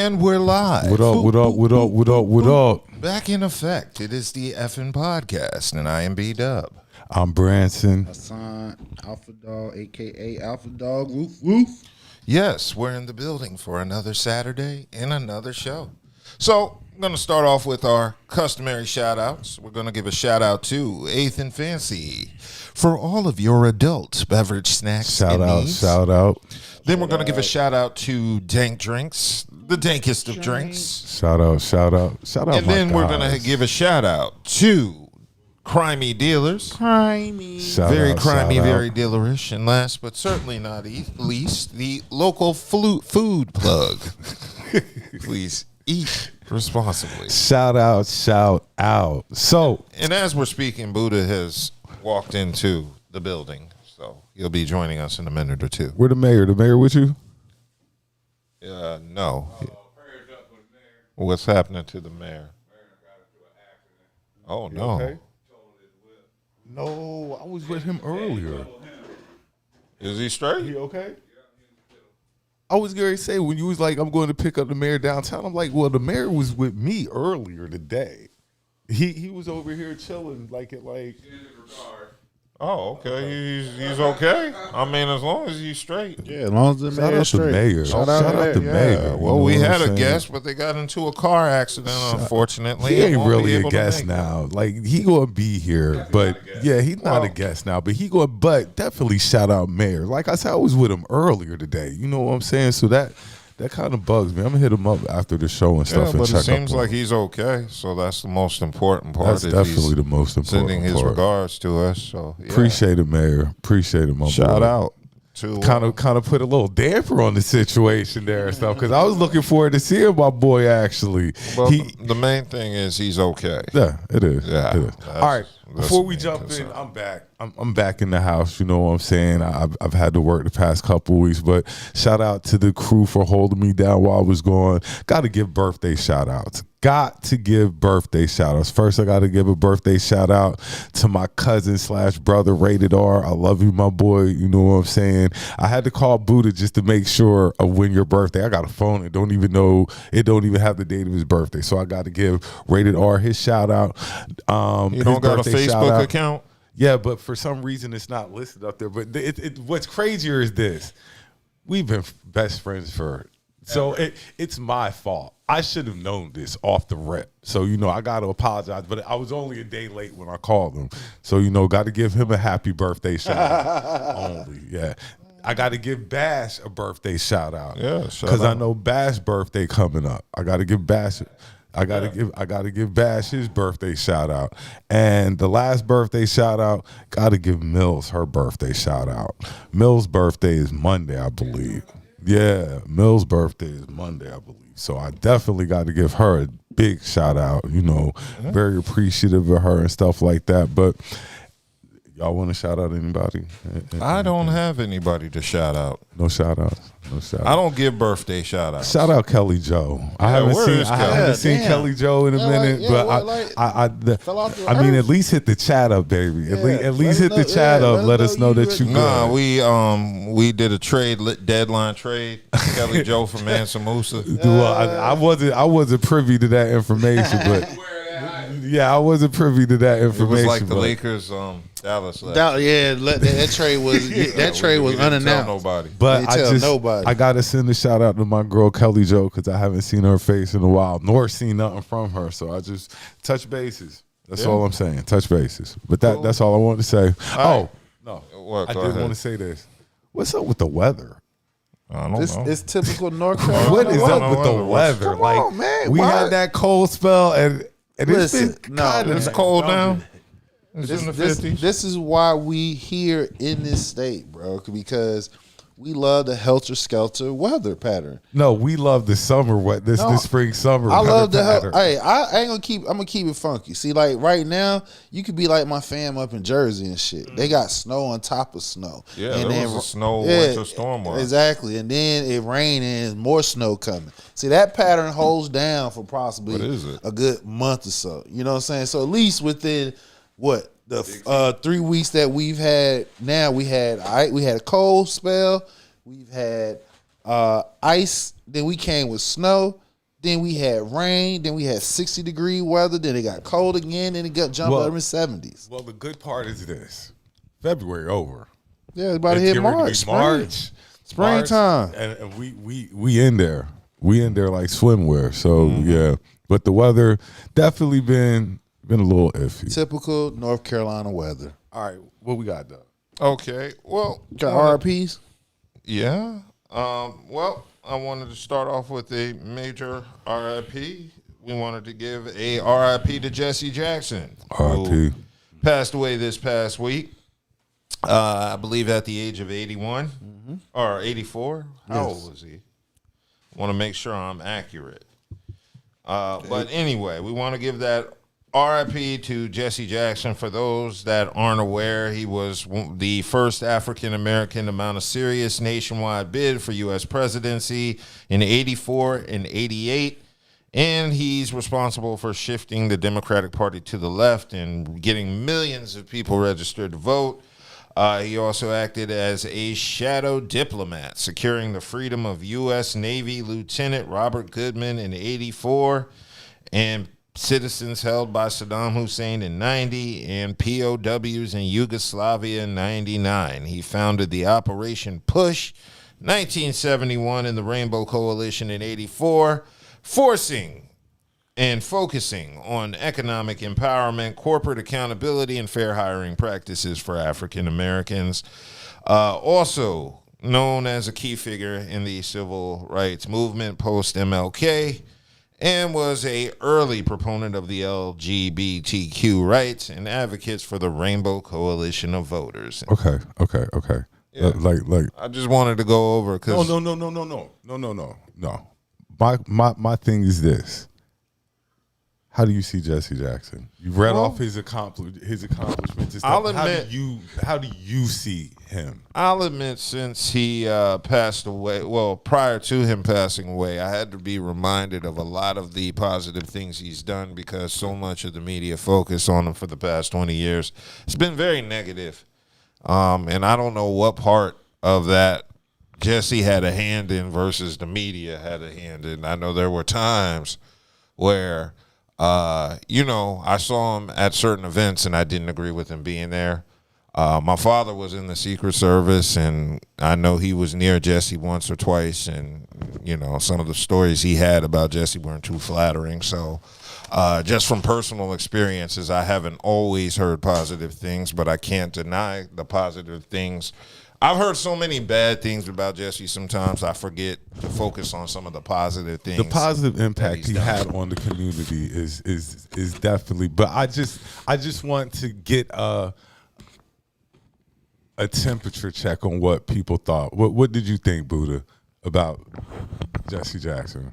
And we're live. What up, what up, what up, what up, what up? Back in effect. It is the effing podcast, and I am B-Dub. I'm Branson. Hassan, Alpha Dog, a.k.a. Alpha Dog, woof, woof. Yes, we're in the building for another Saturday and another show. So, I'm going to start off with our customary shout-outs. We're going to give a shout-out to 8th and Fancy for all of your adult beverage snacks and needs. Shout out. Then we're going to give a shout-out to Dank Drinks, the dankest of drinks. Shout out. And then we're going to give a shout-out to Crimey Dealers. Very crimey, very dealerish. And last but certainly not least, the local food plug. Please eat responsibly. Shout out. So, and as we're speaking, Buddha has walked into the building, so he'll be joining us in a minute or two. Where the mayor? The mayor with you? No. What's happening to the mayor? Oh, no. Okay? No, I was with him earlier. Is he straight? He okay? I was going to say, when you was like, I'm going to pick up the mayor downtown, I'm like, well, the mayor was with me earlier today. He was over here chilling, Oh, okay. He's okay. I mean, as long as he's straight. Yeah, as long as the Shout out mayor's to straight. mayor. Shout out to mayor. Well, we had a guest, but they got into a car accident, unfortunately. He ain't really a guest now. Like, he gonna be here, but yeah, he's not a guest now. But but definitely shout out mayor. Like I said, I was with him earlier today. You know what I'm saying? So that kind of bugs me. I'm gonna hit him up after the show and stuff. Yeah, but and check it seems up like he's okay. So that's the most important part. That's definitely the most important sending his part. regards to us. So yeah. Appreciate it, mayor. Appreciate it, my boy. Shout out to kind of put a little damper on the situation there and stuff, because I was looking forward to seeing my boy actually. Well, the main thing is he's okay. Yeah, it is. Yeah. It is. All right. Before we jump in, I'm back. I'm back in the house. You know what I'm saying? I've had to work the past couple of weeks, but shout out to the crew for holding me down while I was gone. Got to give birthday shout outs. First, I got to give a birthday shout out to my cousin / brother, Rated R. I love you, my boy. You know what I'm saying? I had to call Buddha just to make sure of when your birthday. I got a phone. It don't even have the date of his birthday. So I got to give Rated R his shout out. You don't got a Facebook account? Yeah, but for some reason it's not listed up there. But what's crazier is this. We've been best friends it's my fault. I should have known this off the rip. So, I got to apologize. But I was only a day late when I called him. So, got to give him a happy birthday shout out. Only, yeah. I got to give Bash a birthday shout out. Yeah, because I know Bash's birthday coming up. I got to give Bash. I gotta give Bash his birthday shout out. And the last birthday shout out, gotta give Mills her birthday shout out. Mills' birthday is Monday, I believe. Yeah, Mills' birthday is Monday, I believe. So I definitely got to give her a big shout out. Very appreciative of her and stuff like that. But y'all want to shout out anybody? I don't have anybody to shout out. No shout outs. I don't give birthday shout outs. Shout out Kelly Joe. I haven't seen Kelly Joe in a minute, but I mean, at least hit the chat up, baby. At least hit the chat up. Let us know that you good. Nah, we did a deadline trade. Kelly Joe from Mansa Musa. Well, I wasn't privy to that information, but yeah, I wasn't privy to that information. It was like the Lakers, Dallas. That trade was unannounced. Nobody. But I gotta send a shout out to my girl Kelly Joe, because I haven't seen her face in a while, nor seen nothing from her. So I just touch bases. That's all I'm saying. Touch bases. But that's all I wanted to say. I did want to say this. What's up with the weather? I don't know. It's typical North Carolina. What is up with the weather? Come on, man. We had that cold spell and it's cold now. It's in the 50s. This is why we here in this state, bro, because we love the helter-skelter weather pattern. No, we love the summer this spring summer. I love the hell. Hey, I'm gonna keep it funky. See, like right now, you could be like my fam up in Jersey and shit. They got snow on top of snow. Yeah, and there was a winter storm. Exactly, and then it rained and more snow coming. See, that pattern holds down for possibly a good month or so. You know what I'm saying? So at least within the 3 weeks that we've had now, we had a cold spell, we've had ice, then we came with snow, Then we had rain. Then we had 60-degree weather. Then it got cold again. Then it got jumped up in the 70s. Well, the good part is this: February over. Yeah, it's about to hit March. Springtime. And we in there. We in there like swimwear. So yeah, but the weather definitely been a little iffy. Typical North Carolina weather. All right, what we got though? Okay, well, got RIPs. Yeah. Well, I wanted to start off with a major RIP. We wanted to give a RIP to Jesse Jackson, RIP. Passed away this past week. I believe at the age of 81 or 84. How old was he? Want to make sure I'm accurate. But anyway, we want to give that RIP to Jesse Jackson. For those that aren't aware, he was the first African-American to mount a serious nationwide bid for U.S. presidency in 84 and 88. And he's responsible for shifting the Democratic Party to the left and getting millions of people registered to vote. He also acted as a shadow diplomat, securing the freedom of U.S. Navy Lieutenant Robert Goodman in 84 and citizens held by Saddam Hussein in 90 and POWs in Yugoslavia in 99. He founded the Operation Push 1971 and the Rainbow Coalition in 84, forcing and focusing on economic empowerment, corporate accountability, and fair hiring practices for African Americans. Also known as a key figure in the civil rights movement post-MLK, and was an early proponent of the LGBTQ rights and advocates for the Rainbow Coalition of Voters. Okay. Yeah. Like I just wanted to go over because no. My thing is this. How do you see Jesse Jackson? You read off his accomplishments and stuff. How do you see him? I'll admit, since he passed away, well, prior to him passing away, I had to be reminded of a lot of the positive things he's done because so much of the media focus on him for the past 20 years. It's been very negative. And I don't know what part of that Jesse had a hand in versus the media had a hand in. I know there were times where I saw him at certain events and I didn't agree with him being there. My father was in the Secret Service, and I know he was near Jesse once or twice, and, some of the stories he had about Jesse weren't too flattering. So just from personal experiences, I haven't always heard positive things, but I can't deny the positive things. I've heard so many bad things about Jesse sometimes I forget to focus on some of the positive things. The positive impact he had on the community is definitely. But I just want to get a temperature check on what people thought. What did you think, Buddha, about Jesse Jackson?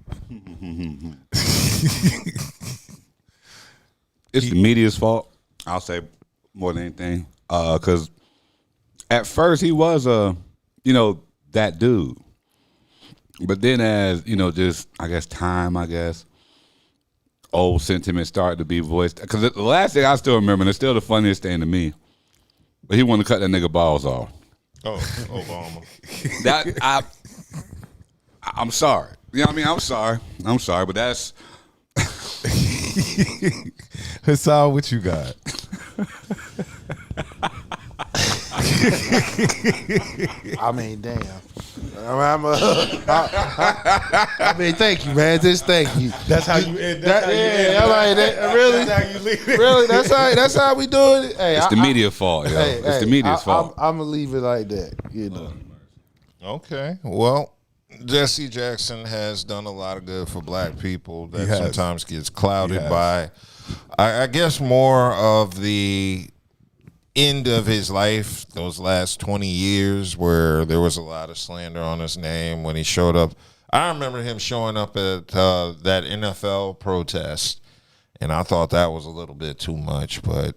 It's the media's fault, I'll say, more than anything, because at first he was that dude, but then as just time, old sentiments started to be voiced. Because the last thing I still remember, and it's still the funniest thing to me, but he wanted to cut that nigga balls off. Oh, Obama. I'm sorry. You know what I mean? I'm sorry, but that's. Hassan, what you got? I mean, damn. I mean, thank you, man. Just thank you. That's how you end. Really? That's how you leave it. Really? That's how we do it. Hey, it's the media fault. It's the media's fault. I'm gonna leave it like that. Okay. Well, Jesse Jackson has done a lot of good for black people that sometimes gets clouded by, I guess, more of the end of his life, those last 20 years where there was a lot of slander on his name when he showed up. I remember him showing up at that NFL protest, and I thought that was a little bit too much. But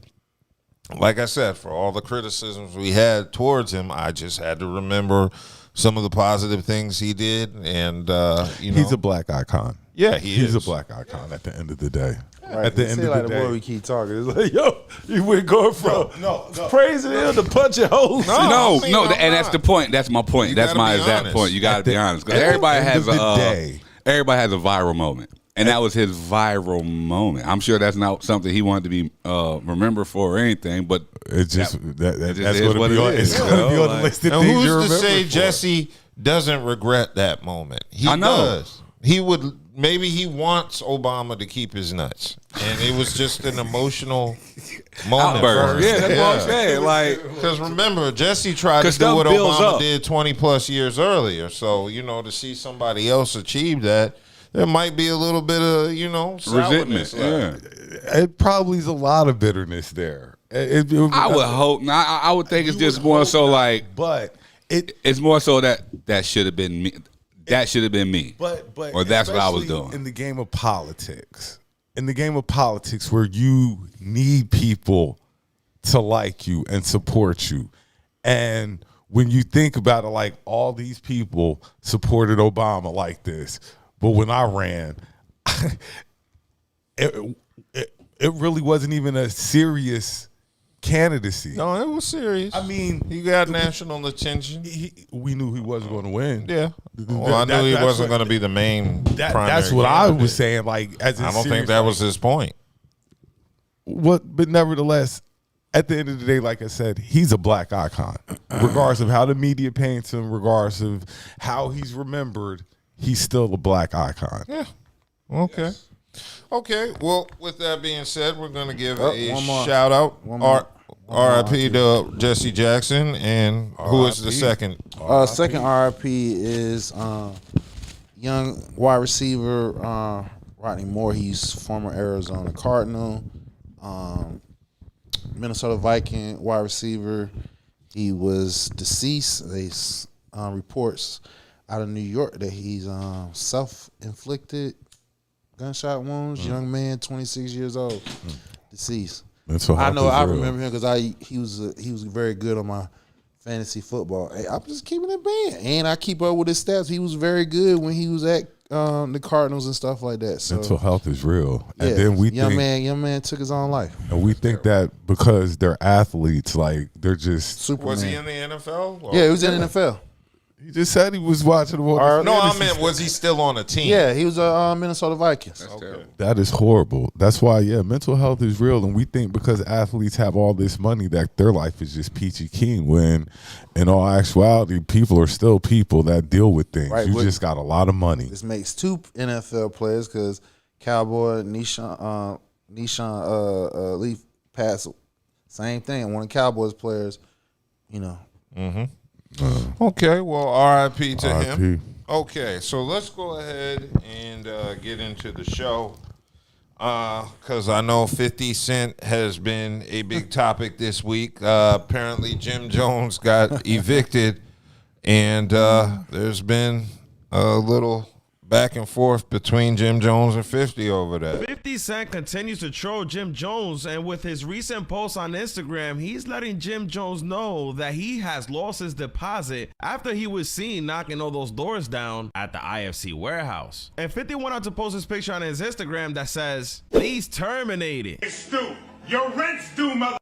like I said, for all the criticisms we had towards him, I just had to remember some of the positive things he did. And, he's a black icon. Yeah, he's a black icon at the end of the day. Right, at the end of the day, the more we keep talking, it's like, yo, you went going from praising him to punching holes. No, and that's the point. That's my point. That's my exact point. You got to be honest, because everybody has a viral moment. And that was his viral moment. I'm sure that's not something he wanted to be remembered for or anything, but it's just that's what it is. It's going to be on the list of and things who's to say for. Jesse doesn't regret that moment? He does. He would. Maybe he wants Obama to keep his nuts, and it was just an emotional moment. Yeah, that's what I'm saying. Like, because remember, Jesse tried to do what Obama did 20 plus years earlier. So to see somebody else achieve that, there might be a little bit of resentment. Yeah, it probably is a lot of bitterness there. I would hope not. I would think it's just more so like, but it's more so that should have been me. That should have been me. But or that's what I was doing. In the game of politics, where you need people to like you and support you. And when you think about it, like all these people supported Obama like this. But when I ran, it really wasn't even a serious candidacy. No, it was serious. I mean, he got national attention. We knew he wasn't going to win. Yeah. Well, I knew he wasn't going to be the main primary. That's what I was saying. Like, I don't think that was his point. But nevertheless, at the end of the day, like I said, he's a black icon. Regardless of how the media paints him, regardless of how he's remembered, he's still a black icon. Yeah. Okay. Yes. Okay. Well, with that being said, we're going to give a shout out. R.I.P. to Jesse Jackson, and who is the second? Second R.I.P. is young wide receiver Rodney Moore. He's former Arizona Cardinal, Minnesota Viking wide receiver. He was deceased. They reports out of New York that he's self-inflicted gunshot wounds. Young man, 26 years old, deceased. I know. I remember him because he was very good on my fantasy football. Hey, I'm just keeping it banned, and I keep up with his stats. He was very good when he was at the Cardinals and stuff like that. So mental health is real, yeah, and then young man took his own life, and we think that because they're athletes, like they're just Superman. Was he in the NFL? Yeah, he was in the NFL. He just said he was watching the World. No, I meant was he still on a team? Yeah, he was a Minnesota Vikings. That's terrible. That is horrible. That's why, mental health is real, and we think because athletes have all this money that their life is just peachy keen. When, in all actuality, people are still people that deal with things. Right, you just got a lot of money. This makes two NFL players because Cowboy Nishan Leaf passed. Same thing. One of the Cowboys players, Mm-hmm. Okay, well, R.I.P. to him. Okay, so let's go ahead and get into the show because I know 50 Cent has been a big topic this week. Apparently, Jim Jones got evicted, and there's been a little back and forth between Jim Jones and 50 over that. 50 Cent continues to troll Jim Jones, and with his recent post on Instagram, he's letting Jim Jones know that he has lost his deposit after he was seen knocking all those doors down at the IFC warehouse. And 50 went out to post his picture on his Instagram that says, "Please terminate it." It's due. Your rent's due, mother.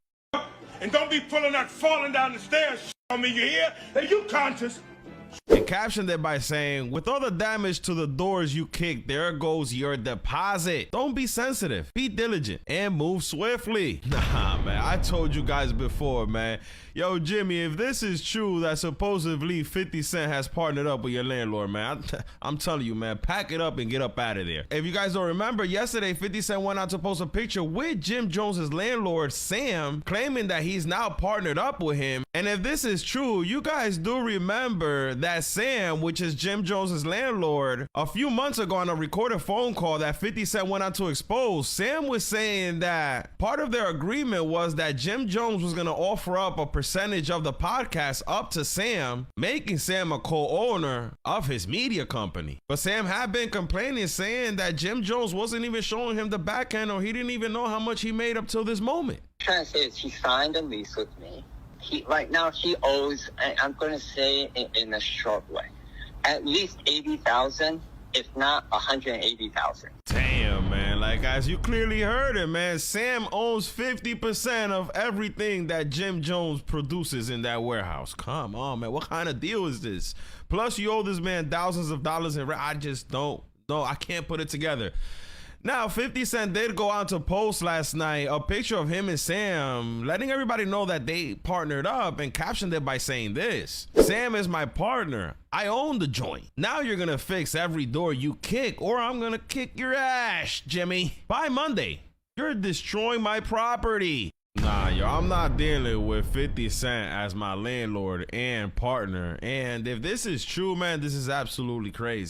And don't be pulling that falling down the stairs on me, you hear? Are you conscious? And captioned it by saying, "With all the damage to the doors you kicked, there goes your deposit. Don't be sensitive, be diligent, and move swiftly." Nah, man, I told you guys before, man. Yo, Jimmy, if this is true that supposedly 50 Cent has partnered up with your landlord, man, I'm telling you, man, pack it up and get up out of there. If you guys don't remember, yesterday 50 Cent went out to post a picture with Jim Jones's landlord, Sam, claiming that he's now partnered up with him. And if this is true, you guys do remember that Sam, which is Jim Jones's landlord, a few months ago on a recorded phone call that 50 Cent went out to expose, Sam was saying that part of their agreement was that Jim Jones was going to offer up a percentage of the podcast up to Sam, making Sam a co-owner of his media company. But Sam had been complaining, saying that Jim Jones wasn't even showing him the back end, or he didn't even know how much he made up till this moment. What I'm trying to say is he signed a lease with me. Right now he owes, I'm going to say in a short way, at least $80,000, if not $180,000. Damn, man. Like, as you clearly heard it, man, Sam owns 50% of everything that Jim Jones produces in that warehouse. Come on, man. What kind of deal is this? Plus, you owe this man thousands of dollars in rent. I just don't know. I can't put it together. Now, 50 Cent did go on to post last night a picture of him and Sam, letting everybody know that they partnered up, and captioned it by saying this: Sam is my partner. I own the joint. Now you're gonna fix every door you kick, or I'm gonna kick your ass, Jimmy. By Monday, you're destroying my property. Nah, yo, I'm not dealing with 50 Cent as my landlord and partner. And if this is true, man, this is absolutely crazy.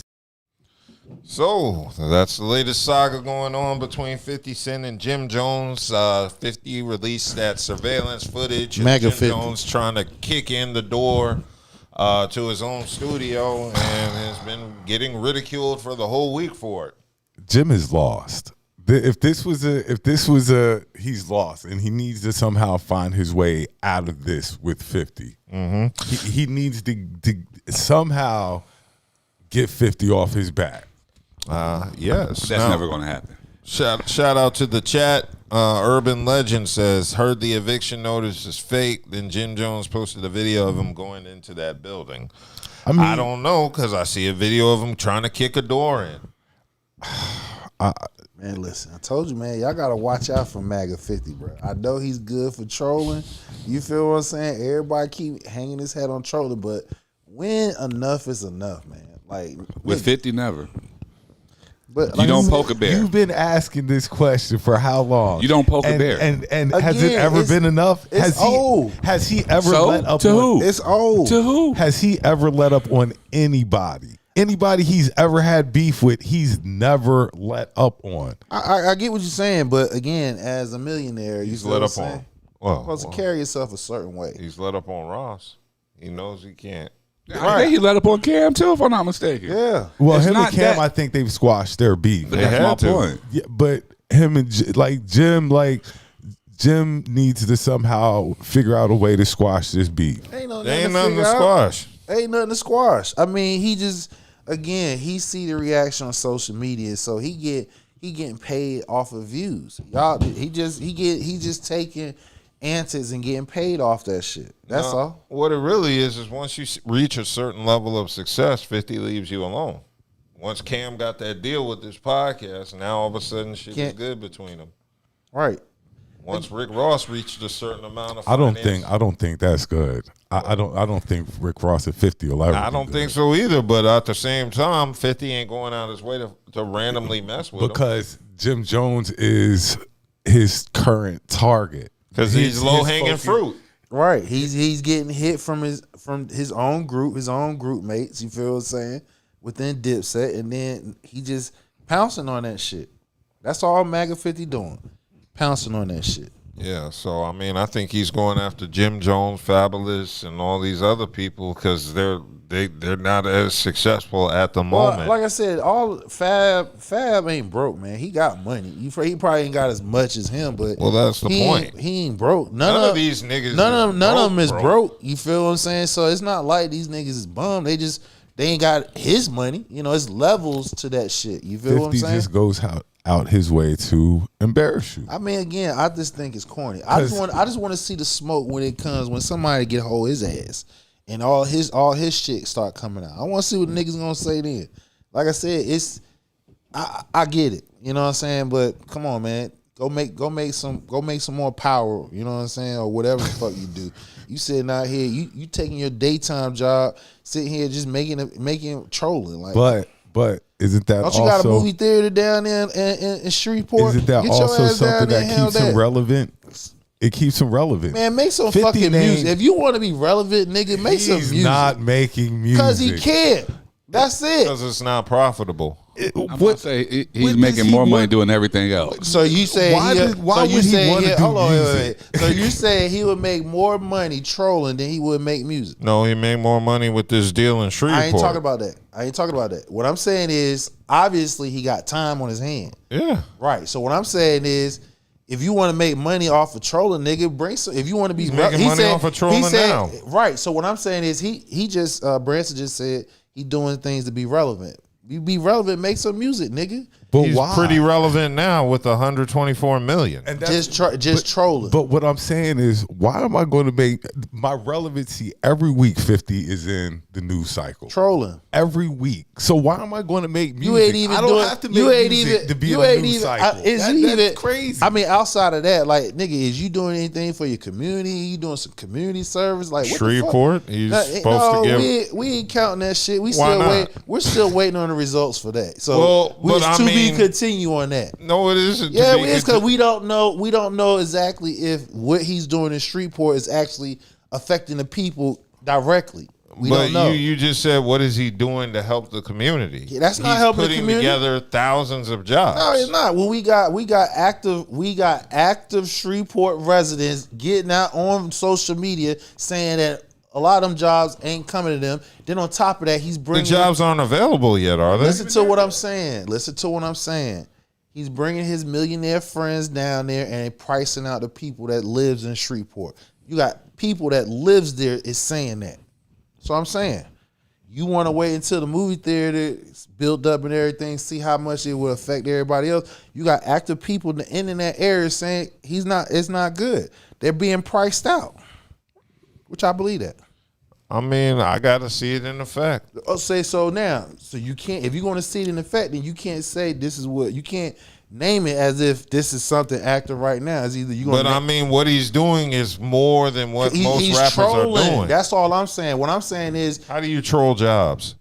So that's the latest saga going on between 50 Cent and Jim Jones. 50 released that surveillance footage of Jim 50. Jones trying to kick in the door to his own studio, and has been getting ridiculed for the whole week for it. Jim is lost. If this was a, he's lost, and he needs to somehow find his way out of this with 50. Mm-hmm. He needs to somehow get 50 off his back. Yes, That's never going to happen. Shout out to the chat. Urban Legend says, heard the eviction notice is fake. Then Jim Jones posted a video of him going into that building. I don't know, because I see a video of him trying to kick a door in. Man, listen, I told you, man, y'all got to watch out for MAGA 50, bro. I know he's good for trolling. You feel what I'm saying? Everybody keep hanging his head on trolling, but when enough is enough, man. Like with 50, never. But you don't poke a bear. You've been asking this question for how long? You don't poke a bear. And again, has it ever been enough? It's old. Has he ever So? let up To on who? It's old. To who? Has he ever let up on anybody? Anybody he's ever had beef with, he's never let up on. I get what you're saying, but again, as a millionaire, He's let up on. You're supposed to carry yourself a certain way. He's let up on Ross. He knows he can't. I think he let up on Cam too, if I'm not mistaken. Yeah. Well, It's him and not Cam, that- I think they've squashed their beef. But that's my point. Yeah, but him and Jim needs to somehow figure out a way to squash this beef. Ain't There ain't nothing to squash. Ain't nothing to squash. I mean, he just, again, he see the reaction on social media, so he getting paid off of views. Y'all, he just taking antics and getting paid off that shit. That's all. What it really is once you reach a certain level of success, 50 leaves you alone. Once Cam got that deal with this podcast, now all of a sudden shit is good between them. Right. Once Rick Ross reached a certain amount of I don't finance, think that's good. I don't think Rick Ross at 50 will ever. I don't think so either. But at the same time, 50 ain't going out his way to randomly mess with him. Because Jim Jones is his current target. Because he's low hanging fruit. Right. He's getting hit from his own group mates, you feel what I'm saying? Within Dipset, and then he just pouncing on that shit. That's all MAGA 50 doing. Pouncing on that shit. Yeah, so I mean, I think he's going after Jim Jones, Fabulous, and all these other people because they're not as successful at the moment. Well, like I said, all Fab ain't broke, man. He got money. He probably ain't got as much as him, but that's the point. He ain't broke. None of these niggas. None of them is broke. You feel what I'm saying? So it's not like these niggas is bummed. They ain't got his money. You know, it's levels to that shit. You feel what I'm 50 saying? just goes out his way to embarrass you. I mean, again, I just think it's corny. I just want to see the smoke when somebody get hold his ass and all his shit start coming out. I want to see what the niggas gonna say then. Like I said, I get it. You know what I'm saying? But come on, man. Go make some more power, you know what I'm saying, or whatever the fuck you do. You sitting out here, you taking your daytime job, sitting here just making trolling like. But isn't that don't you also, got a movie theater down there in Shreveport? Isn't that Get your also ass down something there that and keeps handle him relevant? It keeps him relevant. Man, make some 50 fucking name- music. If you want to be relevant, nigga, make some music. He's not making music because he can't. That's it. Because it's not profitable. I'm gonna say he's making more money doing everything else. So you say why would he want to do hold on, music? wait. So you say he would make more money trolling than he would make music? No, he made more money with this deal in Shreveport. I ain't talking about that. What I'm saying is, obviously, he got time on his hand. Yeah. Right. So what I'm saying is, if you want to make money off of trolling, nigga, bring some. If you want to be He's making money off of trolling now. Right. So what I'm saying is, he just Branson just said he doing things to be relevant. You be relevant, make some music, nigga. But he's why? pretty relevant now with 124 million. And just trolling. But what I'm saying is, why am I going to make my relevancy every week? 50 is in the news cycle. Trolling every week. So why am I going to make music? You ain't even I don't doing, have to make music to be in the news cycle. That's crazy. I mean, outside of that, like, nigga, is you doing anything for your community? You doing some community service? Like, what Shreveport? He's supposed to give. We ain't counting that shit. We're still waiting on the results for that. So be continue on that. No, it isn't. Yeah, it is, because we don't know exactly if what he's doing in Shreveport is actually affecting the people directly. We don't know. You just said, what is he doing to help the community? Yeah, that's not helping the community. Putting together thousands of jobs. No, it's not. Well, we got active Shreveport residents getting out on social media saying that a lot of them jobs ain't coming to them. Then on top of that, he's bringing the jobs aren't available yet, are they? Listen to what I'm saying. He's bringing his millionaire friends down there and pricing out the people that lives in Shreveport. You got people that lives there is saying that. So I'm saying, you want to wait until the movie theater is built up and everything, see how much it will affect everybody else. You got active people in that area saying it's not good. They're being priced out, which I believe that. I mean, I got to see it in effect. I'll say so now. So you can't, if you're going to see it in effect, then you can't say this is what, you can't name it as if this is something active right now. It's either you. But I mean, what he's doing is more than what most rappers trolling. are doing. That's all I'm saying. What I'm saying is, how do you troll jobs?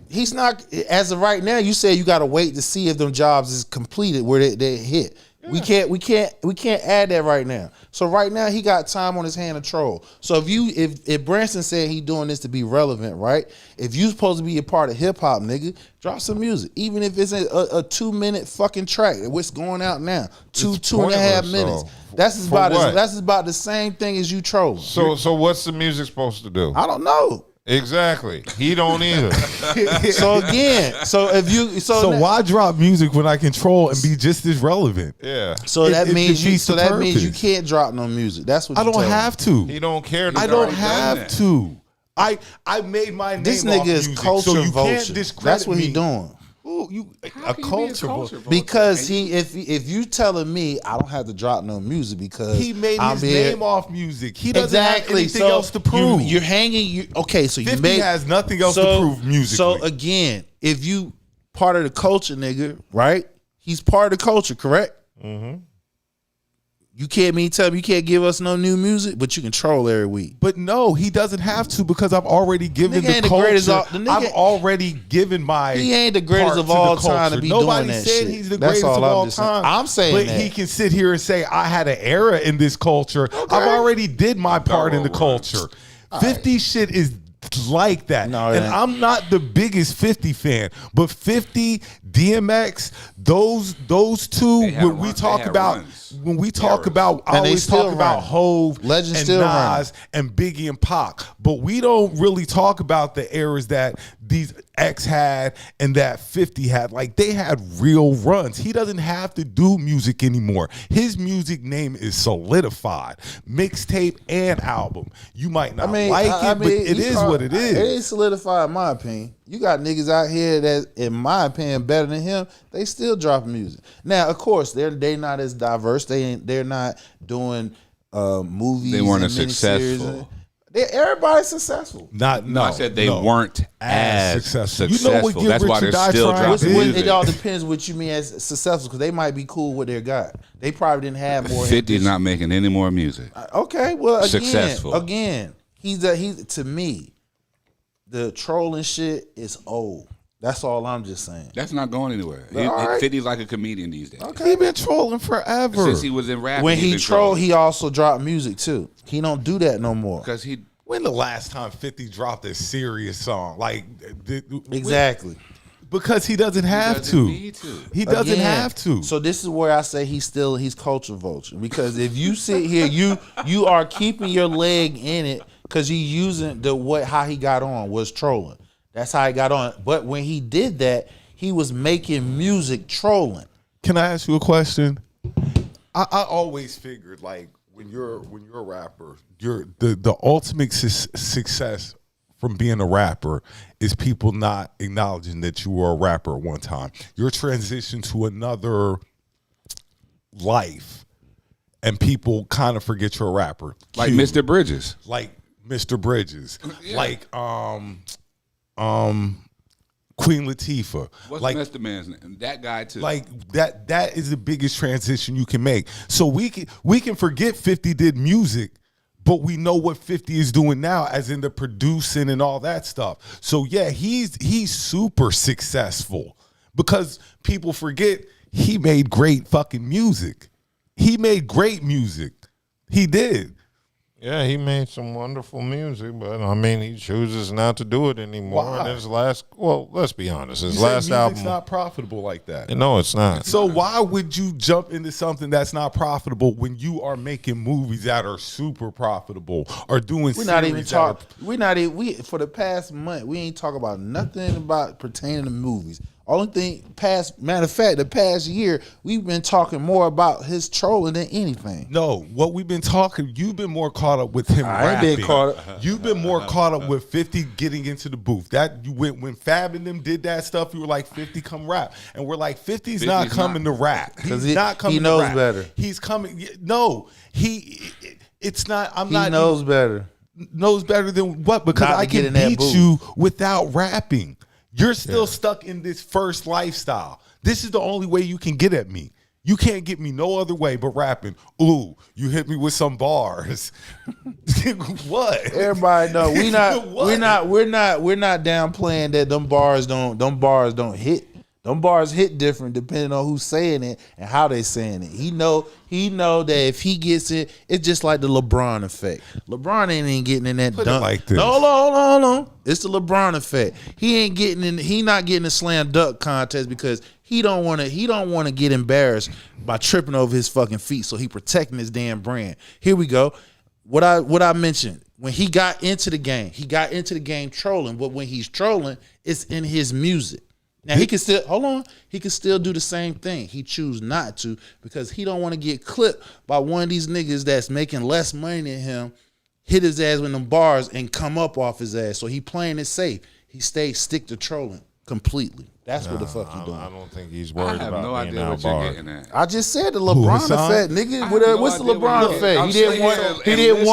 He's not, as of right now. You say you got to wait to see if them jobs is completed where they hit. Yeah. We can't add that right now. So right now he got time on his hand to troll. So if Branson said he doing this to be relevant, right? If you supposed to be a part of hip hop, nigga, drop some music, even if it's a 2-minute fucking track. What's going out now? Two and a half minutes. That's about the same thing as you trolling. So what's the music supposed to do? I don't know. Exactly. He don't either. So why drop music when I control and be just as relevant? Yeah. So that means you can't drop no music. That's what I don't have to. He don't care. I don't have to. I made my name. This nigga is culture so you vulture. That's what he doing. Ooh, a culture vulture. Because if you telling me I don't have to drop no music because he made his name off music. He doesn't have anything else to prove. You're hanging. Okay, so 50 has nothing else to prove musically. So again, if you part of the culture, nigga, right? He's part of the culture, correct? Mm-hmm. You can't tell me you can't give us no new music, but you can troll every week. But no, he doesn't have to because I've already given the culture. I've already given my. He ain't the greatest of all time to be doing that shit. Nobody said he's the greatest of all time. I'm saying but that. He can sit here and say I had an era in this culture. Okay. I've already did my part in the culture. 50 shit is like that. No, and I'm not the biggest 50 fan, but 50, DMX, those two, when we talk about I always talk about Hove and Nas and Biggie and Pac, but we don't really talk about the eras that these X had and that 50 had. Like, they had real runs. He doesn't have to do music anymore. His music name is solidified. Mixtape and album. You might not like it, but it is what it is. It ain't solidified in my opinion. You got niggas out here that, in my opinion, better than him. They still dropping music. Now, of course, they're not as diverse. They're not doing movies. They weren't as successful. Everybody's successful. No, I said they weren't as successful. You know what Gilbert That's why they're still dropping music. It all depends what you mean as successful, because they might be cool with their guy. They probably didn't have more. 50's not making any more music. Okay, well, successful. Again, he's to me, the trolling shit is old. That's all I'm just saying. That's not going anywhere. 50's like a comedian these days. Okay. He been trolling forever. Since he was in rap. When he trolled, he also dropped music too. He don't do that no more. Because when the last time 50 dropped a serious song? Like, exactly. Because he doesn't have to. He doesn't have to. So this is where I say he's culture vulture. Because if you sit here, you are keeping your leg in it because you using how he got on was trolling. That's how he got on. But when he did that, he was making music trolling. Can I ask you a question? I always figured, like, when you're a rapper, the ultimate success from being a rapper is people not acknowledging that you were a rapper at one time. Your transition to another life, and people kind of forget you're a rapper. Like Mr. Bridges. Like Mr. Bridges. Yeah. Like Queen Latifah. What's like Mr. Man's name? That guy too. Like that is the biggest transition you can make. So we can forget 50 did music, but we know what 50 is doing now, as in the producing and all that stuff. So yeah, he's super successful because people forget he made great fucking music. He made great music. He did. Yeah, he made some wonderful music, but I mean, he chooses not to do it anymore. Why? And let's be honest, his You last said album, music's not profitable like that. No, it's not. So why would you jump into something that's not profitable when you are making movies that are super profitable or doing? We're not even talking. We for the past month we ain't talk about nothing about pertaining to movies. Only thing matter of fact, the past year we've been talking more about his trolling than anything. No, what we've been talking, you've been more caught up with him. I ain't been caught up. You've been more caught up with 50 getting into the booth. That you went when Fab and them did that stuff. You were like 50 come rap, and we're like 50's not coming to rap. He's not coming. He knows to rap. better. He's coming. No, it's not. I'm he not. He knows better. Knows better than what? Because I can beat you without rapping. You're still stuck in this first lifestyle. This is the only way you can get at me. You can't get me no other way but rapping. Ooh, you hit me with some bars. What? Everybody know we're not downplaying that them bars don't hit. Them bars hit different depending on who's saying it and how they saying it. He know that if he gets it, it's just like the LeBron effect. LeBron ain't getting in that dunk. Like this. No, hold on. It's the LeBron effect. He not getting a slam dunk contest because he don't want to get embarrassed by tripping over his fucking feet. So he protecting his damn brand. Here we go. What I mentioned. When he got into the game trolling, but when he's trolling, it's in his music. Now he can still do the same thing. He choose not to because he don't want to get clipped by one of these niggas that's making less money than him, hit his ass with them bars and come up off his ass. So he playing it safe. He stick to trolling completely. That's what the fuck he doing. I don't think he's worried about no being idea what you're getting at. I just said the LeBron effect, nigga. What's the LeBron effect? He didn't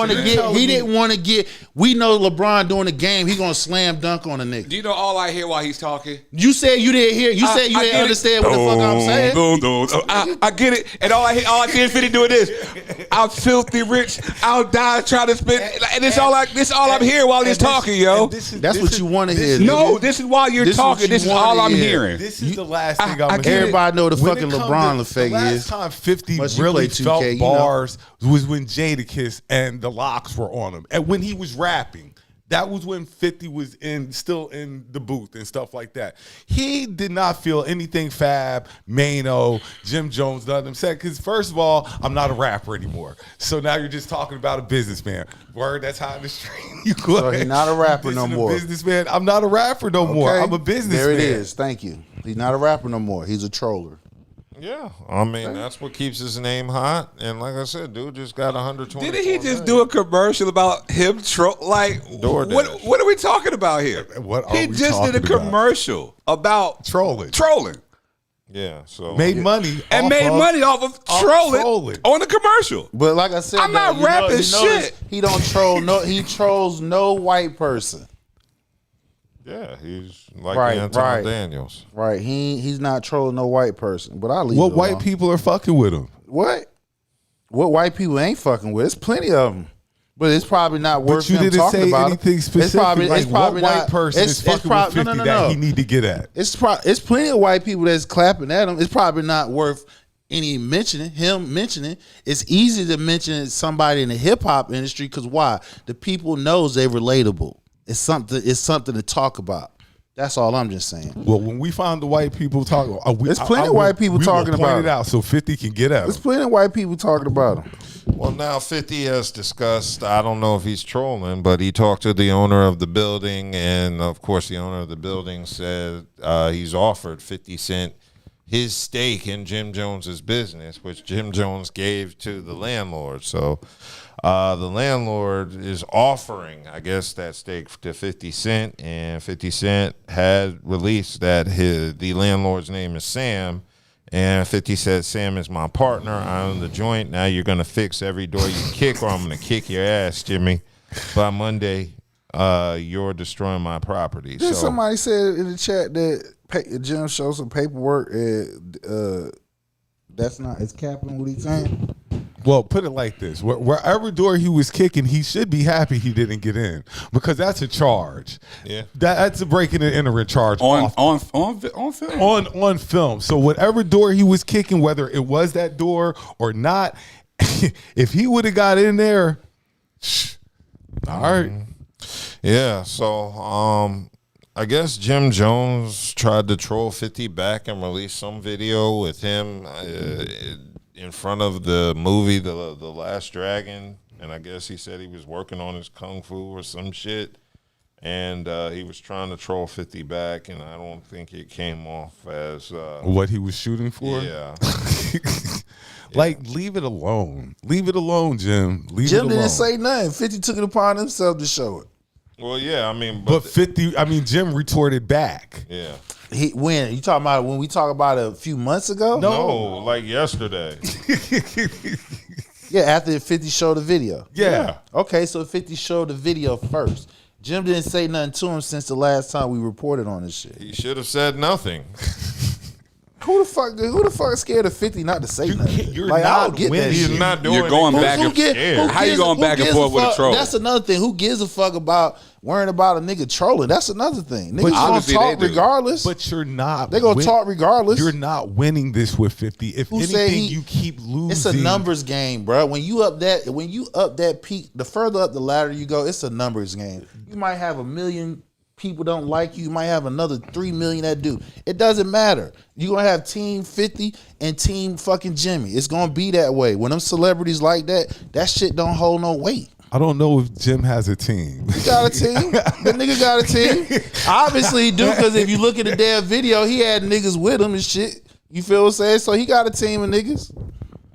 want to get. We know LeBron during the game, he gonna slam dunk on a nigga. Do you know all I hear while he's talking? You said you didn't hear. You said you didn't understand what the fuck I'm saying. I get it, and all I did Fitty doing this. I'm filthy rich. I'll die trying to spend. And this all I'm hearing while he's talking, yo. That's what you want to hear. No, this is while you're talking. This is all I'm hearing. This is the last thing I'm gonna hear. Everybody know the fucking LeBron effect is. The last time 50 really felt bars was when Jadakiss and the Locks were on him, and when he was rapping. That was when 50 was still in the booth and stuff like that. He did not feel anything Fab, Mano, Jim Jones, none of them said. Because first of all, I'm not a rapper anymore. So now you're just talking about a businessman. Word, that's hot in the street. So he's not a rapper no more. Businessman. I'm not a rapper no more. I'm a businessman. There it is. Thank you. He's not a rapper no more. He's a troller. Yeah, I mean that's what keeps his name hot. And like I said, dude just got 120. Didn't he just do a commercial about him what are we talking about here? He just did a commercial about trolling. Yeah, so made money off of trolling on the commercial. But like I said, I'm not rapping shit. He don't troll. He trolls no white person. Yeah, he's like Anton Daniels. Right. He's not trolling no white person. But I leave. What white people are fucking with him? What white people ain't fucking with? There's plenty of them. But it's probably not worth him talking about. You didn't say anything specific. It's probably what white person is fucking with 50 that he need to get at. It's plenty of white people that's clapping at him. It's probably not worth any mentioning. It's easy to mention somebody in the hip hop industry because why? The people knows they're relatable. It's something to talk about. That's all I'm just saying. Well, when we find the white people talking, there's plenty of white people talking about it out so 50 can get at. There's plenty of white people talking about him. Well, now 50 has discussed. I don't know if he's trolling, but he talked to the owner of the building, and of course, the owner of the building said he's offered 50 Cent his stake in Jim Jones's business, which Jim Jones gave to the landlord. So The landlord is offering, I guess, that stake to 50 Cent, and 50 Cent had released that the landlord's name is Sam, and 50 said, Sam is my partner, I own the joint, now you're going to fix every door you kick or I'm going to kick your ass, Jimmy. By Monday, you're destroying my property. Then somebody said in the chat that Jim showed some paperwork, that's not, it's capping what he's saying. Well, put it like this: wherever door he was kicking, he should be happy he didn't get in, because that's a charge. Yeah, that's a breaking and entering charge on film. On film. So whatever door he was kicking, whether it was that door or not, if he would have got in there, all right. Yeah. So I guess Jim Jones tried to troll 50 back and release some video with him in front of the movie The Last Dragon, and I guess he said he was working on his kung fu or some shit, and he was trying to troll 50 back, and I don't think it came off as what he was shooting for. Yeah. Like, leave it alone. Leave it alone, Jim. Jim didn't say nothing. 50 took it upon himself to show it. Well, yeah, I mean, but 50. I mean, Jim retorted back. Yeah. When you talking about when we talk about a few months ago? No, like yesterday. Yeah, after 50 showed the video. Yeah. Okay, so 50 showed the video first. Jim didn't say nothing to him since the last time we reported on this shit. He should have said nothing. Who the fuck is scared of 50 not to say nothing? You're like, not I don't get winning. that shit. He's not doing You're going back and forth. How you going back and forth with a troll? That's another thing. Who gives a fuck about worrying about a nigga trolling? That's another thing. Niggas gonna obviously talk they do. regardless. But you're not. They gonna talk regardless. You're not winning this with 50. If Who said anything, you keep losing. It's a numbers game, bro. When you up that peak, the further up the ladder you go, it's a numbers game. You might have 1 million people don't like you. You might have another 3 million that do. It doesn't matter. You're going to have team 50 and team fucking Jimmy. It's going to be that way. When them celebrities like that shit don't hold no weight. I don't know if Jim has a team. He got a team. That nigga got a team. Obviously he do, because if you look at the damn video, he had niggas with him and shit. You feel what I'm saying? So he got a team of niggas.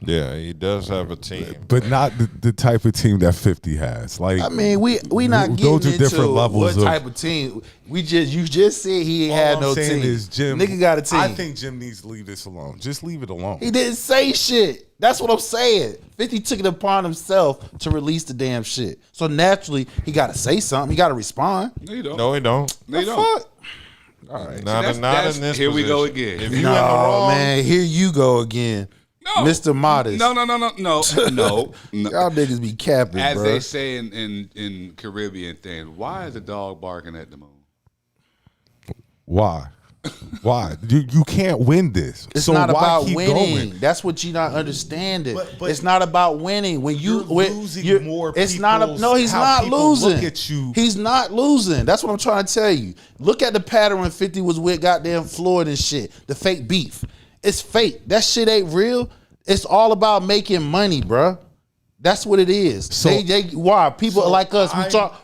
Yeah, he does have a team. But not the type of team that 50 has. Like, I mean, we not getting those are into different levels what type of team. You just said he ain't had no team. Is Jim, nigga got a team. I think Jim needs to leave this alone. Just leave it alone. He didn't say shit. That's what I'm saying. 50 took it upon himself to release the damn shit. So naturally, he got to say something. He got to respond. No, you don't. No, he don't. No, you don't. Fuck. All right. Not in this Here we go position. again. If you No, in the wrong, man. Here you go again. No. Mr. Modest. No. Y'all niggas be capping, As bro. they say in Caribbean things, why is a dog barking at the moon? Why? Why? You can't win this. It's so not why about keep winning. Going? That's what you're not understanding. But it's not about winning. When you're losing more it's not no. He's how not people losing. look at you. He's not losing. That's what I'm trying to tell you. Look at the pattern when 50 was with goddamn Floyd and shit. The fake beef. It's fake. That shit ain't real. It's all about making money, bruh. That's what it is. So why people like us?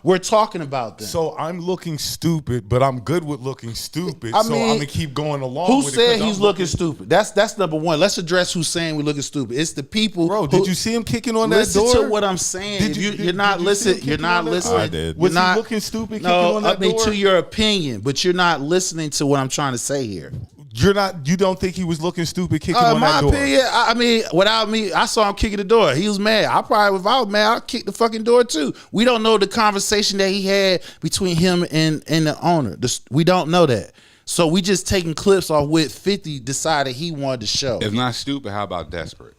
We're talking about them. So I'm looking stupid, but I'm good with looking stupid. I so mean, I'm gonna keep going along. Who with said it he's looking stupid? That's number one. Let's address who's saying we're looking stupid. It's the people. Bro, did you see him kicking on that listen door? Listen to what I'm saying. You're not listening. You're not listening. I did. Was he looking stupid kicking No, on that I mean door? to your opinion, but you're not listening to what I'm trying to say here. You don't think he was looking stupid kicking on that door? My opinion, I mean, without me, I saw him kicking the door. He was mad. If I was mad, I'd kick the fucking door too. We don't know the conversation that he had between him and the owner. We don't know that. So we just taking clips off what 50 decided he wanted to show. If not stupid, how about desperate?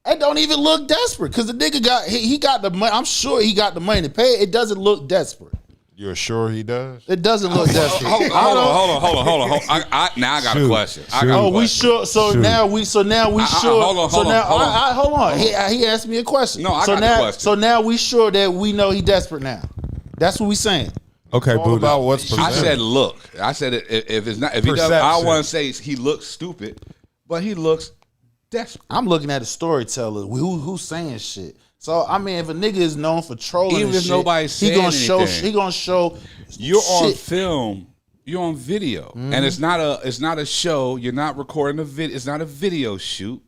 It don't even look desperate because the nigga he got the money. I'm sure he got the money to pay it. It doesn't look desperate. You're sure he does? It doesn't look desperate. Hold on. Now I got a question. We sure. So now we sure. Hold on. He asked me a question. No, I got the question. So now we sure that we know he desperate now. That's what we saying. Okay, all about what's I presented. said look. I said if it's not if he doesn't, I want to say he looks stupid, but he looks desperate. I'm looking at a storyteller who's saying shit. So I mean, if a nigga is known for trolling, even and if shit, nobody's saying anything, he gonna show. You're on shit. film. You're on video, and it's not a show. You're not recording a video. It's not a video shoot.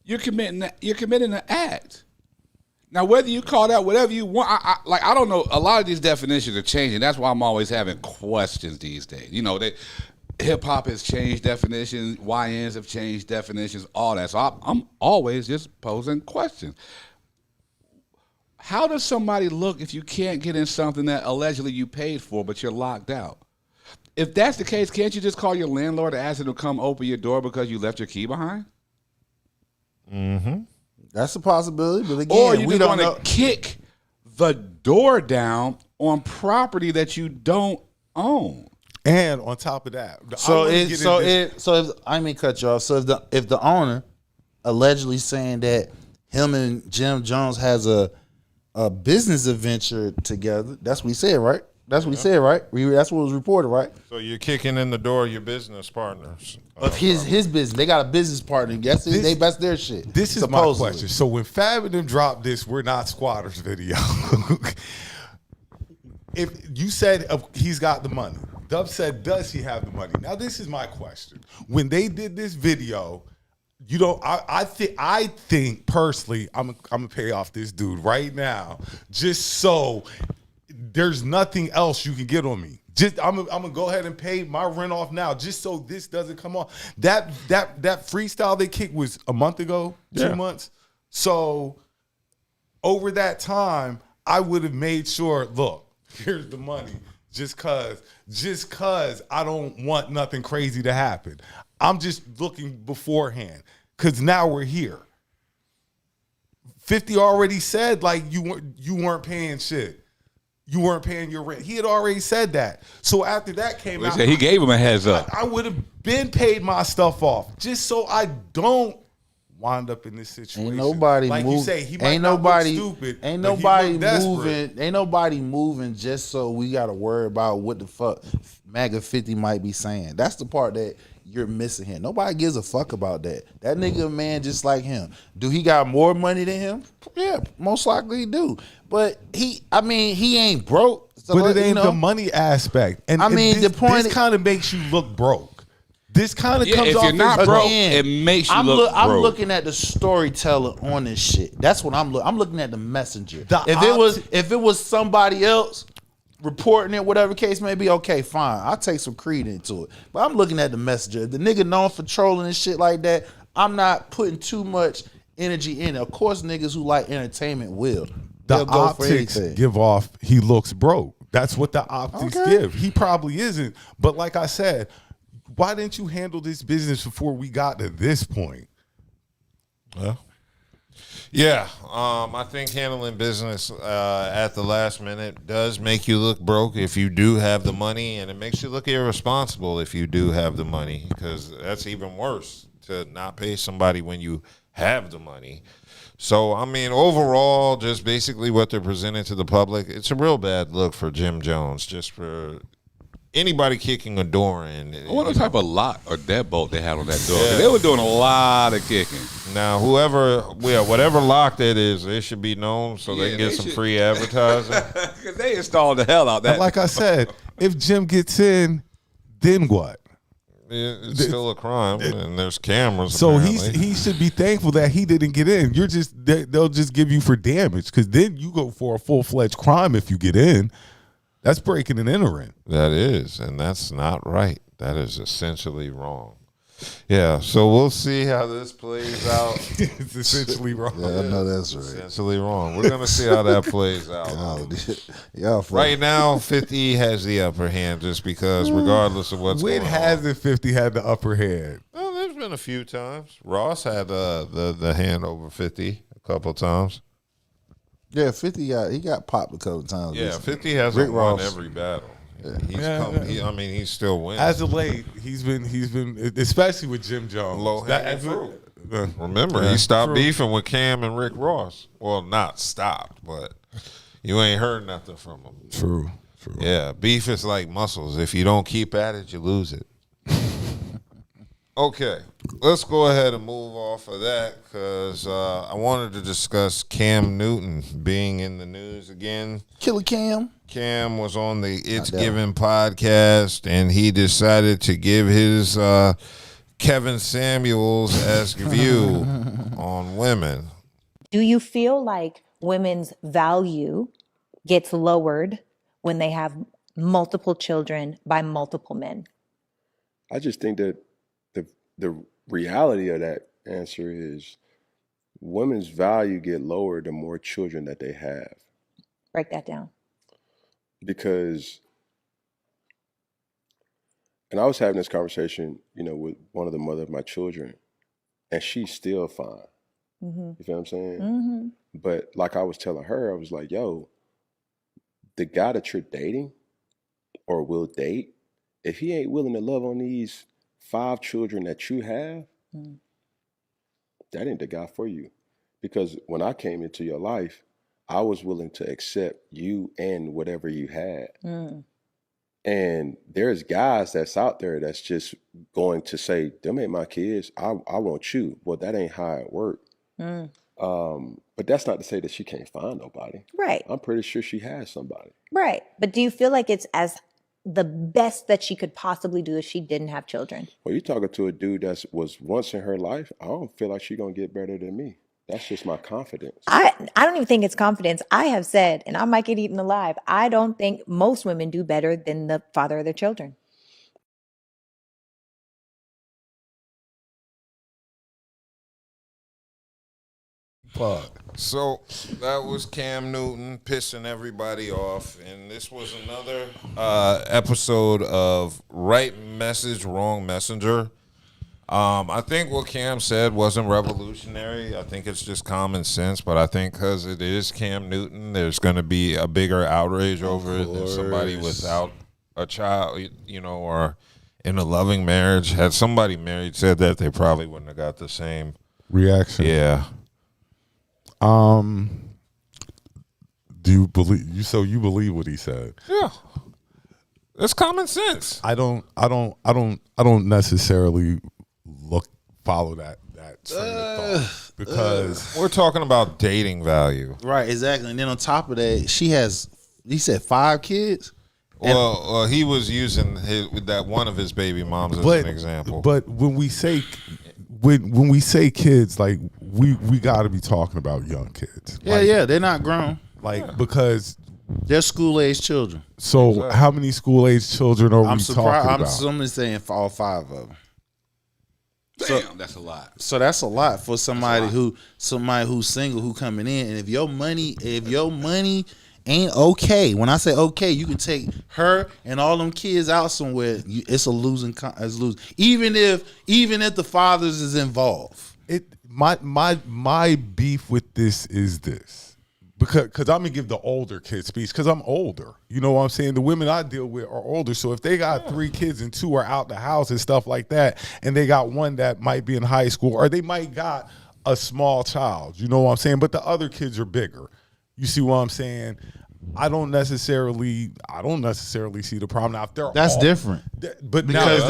You're committing an act. Now, whether you call that whatever you want, I don't know. A lot of these definitions are changing. That's why I'm always having questions these days. You know, hip hop has changed definitions, YNs have changed definitions, all that. So I'm always just posing questions. How does somebody look if you can't get in something that allegedly you paid for, but you're locked out? If that's the case, can't you just call your landlord and ask him to come open your door because you left your key behind? Mm-hmm. That's a possibility, but again, or we don't want to kick the door down on property that you don't own. And on top of that, so if I mean cut you off. So if the owner allegedly saying that him and Jim Jones has a business adventure together, that's what he said, right? That's what he said, right? That's what was reported, right? So you're kicking in the door of your business partners. Of his business. They got a business partner. That's their shit. This is my question. So when Fab and them dropped this "We're Not Squatters" video, if you said he's got the money, Dub said, does he have the money? Now this is my question. When they did this video, you don't. I think personally, I'm gonna pay off this dude right now, just so there's nothing else you can get on me. Just I'm gonna go ahead and pay my rent off now, just so this doesn't come off. That freestyle they kicked was a month ago, 2 months. So over that time, I would have made sure. Look, here's the money. Just cause I don't want nothing crazy to happen. I'm just looking beforehand, cause now we're here. 50 already said like you weren't paying shit. You weren't paying your rent. He had already said that. So after that came out, he gave him a heads up. I would have been paid my stuff off just so I don't wind up in this situation. Ain't nobody like move, you say, he might ain't not nobody look stupid. Ain't nobody moving. Ain't nobody moving just so we got to worry about what the fuck MAGA 50 might be saying. That's the part that you're missing here. Nobody gives a fuck about that. That nigga a man just like him. Do he got more money than him? Yeah, most likely he do. But he ain't broke. So but it ain't the money aspect. And the point this kind of makes you look broke. This kind of comes off. If you're not broke, it makes you look broke. I'm looking at the storyteller on this shit. That's what I'm looking. I'm looking at the messenger. If it was somebody else reporting it, whatever case may be, okay, fine. I'll take some credence into it. But I'm looking at the messenger. If the nigga known for trolling and shit like that, I'm not putting too much energy in it. Of course, niggas who like entertainment will. The optics give off he looks broke. That's what the optics give. He probably isn't. But like I said, why didn't you handle this business before we got to this point? Yeah, I think handling business at the last minute does make you look broke if you do have the money, and it makes you look irresponsible if you do have the money, because that's even worse to not pay somebody when you have the money. So, I mean, overall, just basically what they're presenting to the public, it's a real bad look for Jim Jones, just for anybody kicking a door in. What type of lock or deadbolt they had on that door? Yeah. They were doing a lot of kicking. Now, whatever lock that is, it should be known so they can get some free advertising. Because they installed the hell out that. And like I said, if Jim gets in, then what? It's still a crime, and there's cameras. So apparently. he should be thankful that he didn't get in. They'll just give you for damage, because then you go for a full-fledged crime if you get in. That's breaking and entering. That is, and that's not right. That is essentially wrong. Yeah, so we'll see how this plays out. It's essentially wrong. Yeah, I know that's right. Essentially wrong. We're going to see how that plays out. Right now, 50 has the upper hand, just because regardless of what's going on. When hasn't 50 had the upper hand? Well, there's been a few times. Ross had the hand over 50 a couple times. Yeah, 50 got popped a couple times. Yeah, 50 hasn't won every battle. Yeah. He's still winning. As of late, he's been, especially with Jim Jones. Low hanging fruit. Remember, he stopped beefing with Cam and Rick Ross. Well, not stopped, but you ain't heard nothing from him. True. Yeah, beef is like muscles. If you don't keep at it, you lose it. Okay, let's go ahead and move off of that, because I wanted to discuss Cam Newton being in the news again. Killer Cam. Cam was on the It's Given podcast, and he decided to give his Kevin Samuels-esque view on women. Do you feel like women's value gets lowered when they have multiple children by multiple men? I just think that the reality of that answer is women's value get lower the more children that they have. Break that down. Because, and I was having this conversation, with one of the mother of my children, and she's still fine. Mm-hmm. You feel what I'm saying? Mm-hmm. But like I was telling her, I was like, yo, the guy that you're dating or will date, if he ain't willing to love on these 5 children that you have, that ain't the guy for you. Because when I came into your life, I was willing to accept you and whatever you had. And there's guys that's out there that's just going to say, them ain't my kids, I want you. Well, that ain't how it worked. But that's not to say that she can't find nobody. Right. I'm pretty sure she has somebody. Right. But do you feel like it's as the best that she could possibly do if she didn't have children? Well, you're talking to a dude that was once in her life. I don't feel like she's going to get better than me. That's just my confidence. I don't even think it's confidence. I have said, and I might get eaten alive, I don't think most women do better than the father of their children. So that was Cam Newton pissing everybody off, and this was another episode of Right Message, Wrong Messenger. I think what Cam said wasn't revolutionary. I think it's just common sense, but I think because it is Cam Newton, there's going to be a bigger outrage over it than somebody without a child, or in a loving marriage. Had somebody married said that, they probably wouldn't have got the same reaction. Yeah. Do you believe you? So you believe what he said? Yeah, it's common sense. I don't necessarily follow that train of thought because we're talking about dating value, right? Exactly. And then on top of that, he said 5 kids. Well, he was using that one of his baby moms as an example. But when we say kids, like we got to be talking about young kids. Yeah, they're not grown. Because they're school-age children. So how many school-age children are we talking about? I'm assuming saying for all 5 of them. Damn, that's a lot. So that's a lot for somebody who's single, who coming in. And if your money ain't okay, when I say okay, you can take her and all them kids out somewhere. It's a losing. Even if the fathers is involved. My beef with this is this. Because I'm gonna give the older kids speech because I'm older. You know what I'm saying? The women I deal with are older. So if they got 3 kids and 2 are out the house and stuff like that, and they got one that might be in high school, or they might got a small child, you know what I'm saying? But the other kids are bigger. You see what I'm saying? I don't necessarily see the problem. Now, if they're different, but because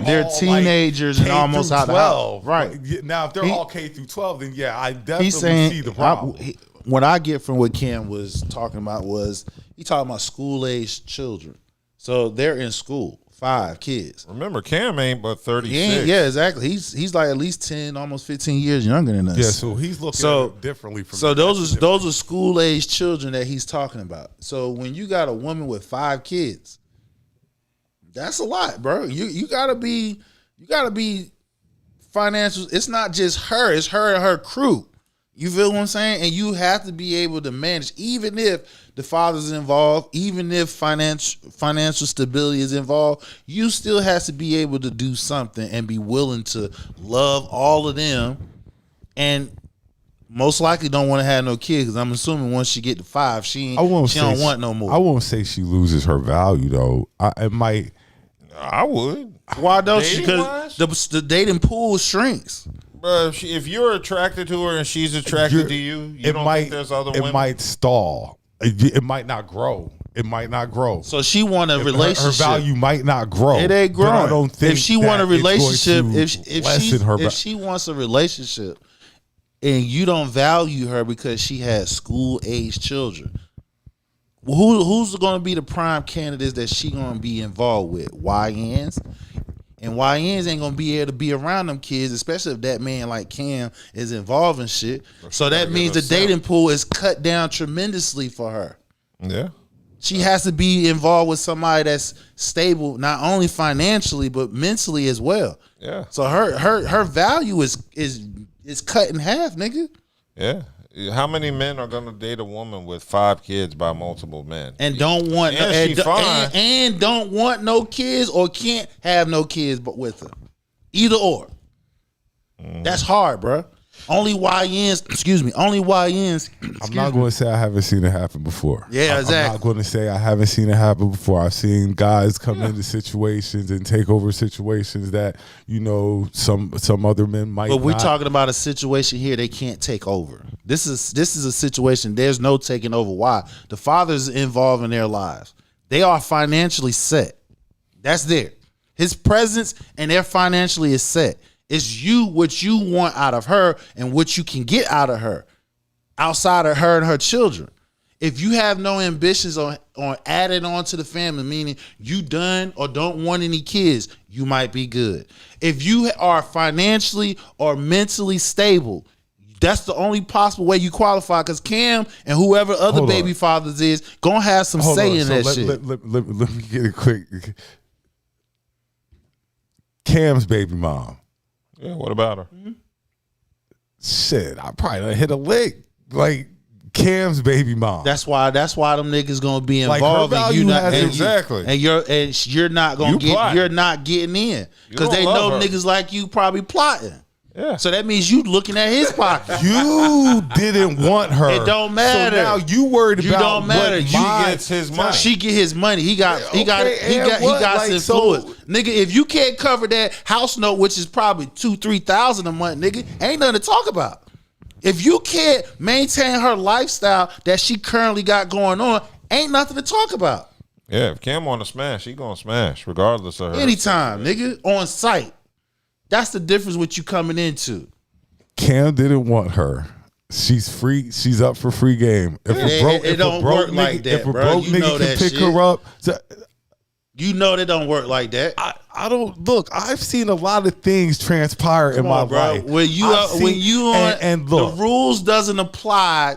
they're teenagers and almost out of house. Right now, if they're all K through 12, then yeah, I definitely see the problem. What I get from what Cam was talking about was he talking about school-age children, so they're in school. 5 kids. Remember, Cam ain't but 36. Yeah, exactly. He's like at least 10, almost 15 years younger than us. Yeah, so he's looking at it differently from. So those are school age children that he's talking about. So when you got a woman with 5 kids, that's a lot, bro. You gotta be financial. It's not just her. It's her and her crew. You feel what I'm saying? And you have to be able to manage, even if the father's involved, even if financial stability is involved, you still have to be able to do something and be willing to love all of them. And most likely don't want to have no kids, because I'm assuming once she get to 5, she don't want no more. I won't say she loses her value though. I would. Why don't she? Because the dating pool shrinks. If you're attracted to her and she's attracted to you, don't think there's other women? It might stall. It might not grow. So she want a relationship. Her value might not grow. It ain't growing. I don't think if she want a relationship, if she wants a relationship, and you don't value her because she has school age children, who's going to be the prime candidates that she going to be involved with? YNs. And YNs ain't gonna be able to be around them kids, especially if that man like Cam is involved in shit. So that means the dating pool is cut down tremendously for her. Yeah. She has to be involved with somebody that's stable, not only financially but mentally as well. Yeah. So her value is cut in half, nigga. Yeah. How many men are gonna date a woman with 5 kids by multiple men and don't want and don't want no kids or can't have no kids but with her? Either or. That's hard, bro. Only YNs. Only YNs. I'm not going to say I haven't seen it happen before. Yeah, exactly. I'm not going to say I haven't seen it happen before. I've seen guys come into situations and take over situations that, you know, some other men might not. But we're talking about a situation here they can't take over. This is a situation there's no taking over. Why? The father's involved in their lives. They are financially set. That's there. His presence and their financially is set. It's you, what you want out of her and what you can get out of her outside of her and her children. If you have no ambitions on adding on to the family, meaning you done or don't want any kids, you might be good. If you are financially or mentally stable, that's the only possible way you qualify, because Cam and whoever other baby fathers is gonna have some say in that shit. Let me get it quick. Cam's baby mom. Yeah, what about her? Shit, I probably done hit a lick. Like Cam's baby mom. That's why them niggas gonna be involved. Like and you not exactly. You're not gonna you're not getting in because they know niggas like you probably plotting. Yeah. So that means you looking at his pocket. You didn't want her. It don't matter. So now you worried about don't matter. He gets his money. She get his money. He got like, some influence. Nigga, if you can't cover that house note, which is probably $2,000-$3,000 a month, nigga, ain't nothing to talk about. If you can't maintain her lifestyle that she currently got going on, ain't nothing to talk about. Yeah, if Cam want to smash, he gonna smash regardless of her. Anytime, nigga, on site. That's the difference with you coming into. Cam didn't want her. She's free. She's up for free game. If it don't work like that, bro. You know that shit. Her up. You know that don't work like that. I don't look. I've seen a lot of things transpire in my life. When you on look, the rules doesn't apply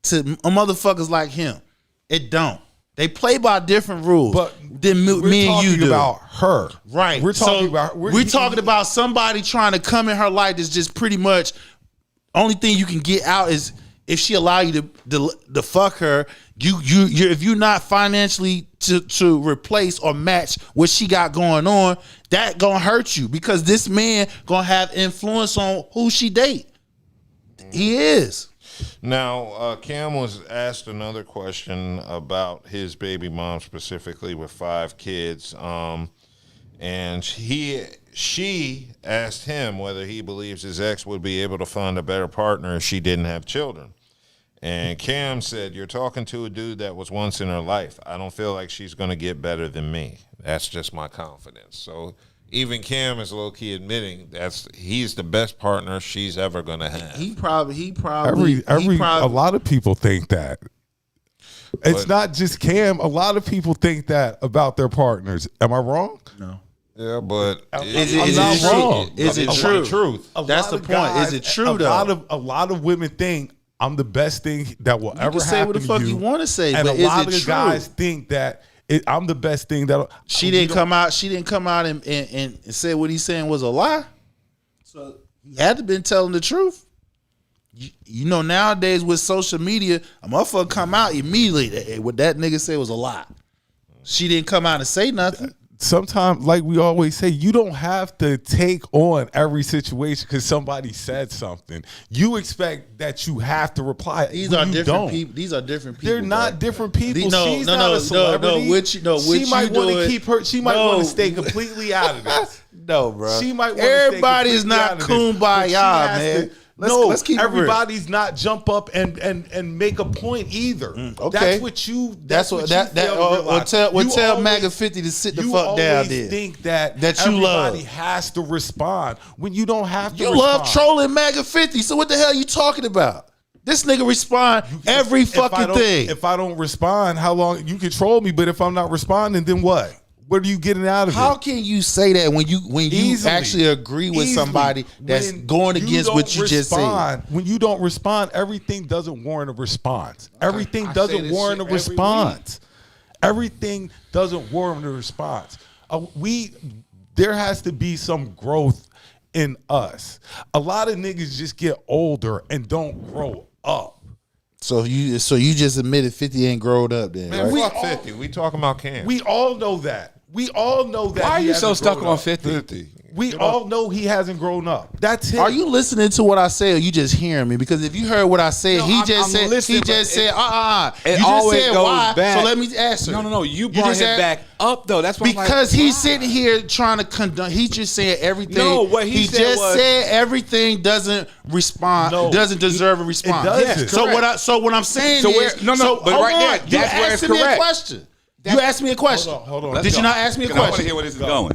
to motherfuckers like him. It don't. They play by different rules. But than me and you do. About her, right? We're talking about somebody trying to come in her life that's just pretty much only thing you can get out is if she allow you to fuck her. You if you're not financially to replace or match what she got going on, that gonna hurt you because this man gonna have influence on who she date. He is. Now, Cam was asked another question about his baby mom specifically with 5 kids, and she asked him whether he believes his ex would be able to find a better partner if she didn't have children. And Cam said, "You're talking to a dude that was once in her life. I don't feel like she's going to get better than me. That's just my confidence." So even Cam is low-key admitting he's the best partner she's ever going to have. He probably a lot of people think that. It's not just Cam. A lot of people think that about their partners. Am I wrong? No. Yeah, but is it wrong? Is it true? Truth. That's the point. Is it true though? A lot of women think I'm the best thing that will ever happen to you. Say what the fuck you want to say, and but a lot is of it true? Guys think that I'm the best thing that she didn't come out. She didn't come out and say what he's saying was a lie. So he had to been telling the truth. You know, nowadays with social media, a motherfucker come out immediately. Hey, what that nigga said was a lie. She didn't come out and say nothing. Sometimes, like we always say, you don't have to take on every situation because somebody said something. You expect that you have to reply. These are different people. These are different people. They're not different people. She's not a celebrity. She might want to keep her. She might want to stay completely out of this. No, bro. She might. Everybody is not kumbaya, man. Let's keep everybody's not jump up and make a point either. Okay, that's what you. Tell MAGA 50 to sit the fuck down. There, think that you everybody love has to respond when you don't have to. You love trolling MAGA 50. So what the hell are you talking about? This nigga respond every fucking thing. If I don't respond, how long you can troll me? But if I'm not responding, then what? What are you getting out of it? How can you say that when you actually agree with somebody that's going against what you just said? When you don't respond, everything doesn't warrant a response. Everything doesn't warrant a response. Everything doesn't warrant a response. There has to be some growth in us. A lot of niggas just get older and don't grow up. So you just admitted 50 ain't growed up then, man, right? Fuck 50. We talking about Cam. We all know that. We all know that. Why are you so stuck on 50? We all know he hasn't grown up. That's it. Are you listening to what I say, or you just hearing me? Because if you heard what I said, he just said, You just said why? Back. So let me answer. No. You brought him back up though. That's why because he's sitting here trying to condone. He's just saying everything. No, what he said everything doesn't respond. Doesn't deserve a response. It doesn't. So what I'm saying is but right there, that's where it's correct. You asked me a question. You asked me a question. Hold on. Did you not ask me a question? I want to hear where this is going.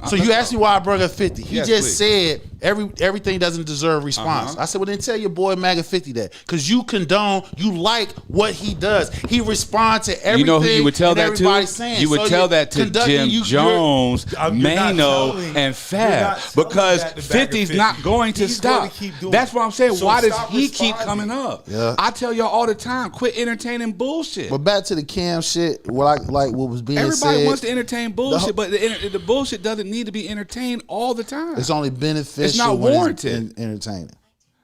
So you asked me why I brought up 50. He just please. said everything doesn't deserve response. I said, well, then tell your boy MAGA 50 that. Because you condone, you like what he does. He responds to everything. You know who you would tell that to? Saying. You would tell that to Jim Jones, Mano, and Fab. Because 50's not going to stop. That's what I'm saying. So why does he keep coming up? Yeah. I tell y'all all the time, quit entertaining bullshit. But back to the Cam shit, what was being said. Everybody wants to entertain bullshit, but the bullshit doesn't need to be entertained all the time. It's only beneficial. It's not warranted. Entertaining.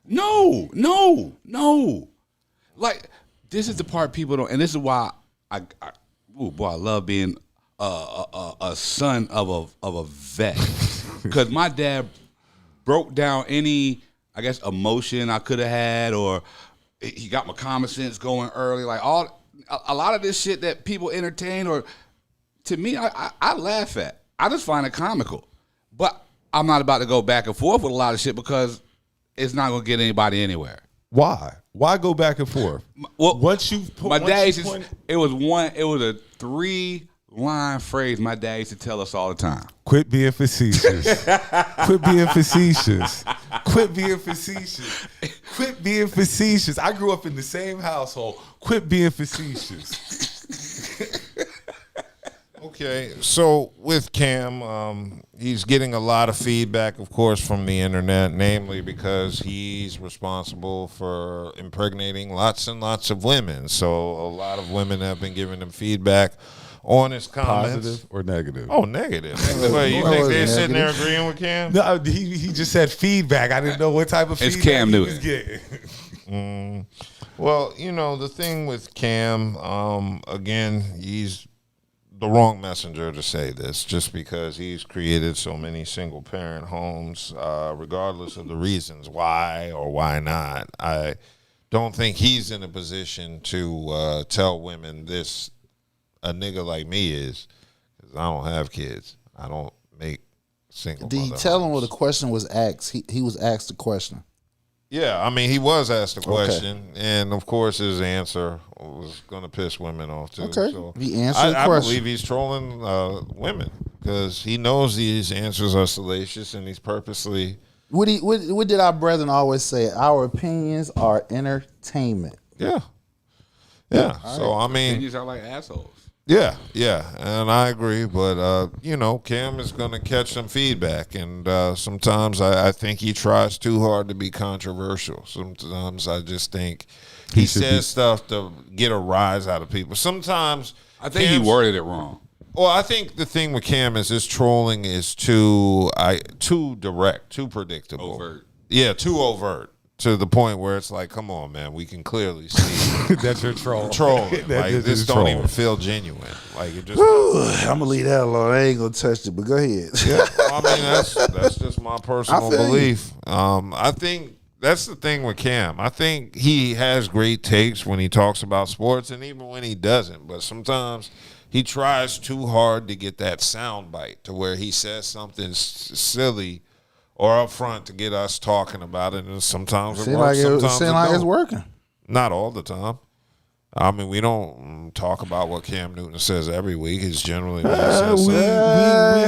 No. Like, this is the part people don't, and this is why I love being a son of a vet, because my dad broke down any, I guess, emotion I could have had, or he got my common sense going early. Like a lot of this shit that people entertain, or to me, I laugh at. I just find it comical, but I'm not about to go back and forth with a lot of shit because it's not gonna get anybody anywhere. Why? Why go back and forth? Well, my dad used to, it was a 3-line phrase my dad used to tell us all the time. Quit being facetious. Quit being facetious. Quit being facetious. Quit being facetious. I grew up in the same household. Quit being facetious. Okay, so with Cam, he's getting a lot of feedback, of course, from the internet, namely because he's responsible for impregnating lots and lots of women. So a lot of women have been giving him feedback on his comments. Positive or negative? Oh, negative. Well, you think they're sitting there agreeing with Cam? No, he just said feedback. I didn't know what type of feedback Cam he Newton. was getting. Well, the thing with Cam, again, he's the wrong messenger to say this, just because he's created so many single-parent homes, regardless of the reasons why or why not. I don't think he's in a position to tell women this a nigga like me is, because I don't have kids. I don't make single Did he mother tell homes. him what the question was asked? He was asked the question. Yeah, I mean, he was asked a question, and of course his answer was going to piss women off too. Okay, so he answered the I question. believe he's trolling women because he knows these answers are salacious, and he's purposely. What did our brethren always say? Our opinions are entertainment. Yeah. So I mean, Opinions are like assholes. Yeah, and I agree, but Cam is going to catch some feedback, and sometimes I think he tries too hard to be controversial. Sometimes I just think he says stuff to get a rise out of people. Sometimes I think he worded it wrong. Well, I think the thing with Cam is his trolling is too direct, too predictable. Overt. Yeah, too overt. To the point where it's like, come on, man, we can clearly see that's your troll. Trolling. Like, this don't even feel genuine. Like it just. I'm gonna leave that alone. I ain't gonna touch it, but go ahead. Yeah, I mean that's just my personal belief. I think that's the thing with Cam. I think he has great takes when he talks about sports, and even when he doesn't. But sometimes he tries too hard to get that sound bite to where he says something silly or up front to get us talking about it, and sometimes it works, sometimes it don't. It's working. Not all the time. I mean, we don't talk about what Cam Newton says every week. It's generally when he says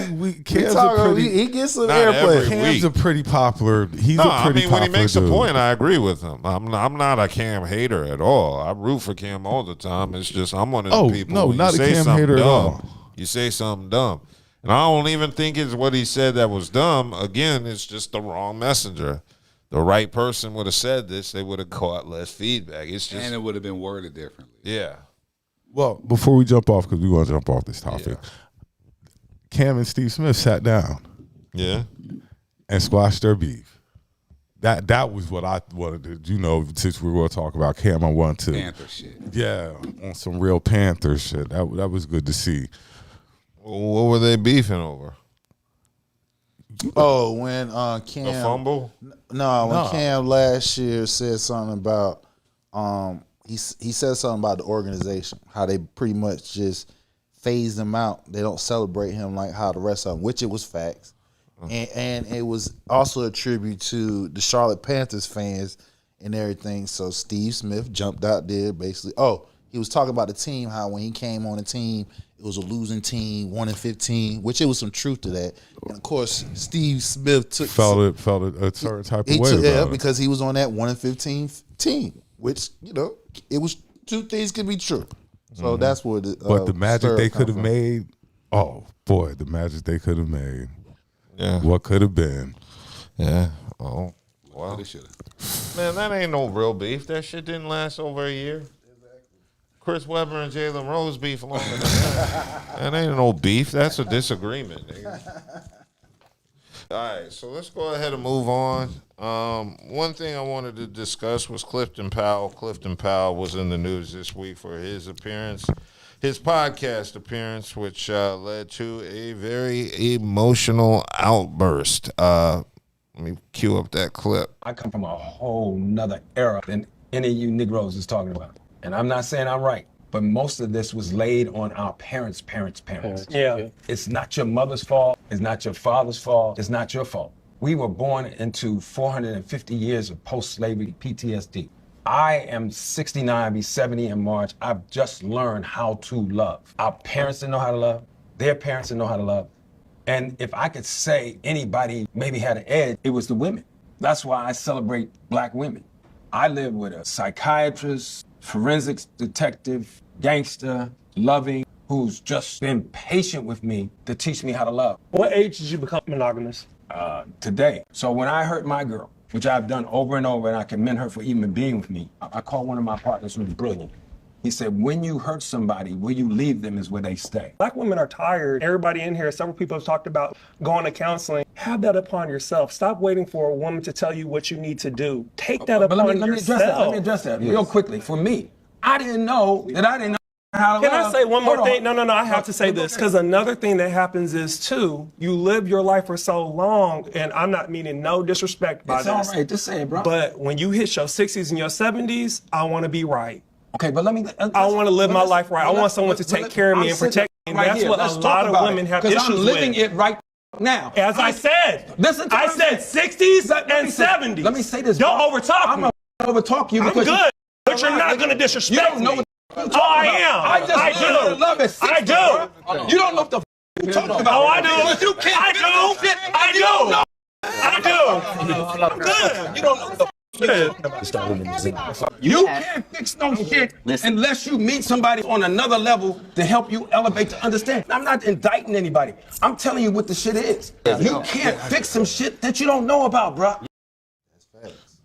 he gets some airplay. Cam's a pretty popular. He's a pretty popular when he makes dude. a point, I agree with him. I'm not a Cam hater at all. I root for Cam all the time. It's just I'm one of the people. No, when not you a say Cam something hater dumb, at all. You say something dumb. And I don't even think it's what he said that was dumb. Again, it's just the wrong messenger. The right person would have said this, they would have caught less feedback. It's just, and it would have been worded differently. Yeah. Well, before we jump off, because we want to jump off this topic, Cam and Steve Smith sat down. Yeah. And squashed their beef. That was what I wanted to, since we were going to talk about Cam, I wanted to. Panther shit. Yeah, on some real Panther shit. That was good to see. What were they beefing over? Oh, when Cam. The fumble? No, when Cam last year said something about, he said something about the organization, how they pretty much just phased him out. They don't celebrate him like how the rest of them, which it was facts. And it was also a tribute to the Charlotte Panthers fans and everything. So Steve Smith jumped out there basically. Oh, he was talking about the team, how when he came on the team, it was a losing team, 1-15, which it was some truth to that. And of course, Steve Smith felt it a certain type of way about it. Because he was on that 1-15 team, which, it was two things could be true. So that's what but the magic they could have made, oh boy, the magic they could have made. Yeah. What could have been. Yeah. Oh, wow. They should have. Man, that ain't no real beef. That shit didn't last over a year. Chris Webber and Jalen Rose beef longer than that. That ain't no beef. That's a disagreement, nigga. All right, so let's go ahead and move on. One thing I wanted to discuss was Clifton Powell. Clifton Powell was in the news this week for his podcast appearance, which led to a very emotional outburst. Let me cue up that clip. I come from a whole nother era than any of you Negroes is talking about. And I'm not saying I'm right, but most of this was laid on our parents. Yeah. It's not your mother's fault. It's not your father's fault. It's not your fault. We were born into 450 years of post-slavery PTSD. I am 69, be 70 in March. I've just learned how to love. Our parents didn't know how to love. Their parents didn't know how to love. And if I could say anybody maybe had an edge, it was the women. That's why I celebrate black women. I live with a psychiatrist, forensics detective, gangster, loving, who's just been patient with me to teach me how to love. What age did you become monogamous? Today. So when I hurt my girl, which I've done over and over, and I commend her for even being with me, I called one of my partners who was brilliant. He said, when you hurt somebody, where you leave them is where they stay. Black women are tired. Everybody in here, several people have talked about going to counseling. Have that upon yourself. Stop waiting for a woman to tell you what you need to do. Take that upon yourself. Let me address that real quickly. For me, I didn't know how to love. Can I say one more thing? No, I have to say this, because another thing that happens is, too, you live your life for so long, and I'm not meaning no disrespect by this. It's all right, just say it, bro. But when you hit your 60s and your 70s, I want to be right. Okay, but let me... I want to live my life right. I want someone to take care of me and protect me. And that's what a lot of women have issues with. Because I'm living it right now. As I said, I said 60s and 70s. Let me say this. Don't overtalk me. I'm going to overtalk you because... I'm good, but you're not going to disrespect me. Oh, I am. I do. Love it. I do. You don't know what the you're talking about. Oh, I do. I do. I'm good. You don't know what the you can't fix no shit unless you meet somebody on another level to help you elevate to understand. I'm not indicting anybody. I'm telling you what the shit is. You can't fix some shit that you don't know about, bro.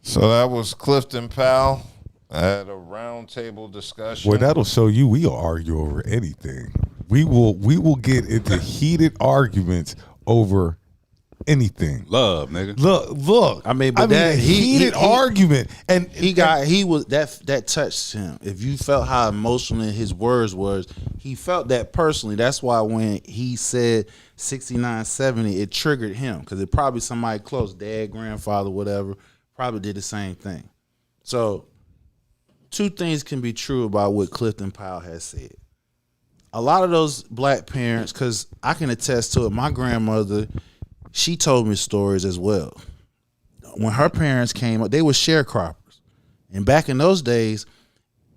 So that was Clifton Powell at a roundtable discussion. Well, that'll show you we'll argue over anything. We will get into heated arguments over anything. Love, nigga. Look. I mean, that heated argument, and that touched him. If you felt how emotional his words was, he felt that personally. That's why when he said 69, 70, it triggered him, because it probably somebody close, dad, grandfather, whatever, probably did the same thing. So, two things can be true about what Clifton Powell has said. A lot of those black parents, because I can attest to it, my grandmother, she told me stories as well. When her parents came up, they were sharecroppers. And back in those days,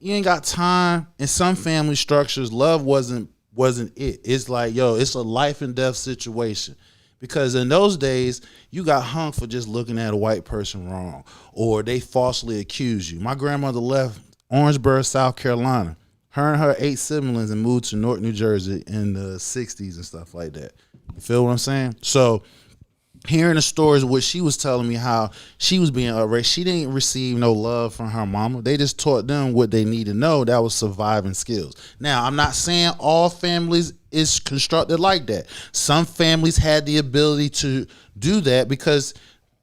you ain't got time. In some family structures, love wasn't it. It's like, it's a life and death situation. Because in those days, you got hung for just looking at a white person wrong, or they falsely accused you. My grandmother left Orangeburg, South Carolina. her and her 8 siblings and moved to North New Jersey in the 60s and stuff like that. You feel what I'm saying? So hearing the stories of what she was telling me, how she was being raised, she didn't receive no love from her mama. They just taught them what they need to know. That was surviving skills. Now, I'm not saying all families is constructed like that. Some families had the ability to do that, because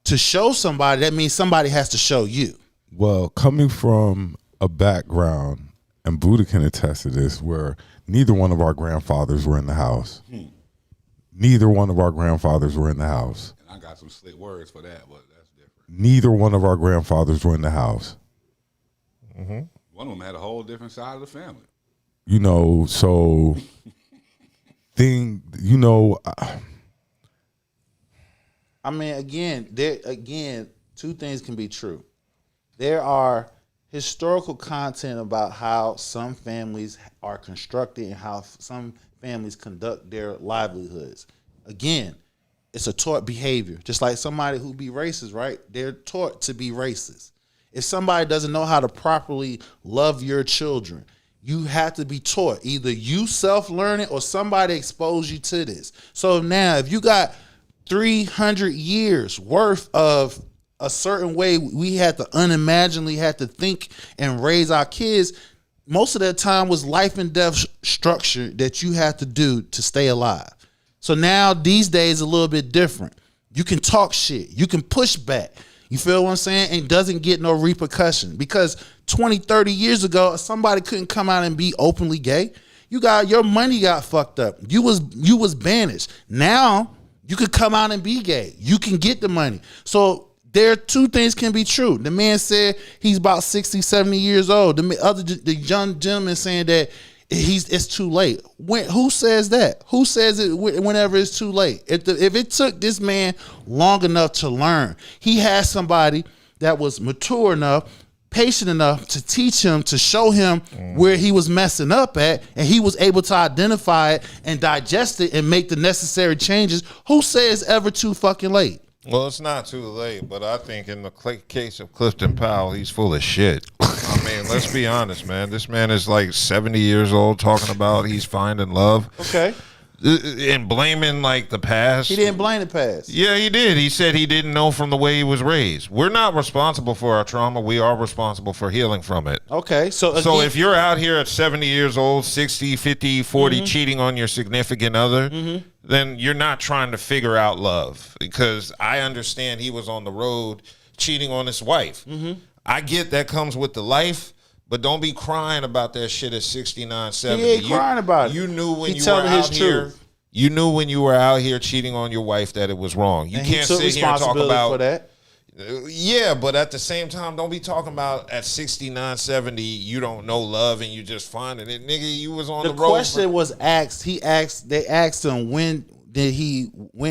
to show somebody, that means somebody has to show you. Well, coming from a background, and Buddha can attest to this, where neither one of our grandfathers were in the house. Neither one of our grandfathers were in the house. And I got some slick words for that, but that's different. Neither one of our grandfathers were in the house. One of them had a whole different side of the family. You know, so I mean, again, two things can be true. There are historical content about how some families are constructed and how some families conduct their livelihoods. Again, it's a taught behavior. Just like somebody who be racist, right? They're taught to be racist. If somebody doesn't know how to properly love your children, you have to be taught. Either you self-learn it or somebody expose you to this. So now, if you got 300 years worth of a certain way we had to unimaginably had to think and raise our kids, most of that time was life and death structure that you have to do to stay alive. So now these days a little bit different. You can talk shit. You can push back. You feel what I'm saying? And doesn't get no repercussion. Because 20, 30 years ago, somebody couldn't come out and be openly gay. Your money got fucked up. You was banished. Now you could come out and be gay. You can get the money. So there are two things can be true. The man said he's about 60, 70 years old. The young gentleman saying that it's too late. Who says that? Who says it whenever it's too late? If it took this man long enough to learn, he had somebody that was mature enough, patient enough to teach him, to show him where he was messing up at, and he was able to identify it and digest it and make the necessary changes. Who says ever too fucking late? Well, it's not too late, but I think in the case of Clifton Powell, he's full of shit. I mean, let's be honest, man. This man is like 70 years old talking about he's finding love. Okay. And blaming like the past. He didn't blame the past. Yeah, he did. He said he didn't know from the way he was raised. We're not responsible for our trauma. We are responsible for healing from it. Okay. So if you're out here at 70 years old, 60, 50, 40, cheating on your significant other, then you're not trying to figure out love. Because I understand he was on the road cheating on his wife. I get that comes with the life. But don't be crying about that shit at 69, 70. He ain't crying about it. You knew when you were out here. You knew when you were out here cheating on your wife that it was wrong. You can't sit here and talk about for that. Yeah, but at the same time, don't be talking about at 69, 70, you don't know love and you just finding it. Nigga, you was on the road. The question was asked. They asked him when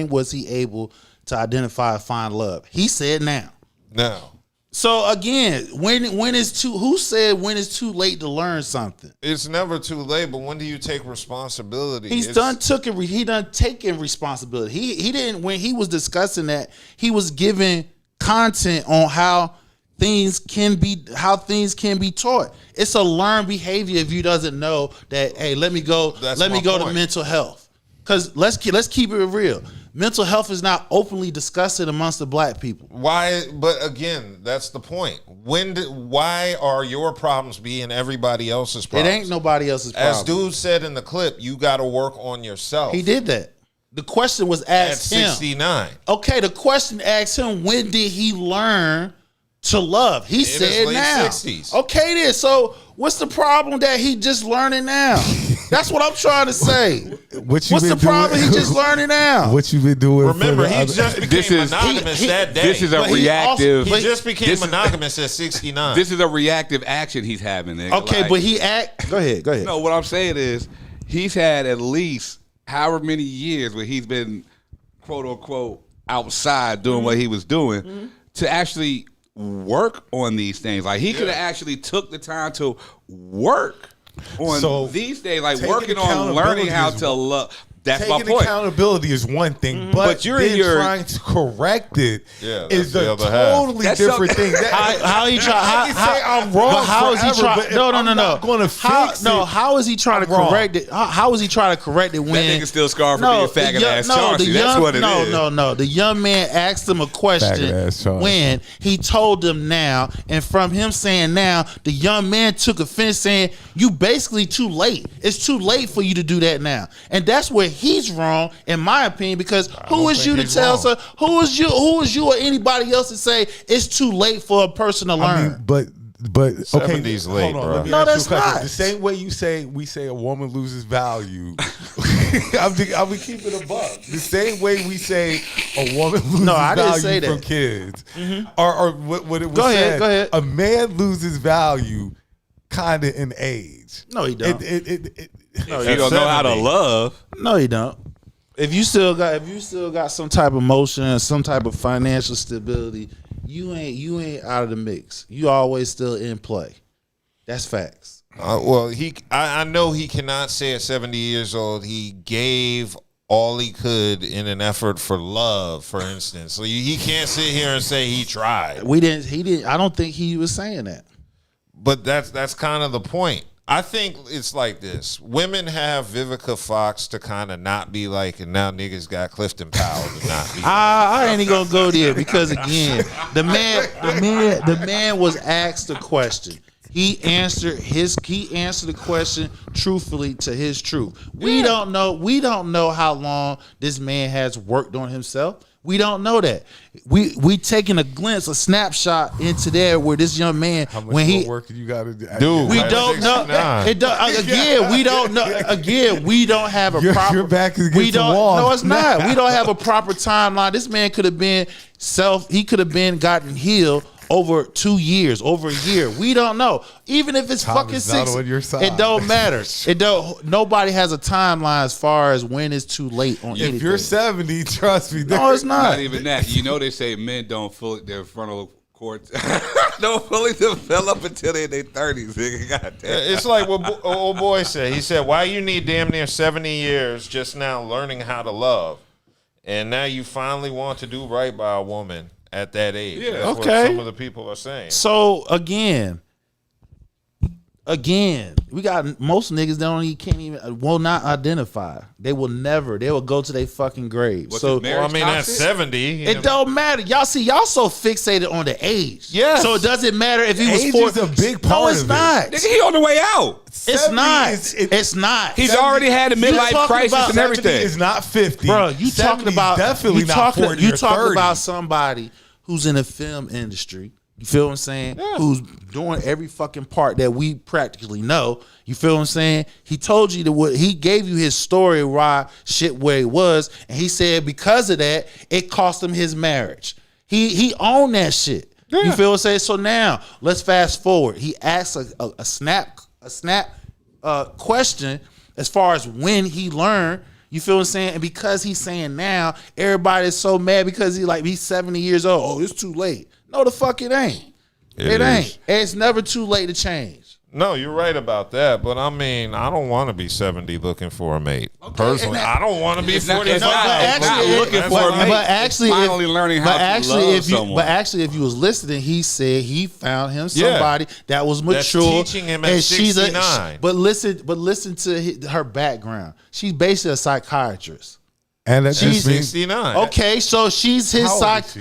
was he able to identify and find love? He said now. Now. So again, who said when it's too late to learn something? It's never too late, but when do you take responsibility? He done taken responsibility. He didn't, when he was discussing that, he was giving content on how things can be taught. It's a learned behavior if you doesn't know that, hey, let me go to mental health. Because let's keep it real. Mental health is not openly discussed amongst the black people. Why? But again, that's the point. Why are your problems being everybody else's problems? It ain't nobody else's problem. As dude said in the clip, you got to work on yourself. He did that. The question was asked at 69. Okay, the question asked him, when did he learn to love? He said now. 60s. Okay then, so what's the problem that he just learning now? That's what I'm trying to say. What's the problem? He just learning now. What you been doing? Remember, he just became monogamous that day. This is a reactive. He just became monogamous at 69. This is a reactive action he's having. Nigga. Okay, but he Go ahead. No, what I'm saying is he's had at least however many years where he's been quote unquote outside doing what he was doing to actually work on these things. Like he could have actually took the time to work on these things, like working on learning how to love. That's taking my point. accountability is one thing, but you're in your trying to correct it is the a other half. totally different thing. How he try? I can say I'm wrong. But how is he forever, trying? but if No. I'm not going to fix it. How is he trying to wrong. correct it? How is he trying to correct it when That nigga still scarred for being faggot ass Chauncey. That's what it is. No. The young man asked him a question when he told him now, and from him saying now, the young man took offense, saying you basically too late. It's too late for you to do that now, and that's where he's wrong, in my opinion. Because who is you to tell us? Who is you or anybody else to say it's too late for a person to learn? I mean, but okay, 70's late, hold on, bro. let me No, ask you a that's question. not. The same way we say a woman loses value. I'll be keeping a buck. The same way we say a woman loses I didn't value say that. from kids, or what it was Go ahead, said, go ahead. a man loses value kind of in age. No, he don't. If you don't know how to love. No, you don't. If you still got some type of motion, some type of financial stability, you ain't out of the mix. You always still in play. That's facts. Well, I know he cannot say at 70 years old he gave all he could in an effort for love, for instance. So he can't sit here and say he tried. He didn't. I don't think he was saying that. But that's kind of the point. I think it's like this. Women have Vivica Fox to kind of not be like, and now niggas got Clifton Powell to not be. I ain't even gonna go there because again, the man was asked a question. He answered the question truthfully to his truth. We don't know how long this man has worked on himself. We don't know that. We taking a glimpse, a snapshot into there where this young man, How much more work you got to do? Dude, we don't know. Again, we don't know. Again, we don't have a proper. Your back is we against the don't. wall. No, it's not. We don't have a proper timeline. This man could have been He could have been gotten healed over 2 years, over a year. We don't know. Even if it's Time fucking is not 6, on your side. it don't matter. Nobody has a timeline as far as when it's too late on anything. If you're 70, trust me. No, it's not. Not even that. You know they say men don't fully their frontal cords don't fully develop until they're in their 30s. Nigga. God damn. It's like what old boy said. He said, why you need damn near 70 years just now learning how to love? And now you finally want to do right by a woman at that age. Yeah. That's what some of the people are saying. So again, we got most niggas will not identify. They will never. They will go to their fucking grave. What's So his marriage at toxic? 70, it don't matter. Y'all so fixated on the age. Yes. So it doesn't matter if he was Age 40. is a big No, part it's of it. not. Nigga, he on the way out. It's not. It's not. He's already had a midlife talking crisis about and 70 everything. is not 50. Bro, you 70 talking about definitely not 40 You or talking 30. about somebody who's in the film industry. You feel what I'm saying? Yeah. Who's doing every fucking part that we practically know. You feel what I'm saying? He told you he gave you his story why shit where he was, and he said because of that it cost him his marriage. He owned that shit. Yeah. You feel what I'm saying? So now let's fast forward. He asks a snap question as far as when he learned. You feel what I'm saying? And because he's saying now, everybody's so mad because he's 70 years old. Oh, it's too late. No, the fuck it ain't. It ain't. It's never too late to change. No, you're right about that. But I mean, I don't want to be 70 looking for a mate. Personally, I don't want to be 45 looking for a mate. But actually, finally learning how to love someone. But actually, if you was listening, he said he found him somebody that was mature. That's teaching him at 69. But listen to her background. She's basically a psychiatrist. And that She's just means 69. Okay, so she's his How old psych. is she?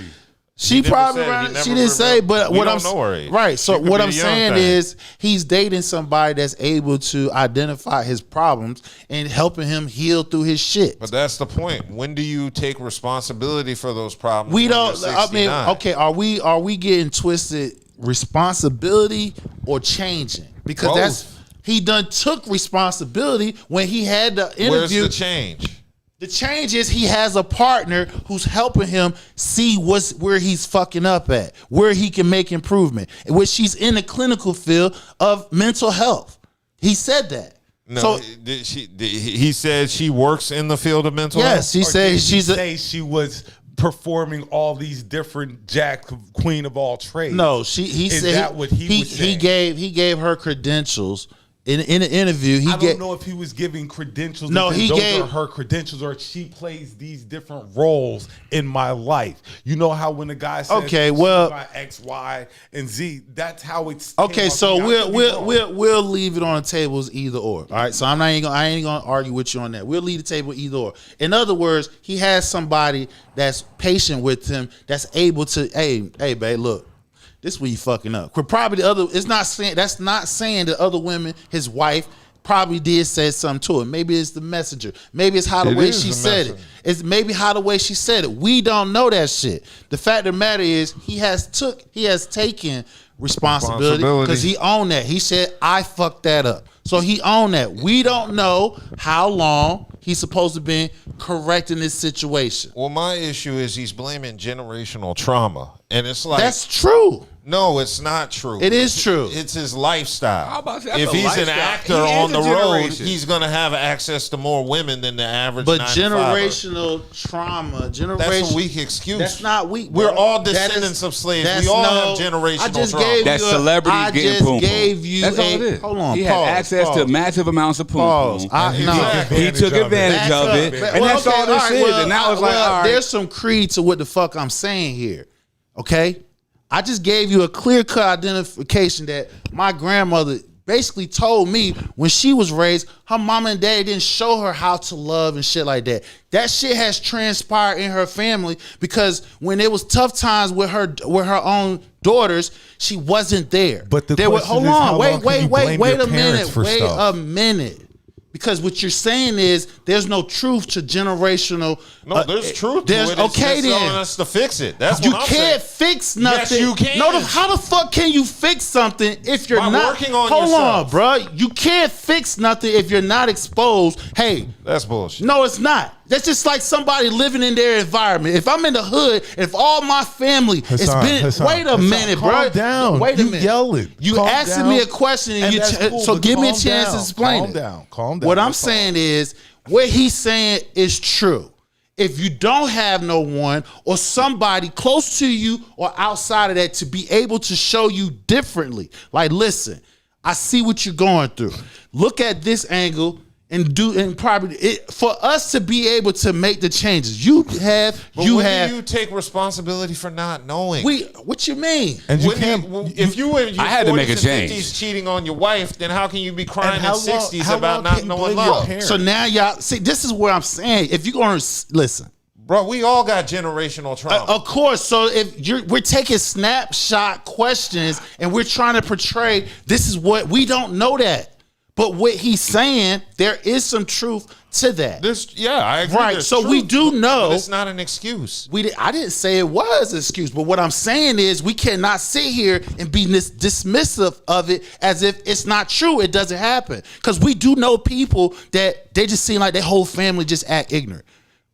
She never probably said. He around, never she didn't say, but we what don't I'm know her age. right. So She could what be I'm a young saying thing. is he's dating somebody that's able to identify his problems and helping him heal through his shit. But that's the point. When do you take responsibility for those problems? We when don't. you're I mean, 69? okay. Are we getting twisted? Responsibility or changing? Because Both. he done took responsibility when he had the interview. Where's the change? The change is he has a partner who's helping him see where he's fucking up at, where he can make improvement, which she's in the clinical field of mental health. He said that. No, So he said she works in the field of mental health. yes, he said she was performing all these different queen of all trades. no. He Is said that what he was saying? He gave her credentials in an interview, I don't know if he was giving credentials. No, he gave are her credentials, or she plays these different roles in my life. You know how when the guy says, okay, well, my X, Y, and Z, that's how it's. Okay, so we'll leave it on the table as either or. All right, so I ain't gonna argue with you on that. We'll leave the table either or. In other words, he has somebody that's patient with him, that's able to, hey, babe, look. This is where you fucking up. Probably the other. It's not saying that's not saying the other women, his wife, probably did say something to him. Maybe it's the messenger. Maybe it's how the way she said it. It's maybe how the way she said it. We don't know that shit. The fact of the matter is he has taken responsibility because he owned that. He said, I fucked that up. So he owned that. We don't know how long he's supposed to be correcting this situation. Well, my issue is he's blaming generational trauma. And it's like, that's true. No, it's not true. It is true. It's his lifestyle. How about that? If he's an actor on the road, he's going to have access to more women than the average. But generational trauma, that's a weak excuse. That's not weak. We're all descendants of slaves. We all have generational trauma. That's celebrities getting poom. That's all it is. Hold on. He had access to massive amounts of poom. He took advantage of it, and that's all this is. And now it's like, all right. There's some creed to what the fuck I'm saying here. Okay. I just gave you a clear-cut identification that my grandmother basically told me when she was raised, her mama and daddy didn't show her how to love and shit like that. That shit has transpired in her family because when it was tough times with her own daughters, she wasn't there. But the question hold is, on, wait a minute. Because what you're saying is there's no truth to generational. No, there's truth to it. Okay, then. Telling us to fix it. That's you what I'm saying. can't fix nothing. Yes, you can. No, how the fuck can you fix something if you're not working on hold yourself. On, bro. You can't fix nothing if you're not exposed. Hey, that's bullshit. No, it's not. That's just like somebody living in their environment. If I'm in the hood, if all my family wait a minute, bro. Calm down. Wait a minute. Yelling. You asking me a question, and so give me a chance to explain it. Calm down. What I'm saying is, what he's saying is true. If you don't have no one or somebody close to you or outside of that to be able to show you differently, like, listen, I see what you're going through. Look at this angle. And probably for us to be able to make the changes, do you take responsibility for not knowing? What you mean? And you can't. If you were in your I had to make a 40s change. and 50s cheating on your wife, then how can you be crying in 60s about not knowing love? So now y'all see. This is what I'm saying. If you're gonna listen. Bro, we all got generational trauma. Of course. So we're taking snapshot questions and we're trying to portray this is what we don't know that. But what he's saying, there is some truth to that. I agree. Right. So we do know. But it's not an excuse. I didn't say it was an excuse. But what I'm saying is we cannot sit here and be dismissive of it as if it's not true. It doesn't happen. Because we do know people that they just seem like their whole family just act ignorant.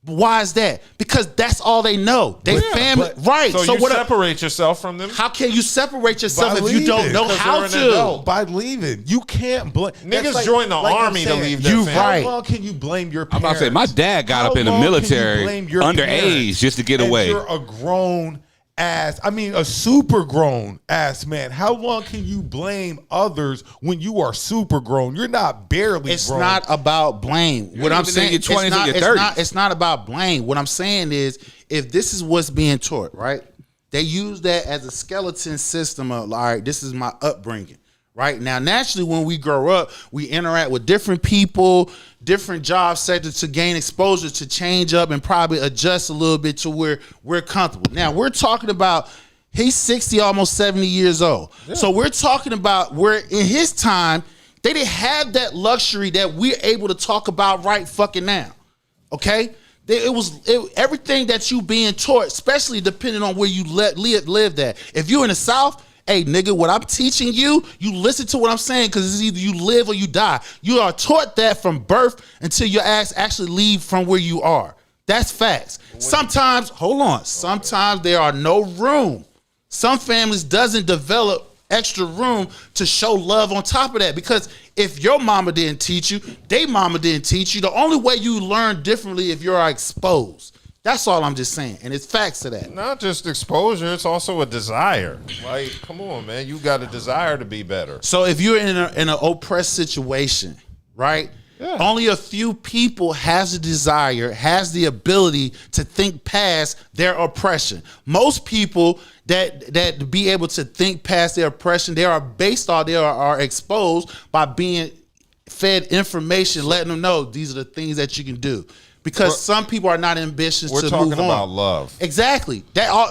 Why is that? Because that's all they know. They family, right? So you separate yourself from them. How can you separate yourself if you don't know how to? By leaving, you can't blame. Niggas join the army to leave their family. Right. How long can you blame your I'm parents? about to say my dad got up in the military underage just to get away. You're a grown ass. I mean, a super grown ass man. How long can you blame others when you are super grown? You're not barely grown. It's not about blame. What I'm saying, it's not about blame. What I'm saying is, if this is what's being taught, right? They use that as a skeleton system of, all right, this is my upbringing. Right now, naturally, when we grow up, we interact with different people, different job sectors to gain exposure, to change up and probably adjust a little bit to where we're comfortable. Now, we're talking about he's 60, almost 70 years old. Yeah. So we're talking about where in his time, they didn't have that luxury that we're able to talk about right fucking now. Okay? Everything that you being taught, especially depending on where you lived at. If you're in the South, hey, nigga, what I'm teaching you, you listen to what I'm saying because it's either you live or you die. You are taught that from birth until your ass actually leave from where you are. That's facts. Sometimes there are no room. Some families doesn't develop extra room to show love on top of that because if your mama didn't teach you, they mama didn't teach you. The only way you learn differently if you're exposed. That's all I'm just saying, and it's facts to that. Not just exposure; it's also a desire. Like, come on, man, you got a desire to be better. So if you're in an oppressed situation, right? Yeah. Only a few people has the desire, has the ability to think past their oppression. Most people that be able to think past their oppression, they are exposed by being fed information, letting them know these are the things that you can do. Because some people are not ambitious to move on. We're talking about love. Exactly.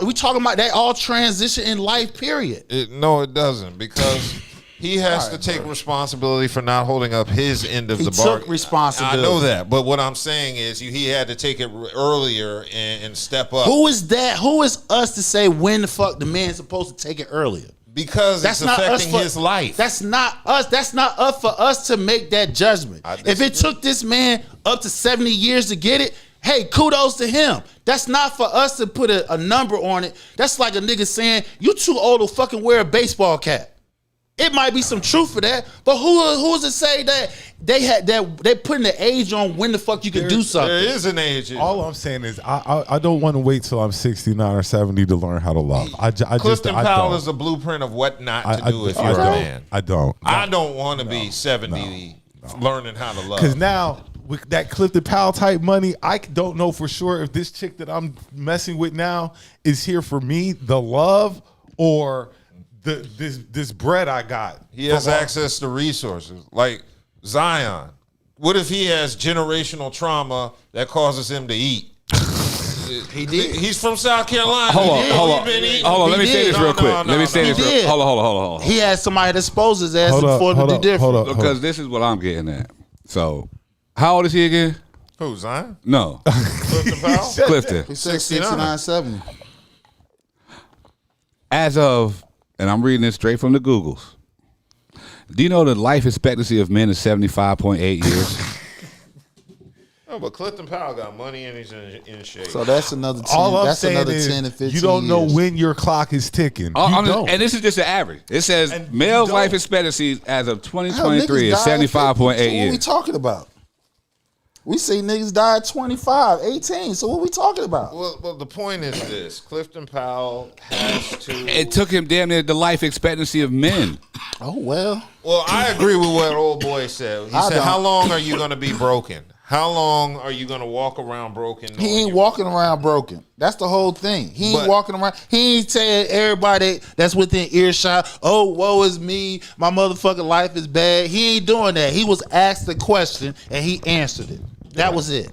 We talking about that all transition in life, period. No, it doesn't, because he has to take responsibility for not holding up his end of the bargain. He took responsibility. I know that, but what I'm saying is he had to take it earlier and step up. Who is that? Who is us to say when the fuck the man's supposed to take it earlier? Because it's affecting his life. That's not us. That's not up for us to make that judgment. If it took this man up to 70 years to get it, hey, kudos to him. That's not for us to put a number on it. That's like a nigga saying, you too old to fucking wear a baseball cap. It might be some truth for that, but who's to say that they putting the age on when the fuck you can do something? There is an age. All I'm saying is I don't want to wait till I'm 69 or 70 to learn how to love. Clifton Powell is a blueprint of what not to do if you're a man. I don't want to be 70 learning how to love. Because now with that Clifton Powell type money, I don't know for sure if this chick that I'm messing with now is here for me, the love, or this bread I got. He has access to resources like Zion. What if he has generational trauma that causes him to eat? He did. He's from South Carolina. Hold on. Let me say this real quick. Hold on. He had somebody that exposed his ass before to do different. Because this is what I'm getting at. So, how old is he again? Who, Zion? No. Clifton Powell? Clifton. He said 69, 70. As of, and I'm reading this straight from the Googles. Do you know the life expectancy of men is 75.8 years? No, but Clifton Powell got money and he's in shape. So that's another 10. All I'm that's saying another is 10 to 15 you don't know years. when your clock is ticking. And this is just an average. It says male's life expectancy as of 2023 is 75.8 years. What are we talking about? We see niggas die at 25, 18. So what are we talking about? Well, the point is this. Clifton Powell has to... It took him damn near the life expectancy of men. Oh, well. Well, I agree with what old boy said. He said, how long are you going to be broken? How long are you going to walk around broken? He ain't walking around broken. That's the whole thing. He ain't walking around. He ain't telling everybody that's within earshot, oh, woe is me. My motherfucking life is bad. He ain't doing that. He was asked the question and he answered it. That was it.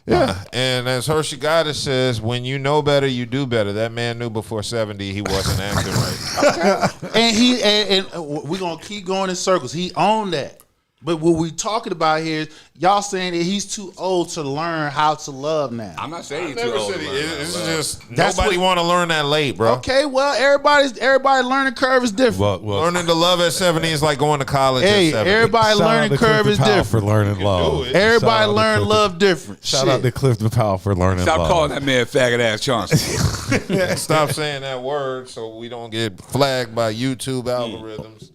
Yeah. And as Hershey Goddess says, when you know better, you do better. That man knew before 70 he wasn't acting right. Okay. And we're going to keep going in circles. He owned that. But what we're talking about here is y'all saying that he's too old to learn how to love now. I'm not saying he's too old. It's just nobody want to learn that late, bro. Okay, well, everybody's learning curve is different. Well, learning to love at 70 is like going to college at 70. Everybody learning curve is different. For learning love. Everybody learn love different. Shout out to Clifton Powell for learning love. Stop calling that man faggot ass Chauncey. Stop saying that word so we don't get flagged by YouTube algorithms.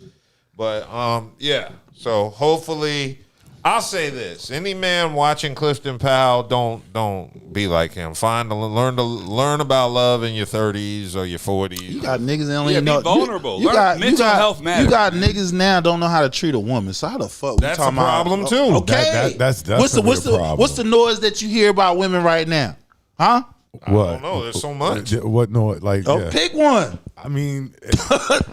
But yeah. So hopefully, I'll say this: any man watching Clifton Powell, don't be like him. Learn about love in your 30s or your 40s. You got niggas that don't even know. Be vulnerable. Mental health matters. You got niggas now don't know how to treat a woman. So how the fuck we That's talking a problem about? too. Okay, that's what's a problem. What's the noise that you hear about women right now? Huh? I don't know. There's so much. What noise? Like, pick one. I mean,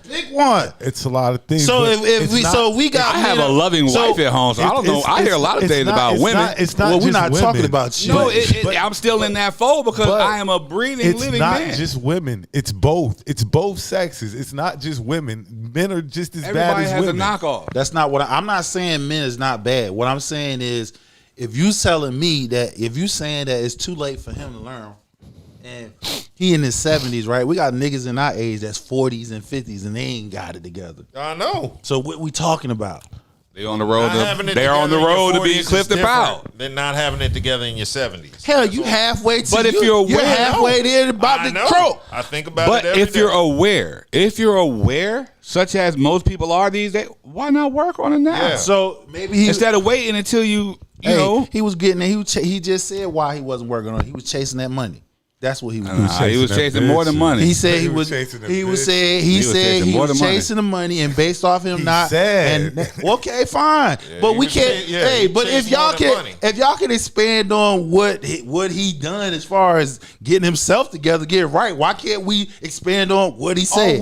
pick one. It's a lot of things. So we got. I have a loving wife at home, so I don't know. I hear a lot of things about women. It's not. Well, we're just not women. talking about you. No, I'm still in that fold because I am a breathing, living man. It's not just women. It's both. It's both sexes. It's not just women. Men are just as bad as women. Everybody has a knockoff. That's not what I'm not saying. Men is not bad. What I'm saying is, if you telling me that, if you saying that it's too late for him to learn. And he in his 70s, right? We got niggas in our age that's 40s and 50s, and they ain't got it together. I know. So what we talking about? They on the road. They're on the road to being Clifton Powell. They're not having it together in your 70s. Hell, you halfway. But if you're aware, you're halfway there about the croak. I think about but it every day. If you're aware, such as most people are these days, why not work on it now? Yeah. So maybe instead of waiting until you you know, he was getting it. He just said why he wasn't working on it. He was chasing that money. That's what he was doing. He was chasing more than money. He said he was chasing the money, and based off him okay, fine. Yeah, but we can't. But if y'all can expand on what he done as far as getting himself together, get it right, why can't we expand on what he said?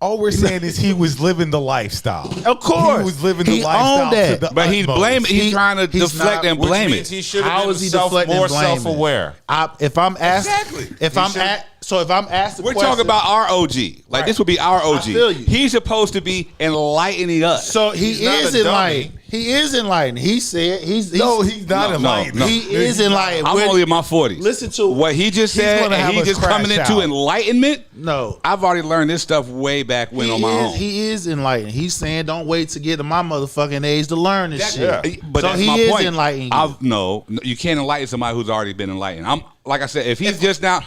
All we're saying is he was living the lifestyle. Of course, he was living the lifestyle. To the but he's blaming. He's trying to deflect and blame it. He should have been more self-aware. If I'm asked, if I'm asked, we're talking about our OG. Like this would be our OG. I feel you. He's supposed to be enlightening us. So he is enlightened. He is enlightened. He said he's not enlightened. No. He is enlightened. I'm only in my 40s. Listen to what he just said, and he just coming into enlightenment. No, I've already learned this stuff way back when on my own. He is enlightened. He's saying don't wait to get to my motherfucking age to learn this shit. Yeah. But so that's he my is point. enlightened. No, you can't enlighten somebody who's already been enlightened. Like I said, if he's just now,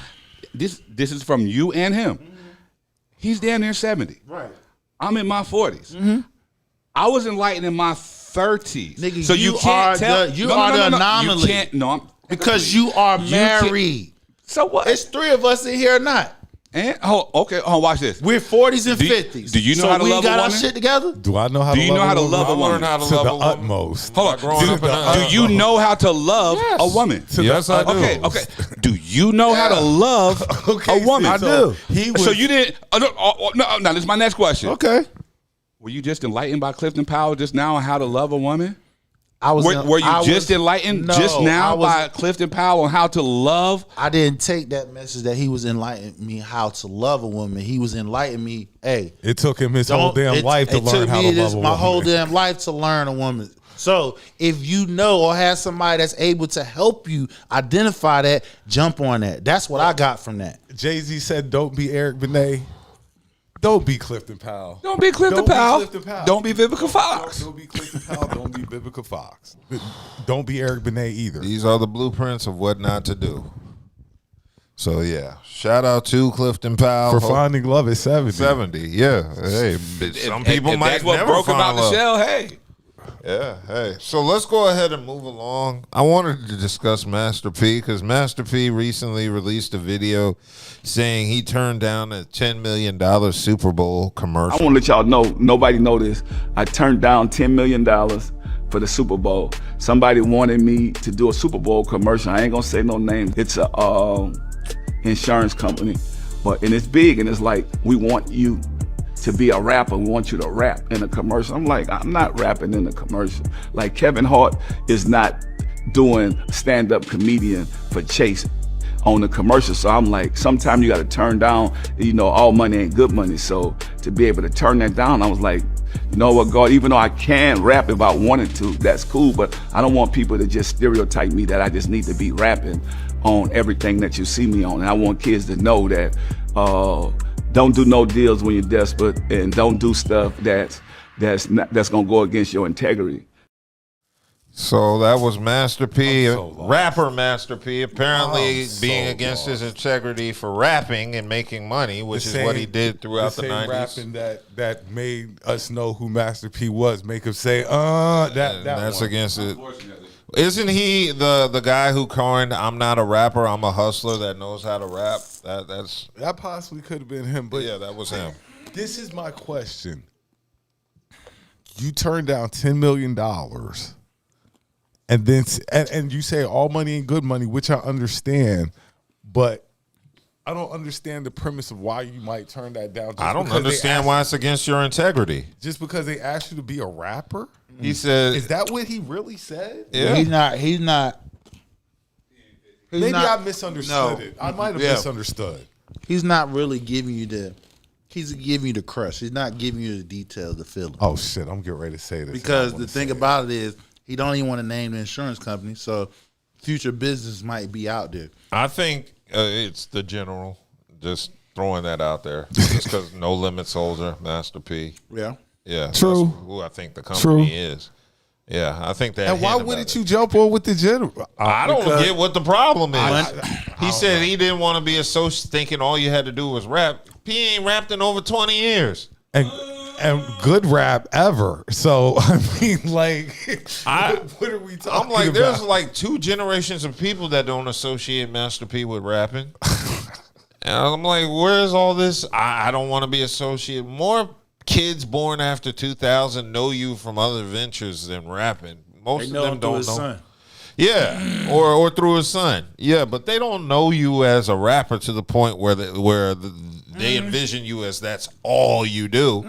this is from you and him. He's damn near 70. Right. I'm in my 40s. Mm-hmm. I was enlightened in my 30s. Nigga, so you can't tell. You are the anomaly. You can't. Because you are married. So what? It's three of us in here or not. And watch this. We're 40s and 50s. Do you know how to love a woman? So we got our shit together? Do I know how to love a woman? Do you know how to love a woman? To the utmost. Hold on. Do you know how to love a woman? Yes, I do. Okay. Do you know how to love a woman? I do. So you didn't. No, this is my next question. Okay. Were you just enlightened by Clifton Powell just now on how to love a woman? Were you just enlightened just now by Clifton Powell on how to love? I didn't take that message that he was enlightening me how to love a woman. He was enlightening me, hey. It took him his whole damn life to learn how to love a woman. My whole damn life to learn a woman. So if you know or have somebody that's able to help you identify that, jump on that. That's what I got from that. Jay-Z said, don't be Eric Benet. Don't be Clifton Powell. Don't be Clifton Powell. Don't be Vivica Fox. Don't be Clifton Powell. Don't be Vivica Fox. Don't be Eric Benet either. These are the blueprints of what not to do. So, yeah. Shout out to Clifton Powell. For finding love at 70. 70, yeah. Hey, some people might that's what never broke find about love. the shell, hey. Yeah, hey. So let's go ahead and move along. I wanted to discuss Master P because Master P recently released a video saying he turned down a $10 million Super Bowl commercial. I want to let y'all know, nobody know this. I turned down $10 million for the Super Bowl. Somebody wanted me to do a Super Bowl commercial. I ain't gonna say no names. It's a insurance company, and it's big, and it's like, we want you to be a rapper. We want you to rap in a commercial. I'm like, I'm not rapping in a commercial. Like Kevin Hart is not doing stand-up comedian for Chase on the commercial. So I'm like, sometimes you got to turn down, all money ain't good money. So to be able to turn that down, I was like, you know what, God, even though I can rap if I wanted to, that's cool, but I don't want people to just stereotype me that I just need to be rapping on everything that you see me on. And I want kids to know that don't do no deals when you're desperate, and don't do stuff that's gonna go against your integrity. So that was Master P, rapper Master P, apparently being against his integrity for rapping and making money, which is what he did throughout the 90s. Rapping that made us know who Master P was, make him say, that's against it. Isn't he the guy who coined "I'm not a rapper, I'm a hustler that knows how to rap"? That possibly could have been him, but yeah, that was him. This is my question: you turned down $10 million, and then and you say all money ain't good money, which I understand, but I don't understand the premise of why you might turn that down. I don't understand why it's against your integrity. Just because they asked you to be a rapper? He said, "Is that what he really said?" Yeah, he's not. Maybe I misunderstood it. I might have misunderstood. He's not really giving you the. He's giving you the crush. He's not giving you the details, the feeling. Oh shit! I'm getting ready to say this because the thing about it is he don't even want to name the insurance company, so future business might be out there. I think it's the general. Just throwing that out there, just because No Limits holder Master P. Yeah, true. That's who I think the company is. Yeah, I think that. And why wouldn't you jump on with the general? I don't get what the problem is. He said he didn't want to be associated, thinking all you had to do was rap. P ain't rapped in over 20 years. And and good rap ever. So I mean, like, what are we talking about? I'm like, there's like 2 generations of people that don't associate Master P with rapping. And I'm like, where's all this? I don't want to be associated. More kids born after 2000 know you from other ventures than rapping. Most of them don't know. Son. Yeah, or through his son. Yeah, but they don't know you as a rapper to the point where they envision you as that's all you do.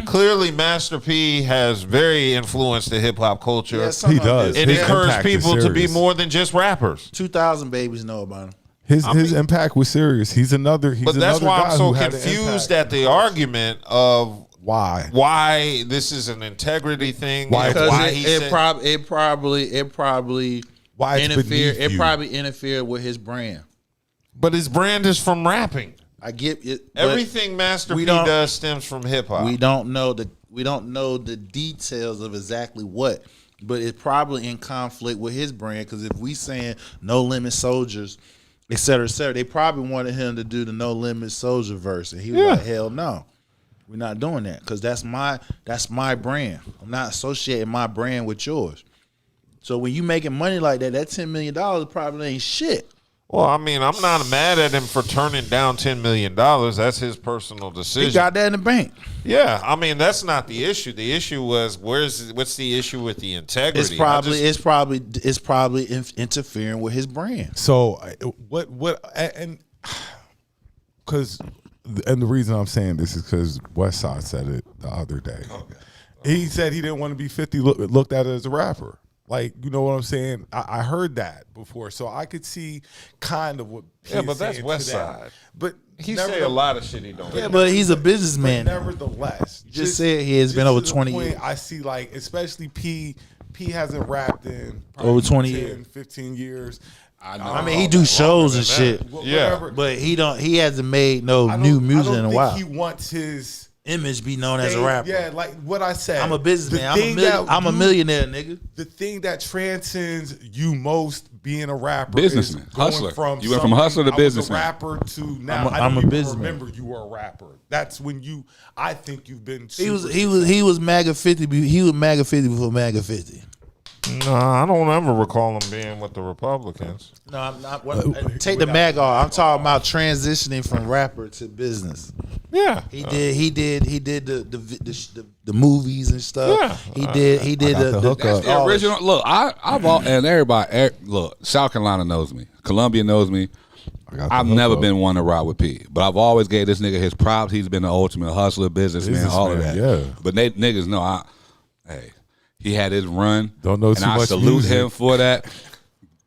Clearly, Master P has very influenced the hip hop culture. Yeah, he does. It encouraged people to be more than just rappers. 2,000 babies know about him. His impact was serious. He's another. But that's why I'm so confused at the argument of why this is an integrity thing. Because it probably interfered with his brand. But his brand is from rapping. I get it. Everything Master P does stems from hip hop. We don't know the details of exactly what, but it's probably in conflict with his brand. Because if we saying No Limit Soldiers, et cetera, they probably wanted him to do the No Limit Soldier verse, and he was like, "Hell no, we're not doing that because that's my brand. I'm not associating my brand with yours." So when you making money like that, that $10 million probably ain't shit. Well, I mean, I'm not mad at him for turning down $10 million. That's his personal decision. He got that in the bank. Yeah, I mean, that's not the issue. The issue was what's the issue with the integrity? It's probably interfering with his brand. So what and because the reason I'm saying this is because Westside said it the other day. Okay. He said he didn't want to be 50 looked at as a rapper. Like, you know what I'm saying? I heard that before, so I could see kind of what. But that's Westside. But he say a lot of shit he don't. Yeah, but he's a businessman. But nevertheless, just said he has been over 20 years. I see, like, especially P hasn't rapped in over 20 years, 15 years. I mean, he do shows and shit. Yeah, but he hasn't made no new music in a while. He wants his image be known as a rapper. Yeah, like what I said. I'm a businessman. I'm a millionaire, nigga. The thing that transcends you most being a rapper, businessman, hustler. You went from hustler to businessman. Rapper to now. I'm a businessman. Remember, you were a rapper. That's when I think you've been. He was MAGA 50. He was MAGA 50 before MAGA 50. No, I don't ever recall him being with the Republicans. No, I'm not. Take the MAGA off. I'm talking about transitioning from rapper to business. Yeah, he did the movies and stuff. Yeah, he did the hookup. The original. Look, I've and everybody. Look, South Carolina knows me. Columbia knows me. I've never been one to ride with P, but I've always gave this nigga his props. He's been the ultimate hustler, businessman, all of that. Yeah, but niggas know hey. He had his run. Don't know too much. I salute music. him for that.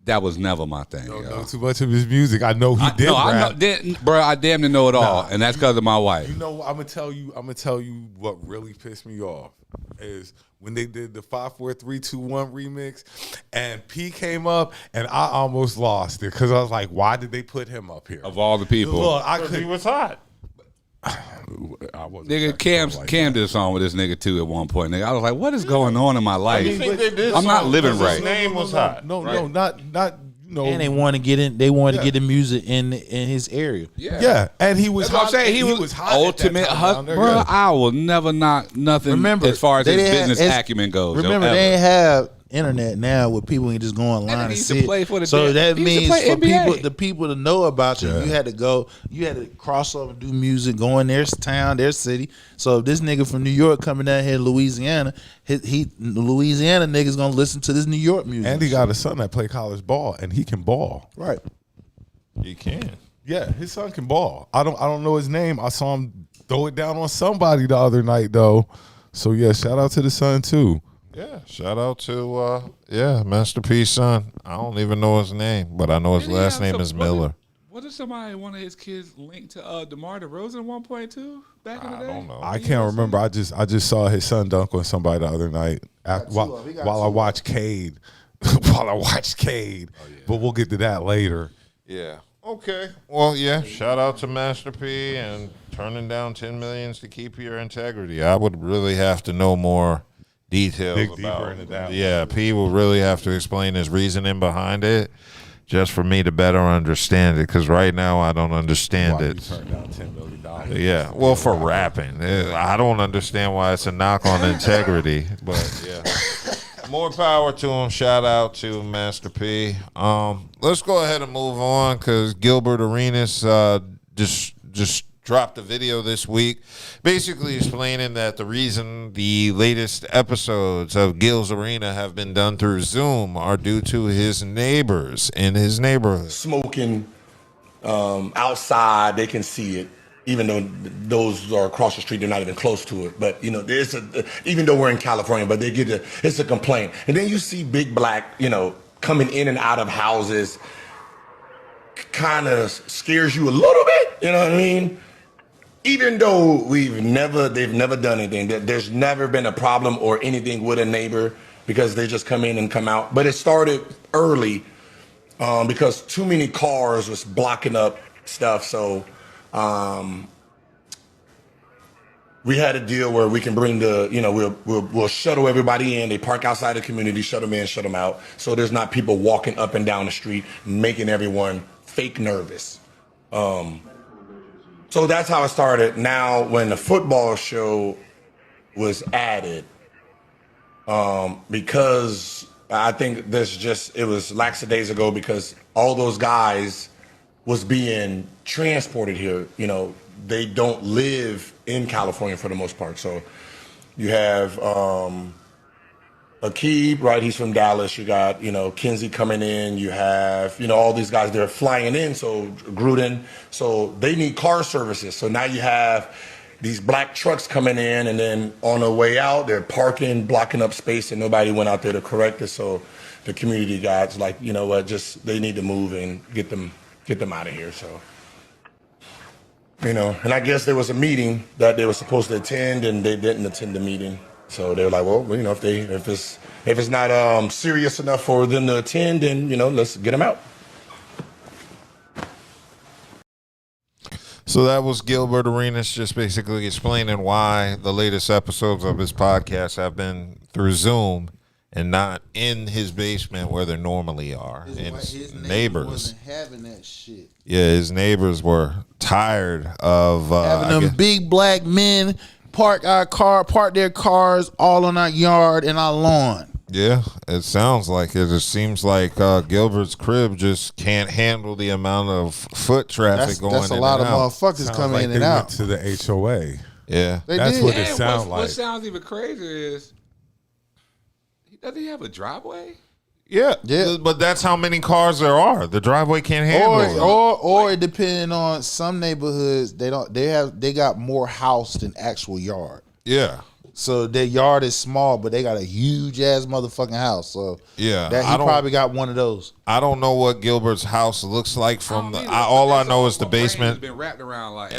That was never my thing. Don't know too much of his music. I know he did rap. Bro, I damn near know it all, and that's because of my wife. You know, I'm gonna tell you what really pissed me off is when they did the 5, 4, 3, 2, 1 remix, and P came up, and I almost lost it because I was like, why did they put him up here? Of all the people, look, he was hot. Nigga, Cam did a song with this nigga too at one point. Nigga, I was like, what is going on in my life? I'm not living right. His name was hot. No, not. And they want to get in. They wanted to get the music in his area. Yeah, and he was. That's what I'm saying. He was hot ultimate hustler. Bro, I will never knock nothing. Remember, as far as his business acumen goes. Remember, they ain't have internet now where people can just go online and see it. So that means for the people to know about you, you had to cross over and do music, go in their town, their city. So if this nigga from New York coming down here to Louisiana, Louisiana niggas gonna listen to this New York music. And he got a son that play college ball, and he can ball. Right. He can. Yeah, his son can ball. I don't know his name. I saw him throw it down on somebody the other night though. So yeah, shout out to the son too. Yeah, shout out to Master P's son. I don't even know his name, but I know his last name is Miller. What if one of his kids linked to DeMar DeRozan at one point too? Back in the day, I don't know. I can't remember. I just saw his son dunk on somebody the other night while I watched Cade. But we'll get to that later. Yeah. Okay. Well, yeah. Shout out to Master P and turning down $10 million to keep your integrity. I would really have to know more details Dig about deeper into that. Yeah, P will really have to explain his reasoning behind it. just for me to better understand it, because right now I don't understand it. Turned down $10 million. Yeah, well, for rapping, I don't understand why it's a knock on integrity, but yeah. More power to him. Shout out to Master P. Let's go ahead and move on, because Gilbert Arenas just dropped a video this week basically explaining that the reason the latest episodes of Gil's Arena have been done through Zoom are due to his neighbors in his neighborhood. Smoking outside, they can see it. Even though those are across the street, they're not even close to it. But, you know, there's even though we're in California, but it's a complaint. And then you see big black, you know, coming in and out of houses, kind of scares you a little bit, you know what I mean? Even though they've never done anything, there's never been a problem or anything with a neighbor, because they just come in and come out. But it started early because too many cars was blocking up stuff. So we had a deal where we can bring we'll shuttle everybody in. They park outside the community, shut them in, shut them out. So there's not people walking up and down the street, making everyone fake nervous. So that's how it started. Now, when the football show was added, because I think it was lackadaisical, because all those guys was being transported here. You know, they don't live in California for the most part. So you have Aqib, right? He's from Dallas. You got, Kinsey coming in. You have, all these guys, they're flying in. So Gruden. So they need car services. So now you have these black trucks coming in, and then on the way out, they're parking, blocking up space, and nobody went out there to correct it. So the community guys, like, you know what, they need to move and get them out of here. So, and I guess there was a meeting that they were supposed to attend, and they didn't attend the meeting. So they were like, well, if it's not serious enough for them to attend, then let's get them out. So that was Gilbert Arenas just basically explaining why the latest episodes of his podcast have been through Zoom and not in his basement where they normally are. His neighbors wasn't having that shit. Yeah, his neighbors were tired of having them big black men park their cars all on our yard and our lawn. Yeah, it sounds like it. It seems like Gilbert's crib just can't handle the amount of foot traffic going in and out. That's a lot of motherfuckers coming in and out. To the HOA. Yeah, that's what it sounds like. What sounds even crazier is, does he have a driveway? Yeah, but that's how many cars there are. The driveway can't handle it. Or depending on some neighborhoods, they got more house than actual yard. Yeah. So their yard is small, but they got a huge ass motherfucking house. So yeah, he probably got one of those. I don't know what Gilbert's house looks like from all I know is the basement. Been wrapped around like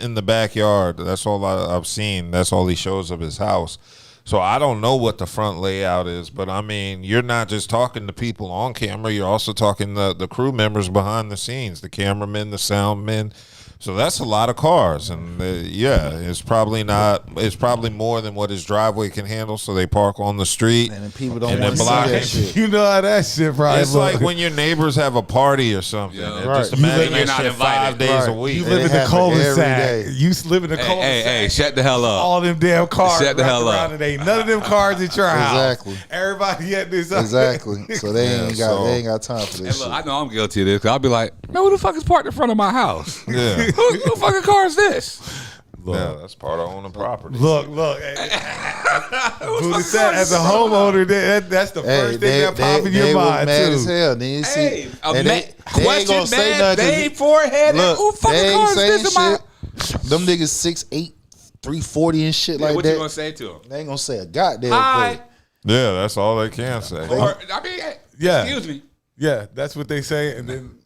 in the backyard. That's all I've seen. That's all he shows of his house. So I don't know what the front layout is, but I mean, you're not just talking to people on camera. You're also talking to the crew members behind the scenes, the cameramen, the sound men. So that's a lot of cars, and it's probably more than what his driveway can handle. So they park on the street, and people don't want to see that shit. You know how that shit probably It's like when your neighbors have a party or something. Yeah. Right. Just imagine you're not invited 5 days a week. You live in the cul-de-sac. You live in the cul-de-sac. Hey, shut the hell up. All them damn cars. Shut the hell up. And ain't none of them cars at your house. Exactly. Everybody at this. Exactly. So they ain't got time for this. Hey, look, I know I'm guilty of this, because I'll be like, man, who the fuck is parked in front of my house? Yeah. Who fucking car is this? Look, yeah, that's part of owning property. Look. As a homeowner, that's the first thing that pops in your mind mad too. As hell. Then you see, they ain't gonna say man, nothing. they forehead. Look, who fucking car is this in my? Them niggas 6'8", 340 and shit like what that. What you gonna say to them? They ain't gonna say a goddamn Hi. thing. Yeah, that's all they can say. Excuse me. Yeah, that's what they say, and then.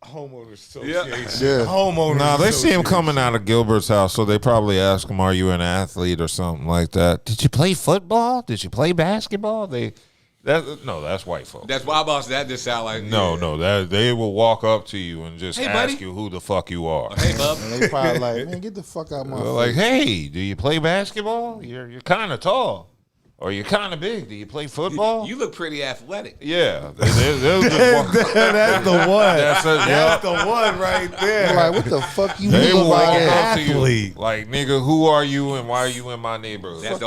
Homeowners Association. Yeah. Homeowners. Now they see him coming out of Gilbert's house, so they probably ask him, "Are you an athlete or something like that? Did you play football? Did you play basketball?" That's white folks. That's why boss. That just sound like that they will walk up to you and just ask buddy. you who the fuck you are. Hey, bub. And they probably like, man, get the fuck out of my face. Like, hey, do you play basketball? You're kind of tall. Or you're kind of big. Do you play football? You look pretty athletic. Yeah. That's the one. That's the one right there. Like, what the fuck you They look will like walk an up to you athlete? like, nigga, who are you and why are you in my neighborhood? That's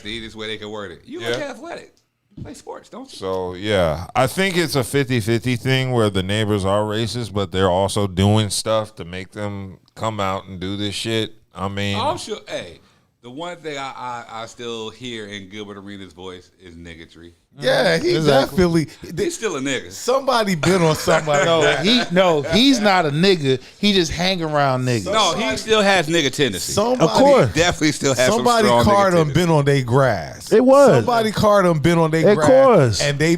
the easiest way they can word it. You look athletic. You play sports, don't you? So, yeah. I think it's a 50-50 thing where the neighbors are racist, but they're also doing stuff to make them come out and do this shit. I mean. I'm sure, hey. The one thing I still hear in Gilbert Arenas' voice is niggatry. Yeah, he's definitely. He's still a nigga. Somebody been on somebody. He's not a nigga. He just hang around niggas. No, he still has nigga tendency. Of course. He definitely still has Somebody some strong card nigga them tendency. been on their grass. It was. Somebody card them been on their Of grass. course. And they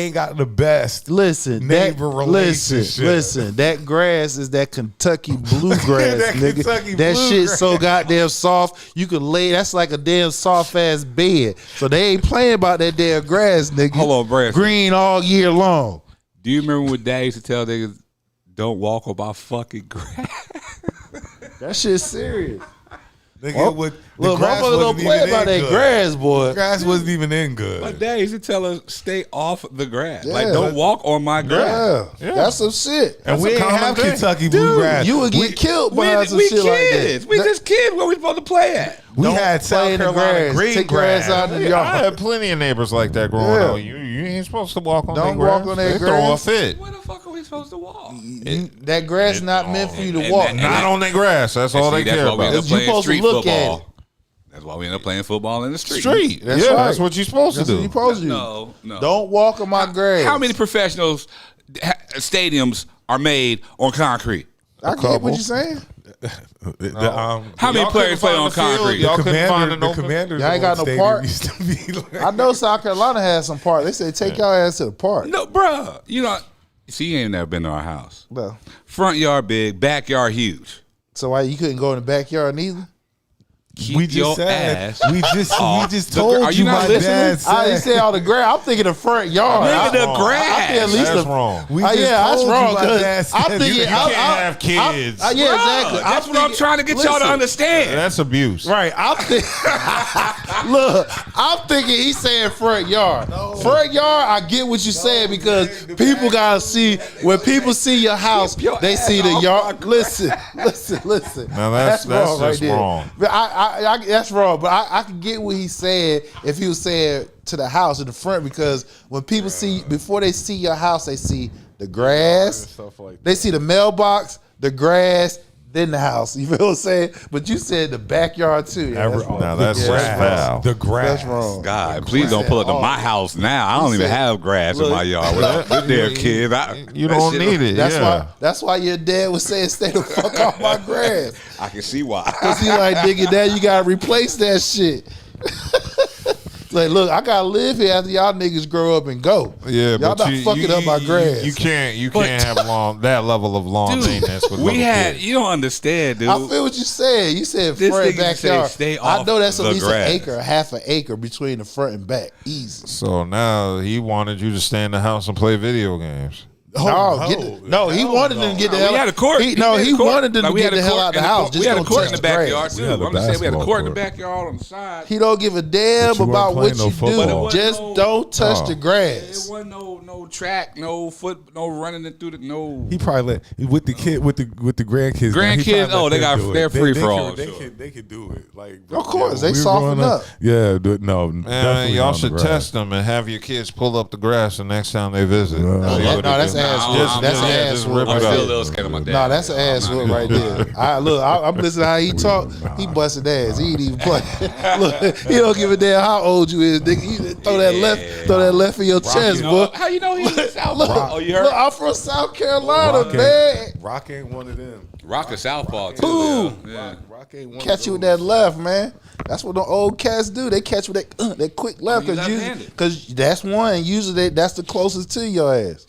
ain't got the best Listen, neighbor relationship. Listen, that grass is that Kentucky bluegrass, That nigga. Kentucky That shit bluegrass. so goddamn soft, you could lay. That's like a damn soft ass bed. So they ain't playing about that damn grass, nigga. Hold on, Brad. Green all year long. Do you remember when Dad used to tell niggas, don't walk on my fucking grass? That shit's serious. Nigga, Look, motherfuckers don't play about that grass, boy. The grass wasn't even in good. My dad used to tell us, stay off the grass. Yeah. Like, don't walk on my grass. Yeah, that's some shit. And we ain't have Kentucky bluegrass. You would get killed behind some We shit kids. like that. We just kids. Where we supposed to play at? We Don't had play South in the Carolina grass. green Take your ass out in the yard. I had plenty of neighbors like that growing Yeah. up. You ain't supposed to walk on their Don't grass. walk on their They throw a grass. fit. Where the fuck are we supposed to walk? That grass not meant for you to and walk. that- Not on their grass. That's all they that's care why we end about. up You playing supposed to street look at football. That's why we end up playing football in the street. Street. That's yeah, right. that's what you're supposed That's to what do. you supposed to do. No. Don't walk on my grass. How many professionals stadiums are made on concrete? I get what you're saying. How many players play on concrete? Y'all couldn't find an The open. Commanders Y'all ain't got no stadium park? used to be like, I know South Carolina has some park. They say take y'all ass to the park. No, bruh. You know, see, you ain't never been to our house. No. Front yard big, backyard huge. So why you couldn't go in the backyard neither? Keep we your just said ass we just off told are you not my listening? dad I didn't said. say all the grass. I'm thinking the front yard. Nigga, the I grass. think at least That's the, wrong. We yeah, just that's told you wrong. my 'Cause dad I'm said thinking you can't have kids. yeah, Bruh, exactly. That's what I'm trying to get y'all to understand. That's abuse. Right, look, I'm thinking he's saying front yard. Front yard, I get what you're saying because people gotta see when people see your house, they see the yard. Listen. Now that's wrong just there. wrong. But I that's wrong. But I can get what he's saying if he was saying to the house in the front because when people see before they see your house, they see the grass, they see the mailbox, the grass. Then the house, you feel what I'm saying? But you said the backyard too. Yeah, that's wrong. Now that's just foul. The grass. That's wrong. God, please don't pull up to my house now. I don't even have grass in my yard with their kids. You don't need it. That's why your dad was saying stay the fuck off my grass. I can see why. Cause he like, nigga, now you gotta replace that shit. Like, look, I gotta live here after y'all niggas grow up and go. Yeah, y'all but not fucking up my grass. You can't have that level of lawn maintenance with we little had. kids. You don't understand, dude. I feel what you said. You said This front nigga say backyard. stay I off know that's the at least grass. an acre, half an acre between the front and back. Easy. So now he wanted you to stay in the house and play video games. He wanted them to get the hell out. We had a court. He wanted them to get the hell out of the house. We Just had a don't court in touch the backyard grass. too. I'm just saying we had a court in the backyard on the side. He don't give a damn But you about weren't what playing you no do. football. Just don't touch the It grass. wasn't no track, no foot, no running it through the no. He probably with the grandkids. now, he Grandkids, probably let them do it. they're free for all. They can do it. Like Of course, when they we were soften growing up. Yeah, no, Man, definitely y'all on the should grass. test them and have your kids pull up the grass the next time they visit. No, that's ass. That's ass. rip Right it I'm up. still a little scared of my dad. No, that's an ass whoop right there. I'm listening to how he talk. He busted ass. He ain't even play. Look, he don't give a damn how old you is, nigga. You throw that left in your chest, boy. How you know he was South? Look, Oh, you heard? look, I'm from South Carolina, man. Rock ain't one of them. Rock a southpaw too. Boom. Yeah. Rock ain't one. Catch you with that left, man. That's what the old cats do. They catch you with that quick left You left-handed. because that's one. Usually that's the closest to your ass.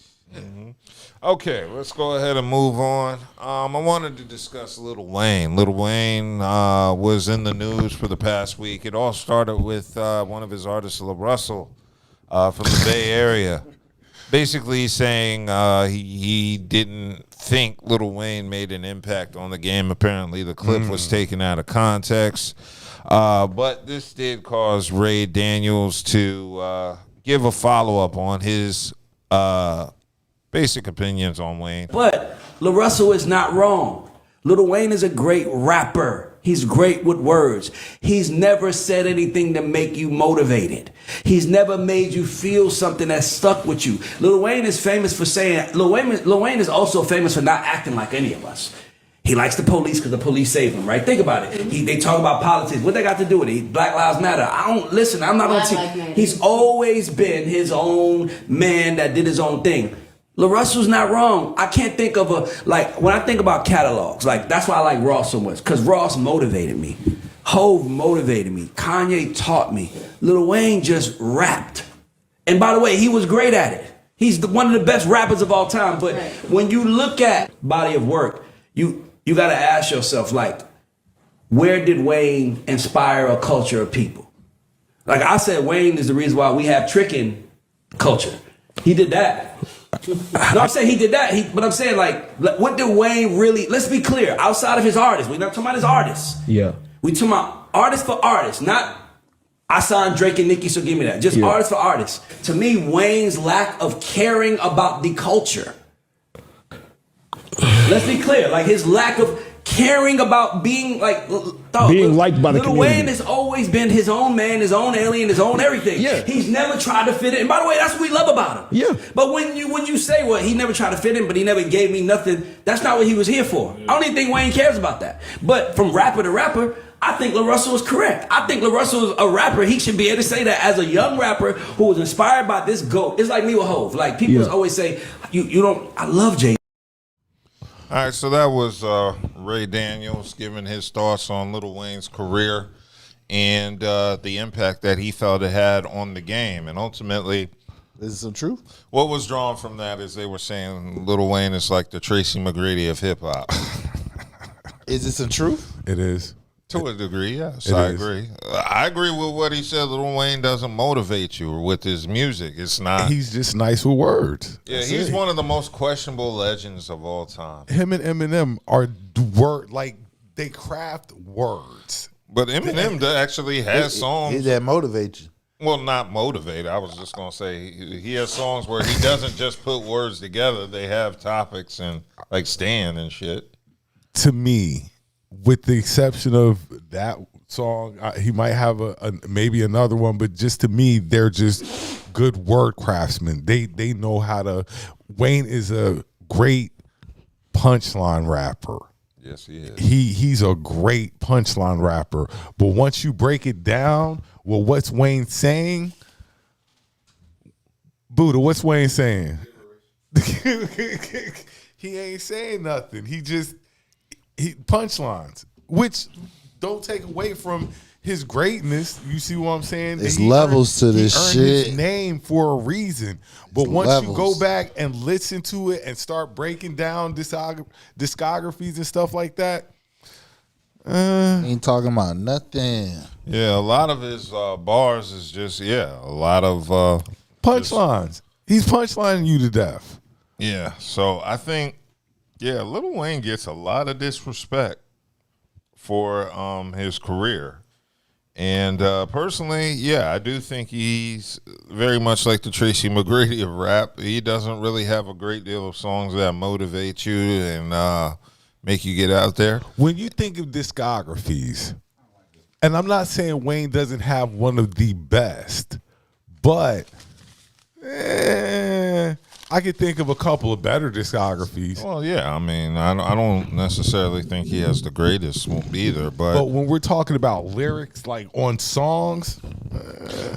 Okay, let's go ahead and move on. I wanted to discuss Lil Wayne. Lil Wayne was in the news for the past week. It all started with one of his artists, La Russell, from the Bay Area, basically saying he didn't think Lil Wayne made an impact on the game. Apparently, the clip was taken out of context. But this did cause Ray Daniels to give a follow-up on his basic opinions on Wayne. But Lil Russell is not wrong. Lil Wayne is a great rapper. He's great with words. He's never said anything to make you motivated. He's never made you feel something that stuck with you. Lil Wayne is famous for saying, Lil Wayne is also famous for not acting like any of us. He likes the police because the police save him, right? Think about it. They talk about politics. What they got to do with it? Black Lives Matter. I'm not on team. He's always been his own man that did his own thing. Lil Russell's not wrong. I can't think of when I think about catalogs, that's why I like Ross so much, because Ross motivated me. Hove motivated me. Kanye taught me. Lil Wayne just rapped. And by the way, he was great at it. He's one of the best rappers of all time. But when you look at body of work, you got to ask yourself, where did Wayne inspire a culture of people? I said, Wayne is the reason why we have tricking culture. He did that. No, I'm saying he did that. But I'm saying, what did Wayne really? Let's be clear. Outside of his artists, we're not talking about his artists. Yeah. We talking about artist for artist, not I signed Drake and Nicki, so give me that. Just artist for artist. To me, Wayne's lack of caring about the culture. Let's be clear. His lack of caring about being being liked by the community. Lil Wayne has always been his own man, his own alien, his own everything. Yeah. He's never tried to fit in. And by the way, that's what we love about him. Yeah. But when you say, well, he never tried to fit in, but he never gave me nothing, that's not what he was here for. I don't even think Wayne cares about that. But from rapper to rapper, I think Lil Russell is correct. I think Lil Russell is a rapper. He should be able to say that as a young rapper who was inspired by this GOAT. It's like me with Hove. People always say, you don't, I love Jay. All right, so that was Ray Daniels giving his thoughts on Lil Wayne's career and the impact that he felt it had on the game. And ultimately, is it some truth? What was drawn from that is they were saying Lil Wayne is like the Tracy McGrady of hip hop. Is it some truth? It is. To a degree, yes, I agree. I agree with what he said. Lil Wayne doesn't motivate you with his music. It's not. He's just nice with words. Yeah, he's one of the most questionable legends of all time. Him and Eminem are they craft words. But Eminem actually has songs that motivate you. Well, not motivate. I was just gonna say he has songs where he doesn't just put words together. They have topics and Stan and shit. To me, with the exception of that song, he might have maybe another one, but just to me, they're just good word craftsmen. They know how to. Wayne is a great punchline rapper. Yes, he is. He's a great punchline rapper. But once you break it down, well, what's Wayne saying? Buddha, what's Wayne saying? He ain't saying nothing. He punchlines, which don't take away from his greatness. You see what I'm saying? There's levels to this he earned shit. His name for a reason. But once you go back and listen to it and start breaking down discographies and stuff like that, ain't talking about nothing. Yeah, a lot of his bars is just a lot of punchlines. He's punchlining you to death. Yeah, so I think. Yeah, Lil Wayne gets a lot of disrespect for his career. And personally, I do think he's very much like the Tracy McGrady of rap. He doesn't really have a great deal of songs that motivate you and make you get out there. When you think of discographies, and I'm not saying Wayne doesn't have one of the best, but I could think of a couple of better discographies. Well, yeah, I mean, I don't necessarily think he has the greatest either, but when we're talking about lyrics, on songs,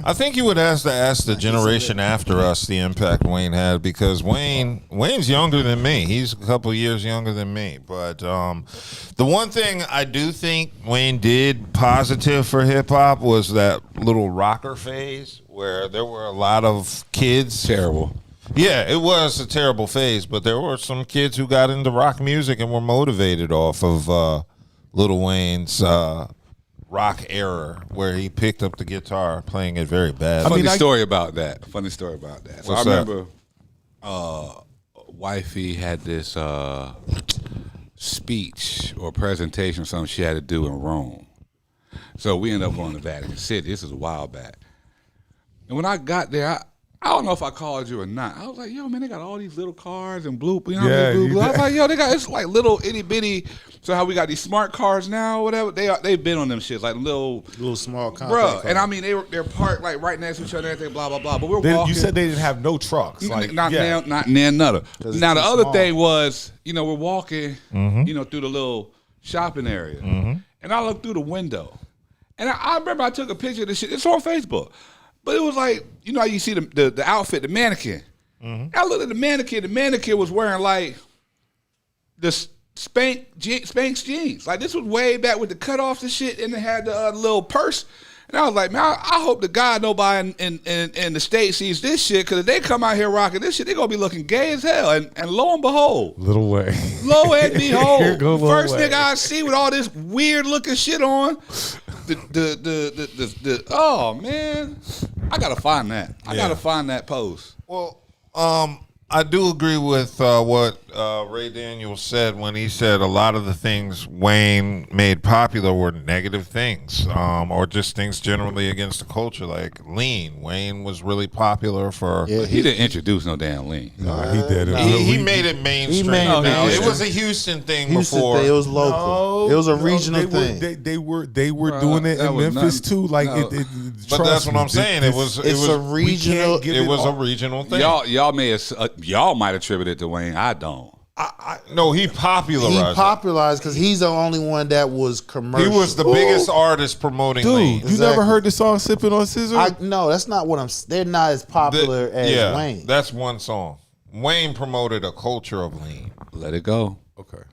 I think you would have to ask the generation after us the impact Wayne had, because Wayne's younger than me. He's a couple of years younger than me, but the one thing I do think Wayne did positive for hip hop was that little rocker phase where there were a lot of kids. Terrible. Yeah, it was a terrible phase, but there were some kids who got into rock music and were motivated off of Lil Wayne's rock era, where he picked up the guitar playing it very bad. Funny story about that. So I remember Wifey had this speech or presentation or something she had to do in Rome. So we ended up going to Vatican City. This is a while back. And when I got there, I don't know if I called you or not. I was like, yo, man, they got all these little cars and blue. You know what I mean? Blue. I was like, yo, they got, it's like little itty bitty. So how we got these smart cars now or whatever, they've been on them shits, like little small compact cars. And I mean, they're parked like right next to each other and everything, blah, blah, blah. But we're walking. You said they didn't have no trucks. Like, not near none. Now, the other thing was, you know, we're walking, you know, through the little shopping area. And I looked through the window. And I remember I took a picture of this shit. It's on Facebook. But it was like, you know how you see the outfit, the mannequin. I looked at the mannequin. The mannequin was wearing like the Spanx jeans. Like this was way back with the cutoffs and shit, and it had the little purse. And I was like, man, I hope to God nobody in the States sees this shit, because if they come out here rocking this shit, they're going to be looking gay as hell. And lo and behold. Little Wayne. Lo and behold. First nigga I see with all this weird looking shit on. Oh, man. I got to find that. I got to find that post. Well, I do agree with what Ray Daniels said when he said a lot of the things Wayne made popular were negative things, or just things generally against the culture, like lean. Wayne was really popular for. Yeah, he didn't introduce no damn lean. No, he did. He made it mainstream. It was a Houston thing before. It was local. It was a regional thing. They were doing it in Memphis too. Like, but that's what I'm saying. It was a regional. It was a regional thing. Y'all might attribute it to Wayne. I don't. No, he popularized. He popularized because he's the only one that was commercial. He was the biggest artist promoting lean. You never heard the song "Sipping on Scissor"? No, that's not what I'm. They're not as popular as Wayne. That's one song. Wayne promoted a culture of lean. Let it go. Okay.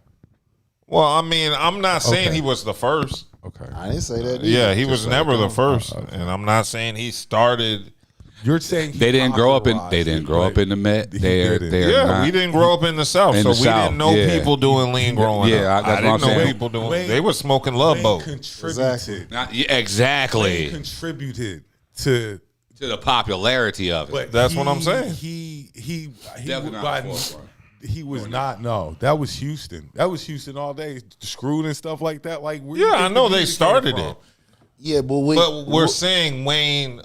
Well, I mean, I'm not saying he was the first. Okay. I didn't say that. Yeah, he was never the first, and I'm not saying he started. You're saying they didn't grow up in the Met. We didn't grow up in the South, so we didn't know people doing lean growing up. I didn't know people doing. They were smoking Love Boat. Exactly. Contributed to the popularity of it. But that's what I'm saying. He was not. No, that was Houston. That was Houston all day, screwed and stuff like that. Like, I know they started it. Yeah, but we're saying Wayne.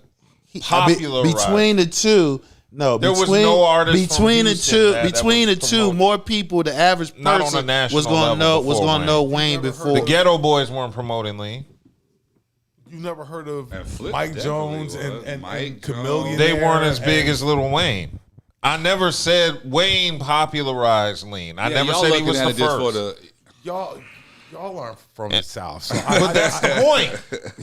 Between the two, no. There was no artist between the two. More people, the average person was going to know Wayne before. The Ghetto Boys weren't promoting lean. You never heard of Mike Jones and Chameleon? They weren't as big as Lil Wayne. I never said Wayne popularized lean. I never said he was the first. Y'all aren't from the South, so but that's the point.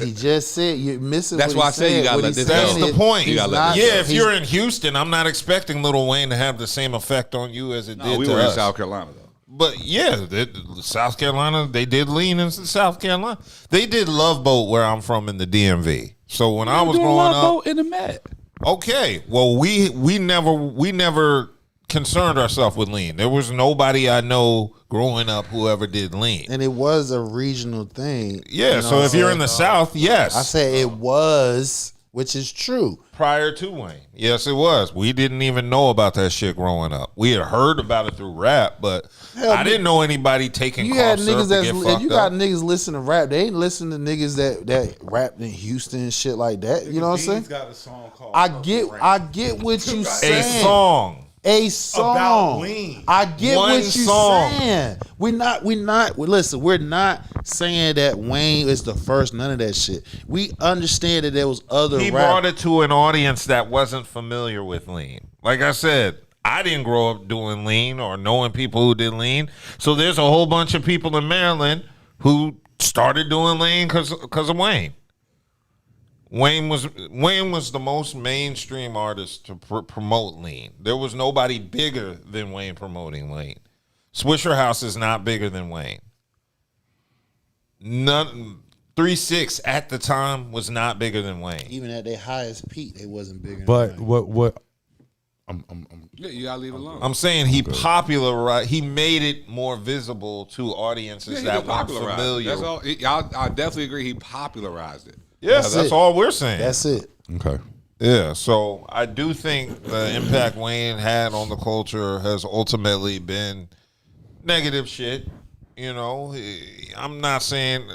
He just said you're missing. That's why I say you got to let this go. That's the point. If you're in Houston, I'm not expecting Lil Wayne to have the same effect on you as it did to us. We were in South Carolina though. But yeah, South Carolina, they did lean in South Carolina. They did Love Boat where I'm from in the DMV. So when I was growing Love up, Boat in the Met. Okay, well we never concerned ourselves with lean. There was nobody I know growing up who ever did lean. And it was a regional thing. Yeah, so if you're in the South, yes. I say it was, which is true. Prior to Wayne. Yes, it was. We didn't even know about that shit growing up. We had heard about it through rap, but I didn't know anybody taking cough syrup to get fucked up. You got niggas listen to rap. They ain't listen to niggas that rap in Houston and shit like that. You know what I'm saying? Got a song called I get what you saying. A song. About lean. I get One what you song. saying. We're not saying that Wayne is the first, none of that shit. We understand that there was other He brought it to an audience that wasn't familiar with lean. Like I said, I didn't grow up doing lean or knowing people who did lean. So there's a whole bunch of people in Maryland who started doing lean because of Wayne. Wayne was the most mainstream artist to promote lean. There was nobody bigger than Wayne promoting lean. Swisher House is not bigger than Wayne. 3-6 at the time was not bigger than Wayne. Even at their highest peak, they wasn't bigger. But than what? You gotta leave it alone. I'm saying he popularized. He made it more visible to audiences that weren't familiar. That's all. I definitely agree. He popularized it. Yes, that's all we're saying. That's it. Okay. Yeah, so I do think the impact Wayne had on the culture has ultimately been negative shit. You know, I'm not saying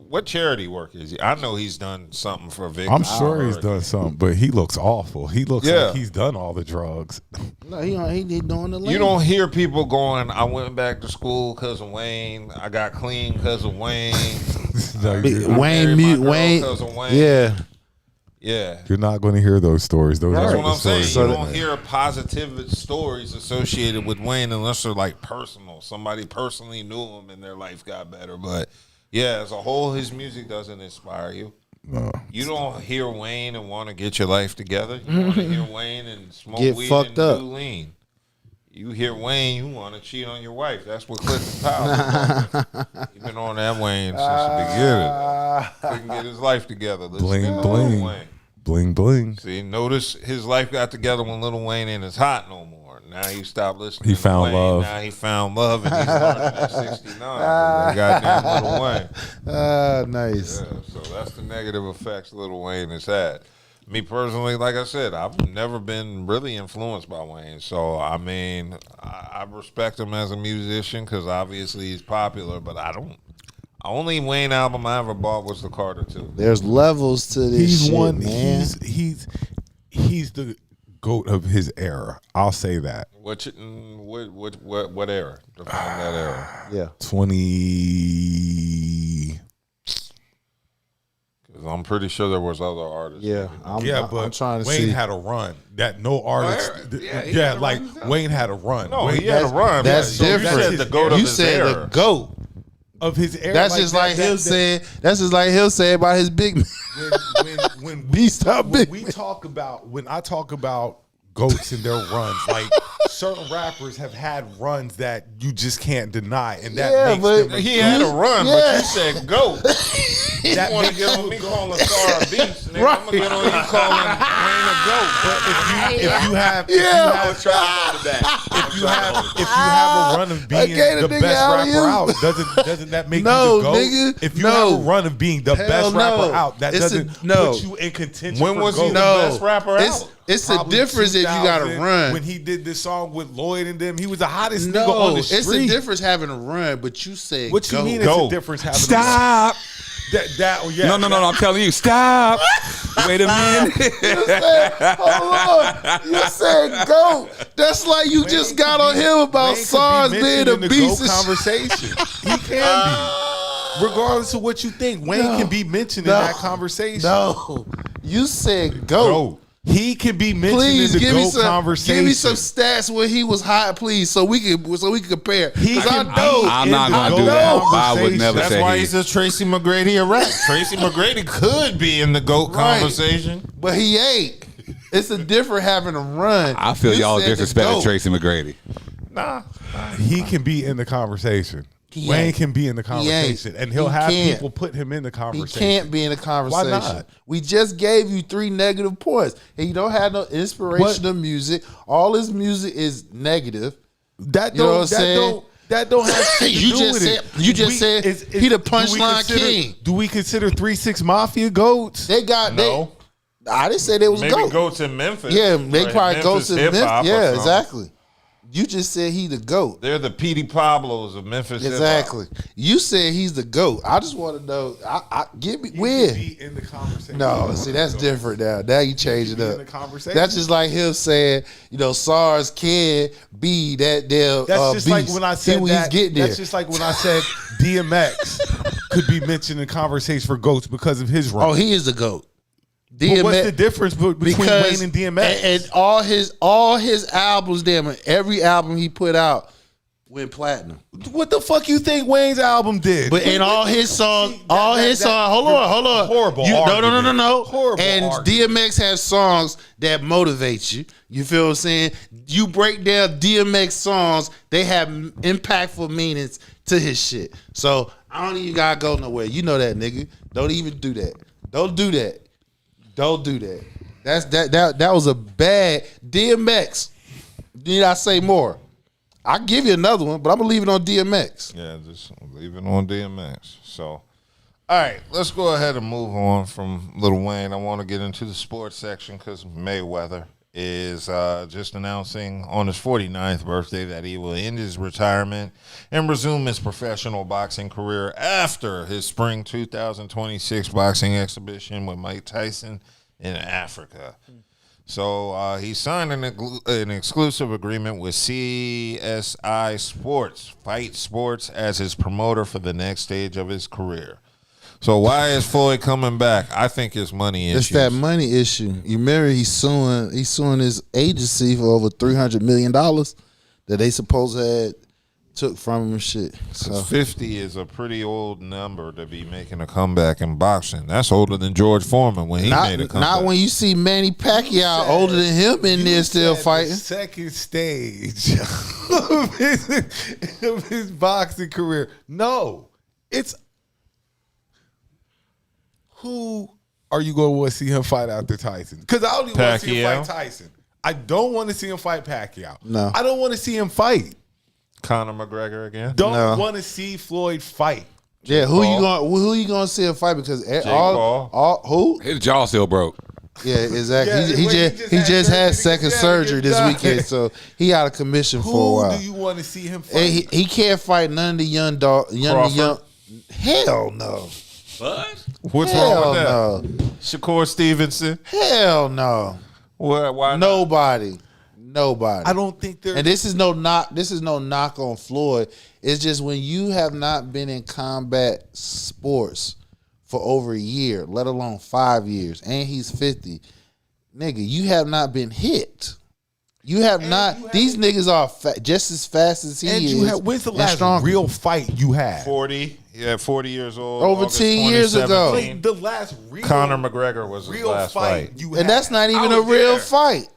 what charity work is he? I know he's done something for Vic. I'm sure he's done something, but he looks awful. He looks like he's done all the drugs. No, he doing the. You don't hear people going, I went back to school because of Wayne. I got clean because of Wayne. Wayne. Yeah. Yeah. You're not going to hear those stories. Those That's are what the I'm saying. stories. You don't hear positive stories associated with Wayne unless they're like personal. Somebody personally knew him and their life got better. But yeah, as a whole, his music doesn't inspire you. No. You don't hear Wayne and want to get your life together. You want to hear Wayne and smoke Get weed fucked and up. do lean. You hear Wayne, you want to cheat on your wife. That's what Clifton Powell. He's been on that Wayne since the beginning. Couldn't get his life together. Bling, bling. Wayne. Bling, bling. See, notice his life got together when Lil Wayne ain't as hot no more. Now he stopped listening. He to found Wayne. love. Now he found love, and he's learning at 69. That goddamn Lil Wayne. Nice. Yeah, so that's the negative effects Lil Wayne has had. Me personally, like I said, I've never been really influenced by Wayne. So, I mean, I respect him as a musician because obviously he's popular, but I don't. Only Wayne album I ever bought was the Carter 2. There's levels to this man. He's the GOAT of his era. I'll say that. What era? Define that era. Yeah. 20. I'm pretty sure there was other artists. Yeah, I'm trying to Wayne see. had a run that no artist. Wayne had a run. No, Wayne he had a run. That's different. You said the GOAT of his era. The GOAT of his era. That's just like him saying. That's just like he'll say about his big man. when I talk about GOATs and their runs, like certain rappers have had runs that you just can't deny, and that makes them. He had a run, but you said GOAT. You want to get on me calling Star a beast, nigga? I'm gonna get on you calling Wayne a GOAT. But if you have a run of being the best rapper out, doesn't that make you the GOAT? Nigga, if you have a run of being the best rapper out, that doesn't put you in contention. When for was GOAT. he the best rapper out? It's a difference if you got to run. When he did this song with Lloyd and them, he was the hottest nigga on the street. It's a difference having a run, but you said what you mean? It's a difference having Stop. No. I'm telling you, stop. Wait a minute. Hold on. You said GOAT. That's like you just got on him about SARS being a beast. Conversation. He can be. Regardless of what you think, Wayne can be mentioned in that conversation. No. You said GOAT. He can be mentioned in the GOAT conversation. Give me some stats when he was hot, please, so we can compare. I'm not gonna do that. I would never say that's why he says Tracy McGrady a rap. Tracy McGrady could be in the GOAT conversation, but he ain't. It's a different having a run. I feel y'all disrespecting Tracy McGrady. Nah, he can be in the conversation. Wayne can be in the conversation, and he'll have people put him in the conversation. He can't be in the conversation. Why not? We just gave you 3 negative points, and you don't have no inspirational music. All his music is negative. That don't have shit to do with it. You just said he the punchline king. Do we consider 3-6 Mafia GOATs? They got no. I didn't say they was maybe GOAT. GOATs in Memphis. Yeah, they probably GOATs in Memphis. Yeah, exactly. You just said he the GOAT. They're the Petey Pablos of Memphis. Exactly. You said he's the GOAT. I just want to know. Give me where. Be in the conversation. No, see that's different now. Now you change it up. In the conversation. That's just like him saying, SARS can be that damn. That's just beast. like when I said He's that. getting there. That's just like when I said DMX could be mentioned in conversation for GOATs because of his run. Oh, he is the GOAT. But what's the difference between Wayne and DMX? And all his albums, every album he put out went platinum. What the fuck you think Wayne's album did? But in all his songs, hold on. Horrible. No. Horrible. And DMX has songs that motivate you. You feel what I'm saying? You break down DMX songs, they have impactful meanings to his shit. So I don't even gotta go nowhere. You know that, nigga. Don't even do that. Don't do that. Don't do that. That was a bad DMX. Need I say more? I'll give you another one, but I'm gonna leave it on DMX. Yeah, just leave it on DMX. So, all right, let's go ahead and move on from Lil Wayne. I want to get into the sports section because Mayweather is just announcing on his 49th birthday that he will end his retirement and resume his professional boxing career after his spring 2026 boxing exhibition with Mike Tyson in Africa. So he signed an exclusive agreement with CSI Sports, Fight Sports, as his promoter for the next stage of his career. So why is Floyd coming back? I think it's money issues. It's that money issue. You remember he's suing his agency for over $300 million that they supposed had took from him and shit. So 50 is a pretty old number to be making a comeback in boxing. That's older than George Foreman when he made a comeback. Not when you see Manny Pacquiao older than him in there still fighting. The second stage of his boxing career. No, it's who are you going to want to see him fight after Tyson? Because I only want to see him fight Tyson. I don't want to see him fight Pacquiao. No, I don't want to see him fight Conor McGregor again. Don't want to see Floyd fight. Yeah, who you gonna see him fight? Because all who his jaw still broke. Yeah, exactly. He just had second surgery this weekend, so he out of commission for a while. Who do you want to see him fight? He can't fight none of the young. Hell no. What? What's wrong with that? No. Shakur Stevenson? Hell no. Why Nobody. I don't think there. And this is no knock on Floyd. It's just when you have not been in combat sports for over a year, let alone 5 years, and he's 50, nigga, you have not been hit. You have not. These niggas are just as fast as he is. When's the last real fight you had? 40. Yeah, 40 years old. Over 10 years ago. Like the last real Conor McGregor was his last fight. And that's not even a real fight.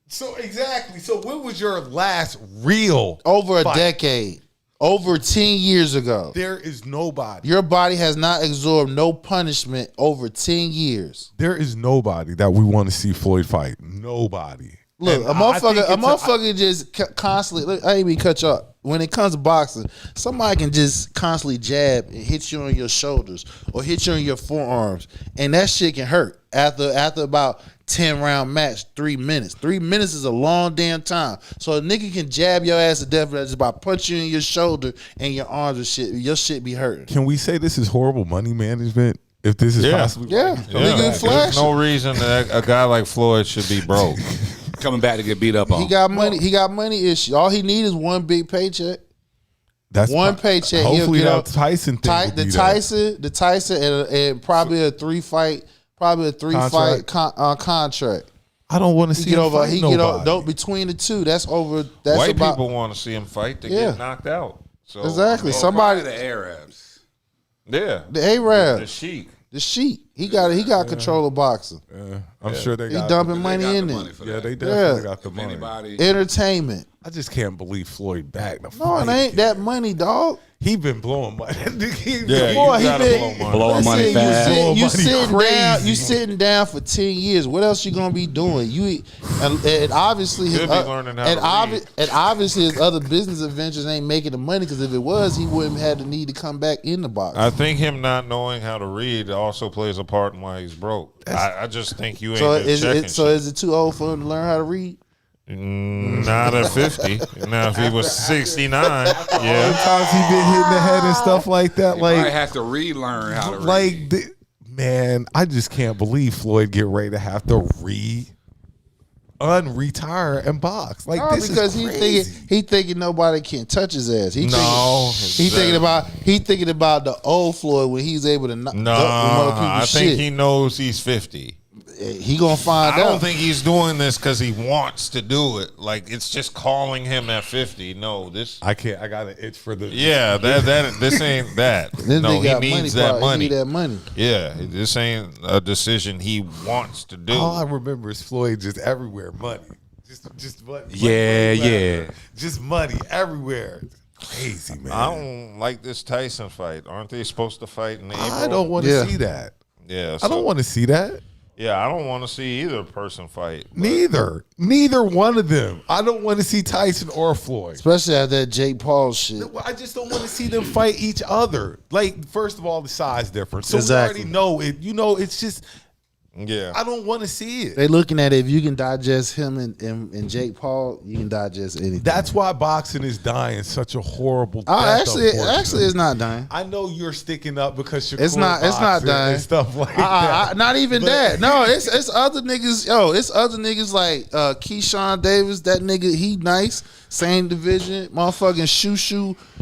So exactly. So when was your last real Over a fight? decade. Over 10 years ago. There is nobody. Your body has not absorbed no punishment over 10 years. There is nobody that we want to see Floyd fight. Nobody. Look, a motherfucker just constantly. Look, I ain't even cut you up. When it comes to boxing, somebody can just constantly jab and hit you on your shoulders or hit you on your forearms, and that shit can hurt after about 10-round match. 3 minutes. 3 minutes is a long damn time. So a nigga can jab your ass to death just by punching you in your shoulder and your arms and shit. Your shit be hurting. Can we say this is horrible money management? If this is possibly, there's no reason that a guy like Floyd should be broke. Coming back to get beat up on. He got money. He got money issues. All he needs is one big paycheck. That's one paycheck. Hopefully that Tyson thing. The Tyson, and probably a three fight contract. I don't want to see him fight nobody. Between the two, that's over. That's White people want to see him fight to get knocked out. So exactly. Somebody the Arabs. Yeah, the Arabs. The Sheik. The Sheik. He got control of boxing. I'm sure they got. He dumping money in there. Yeah, they definitely got the money. Entertainment. I just can't believe Floyd back. No, it ain't that money, dog. He been blowing money. He been blowing money fast. You sitting down for 10 years. What else you gonna be doing? And obviously his obviously his other business adventures ain't making the money, because if it was, he wouldn't have had the need to come back in the box. I think him not knowing how to read also plays a part in why he's broke. I just think you ain't checking. So is it too old for him to learn how to read? Not at 50. Now, if he was 69, yeah. Sometimes he been hitting the head and stuff like that. He might have to relearn how to read. Man, I just can't believe Floyd get ready to have to unretire and box. Like, this because is crazy. he thinking nobody can touch his ass. He thinking about the old Floyd when he's able to knock I think he knows he's 50. He gonna find out. I don't think he's doing this because he wants to do it. Like, it's just calling him at 50. No, this I can't. I got an itch for the. Yeah, this ain't that. No, he needs that money. He need that money. Yeah, this ain't a decision he wants to do. All I remember is Floyd just everywhere, money, just money. Yeah. Just money everywhere. Crazy, man. I don't like this Tyson fight. Aren't they supposed to fight in April? I don't want to see that. Yeah, I don't want to see that. Yeah, I don't want to see either person fight. Neither one of them. I don't want to see Tyson or Floyd. Especially after that Jake Paul shit. I just don't want to see them fight each other. Like, first of all, the size difference. So exactly. we already know it. You know, it's just Yeah. I don't want to see it. They looking at it. If you can digest him and Jake Paul, you can digest anything. That's why boxing is dying such a horrible death. Actually, it's not dying. I know you're sticking up because it's not dying and stuff like that. Not even that. No, it's other niggas. Yo, it's other niggas like Keyshawn Davis. That nigga, he nice. Same division, motherfucking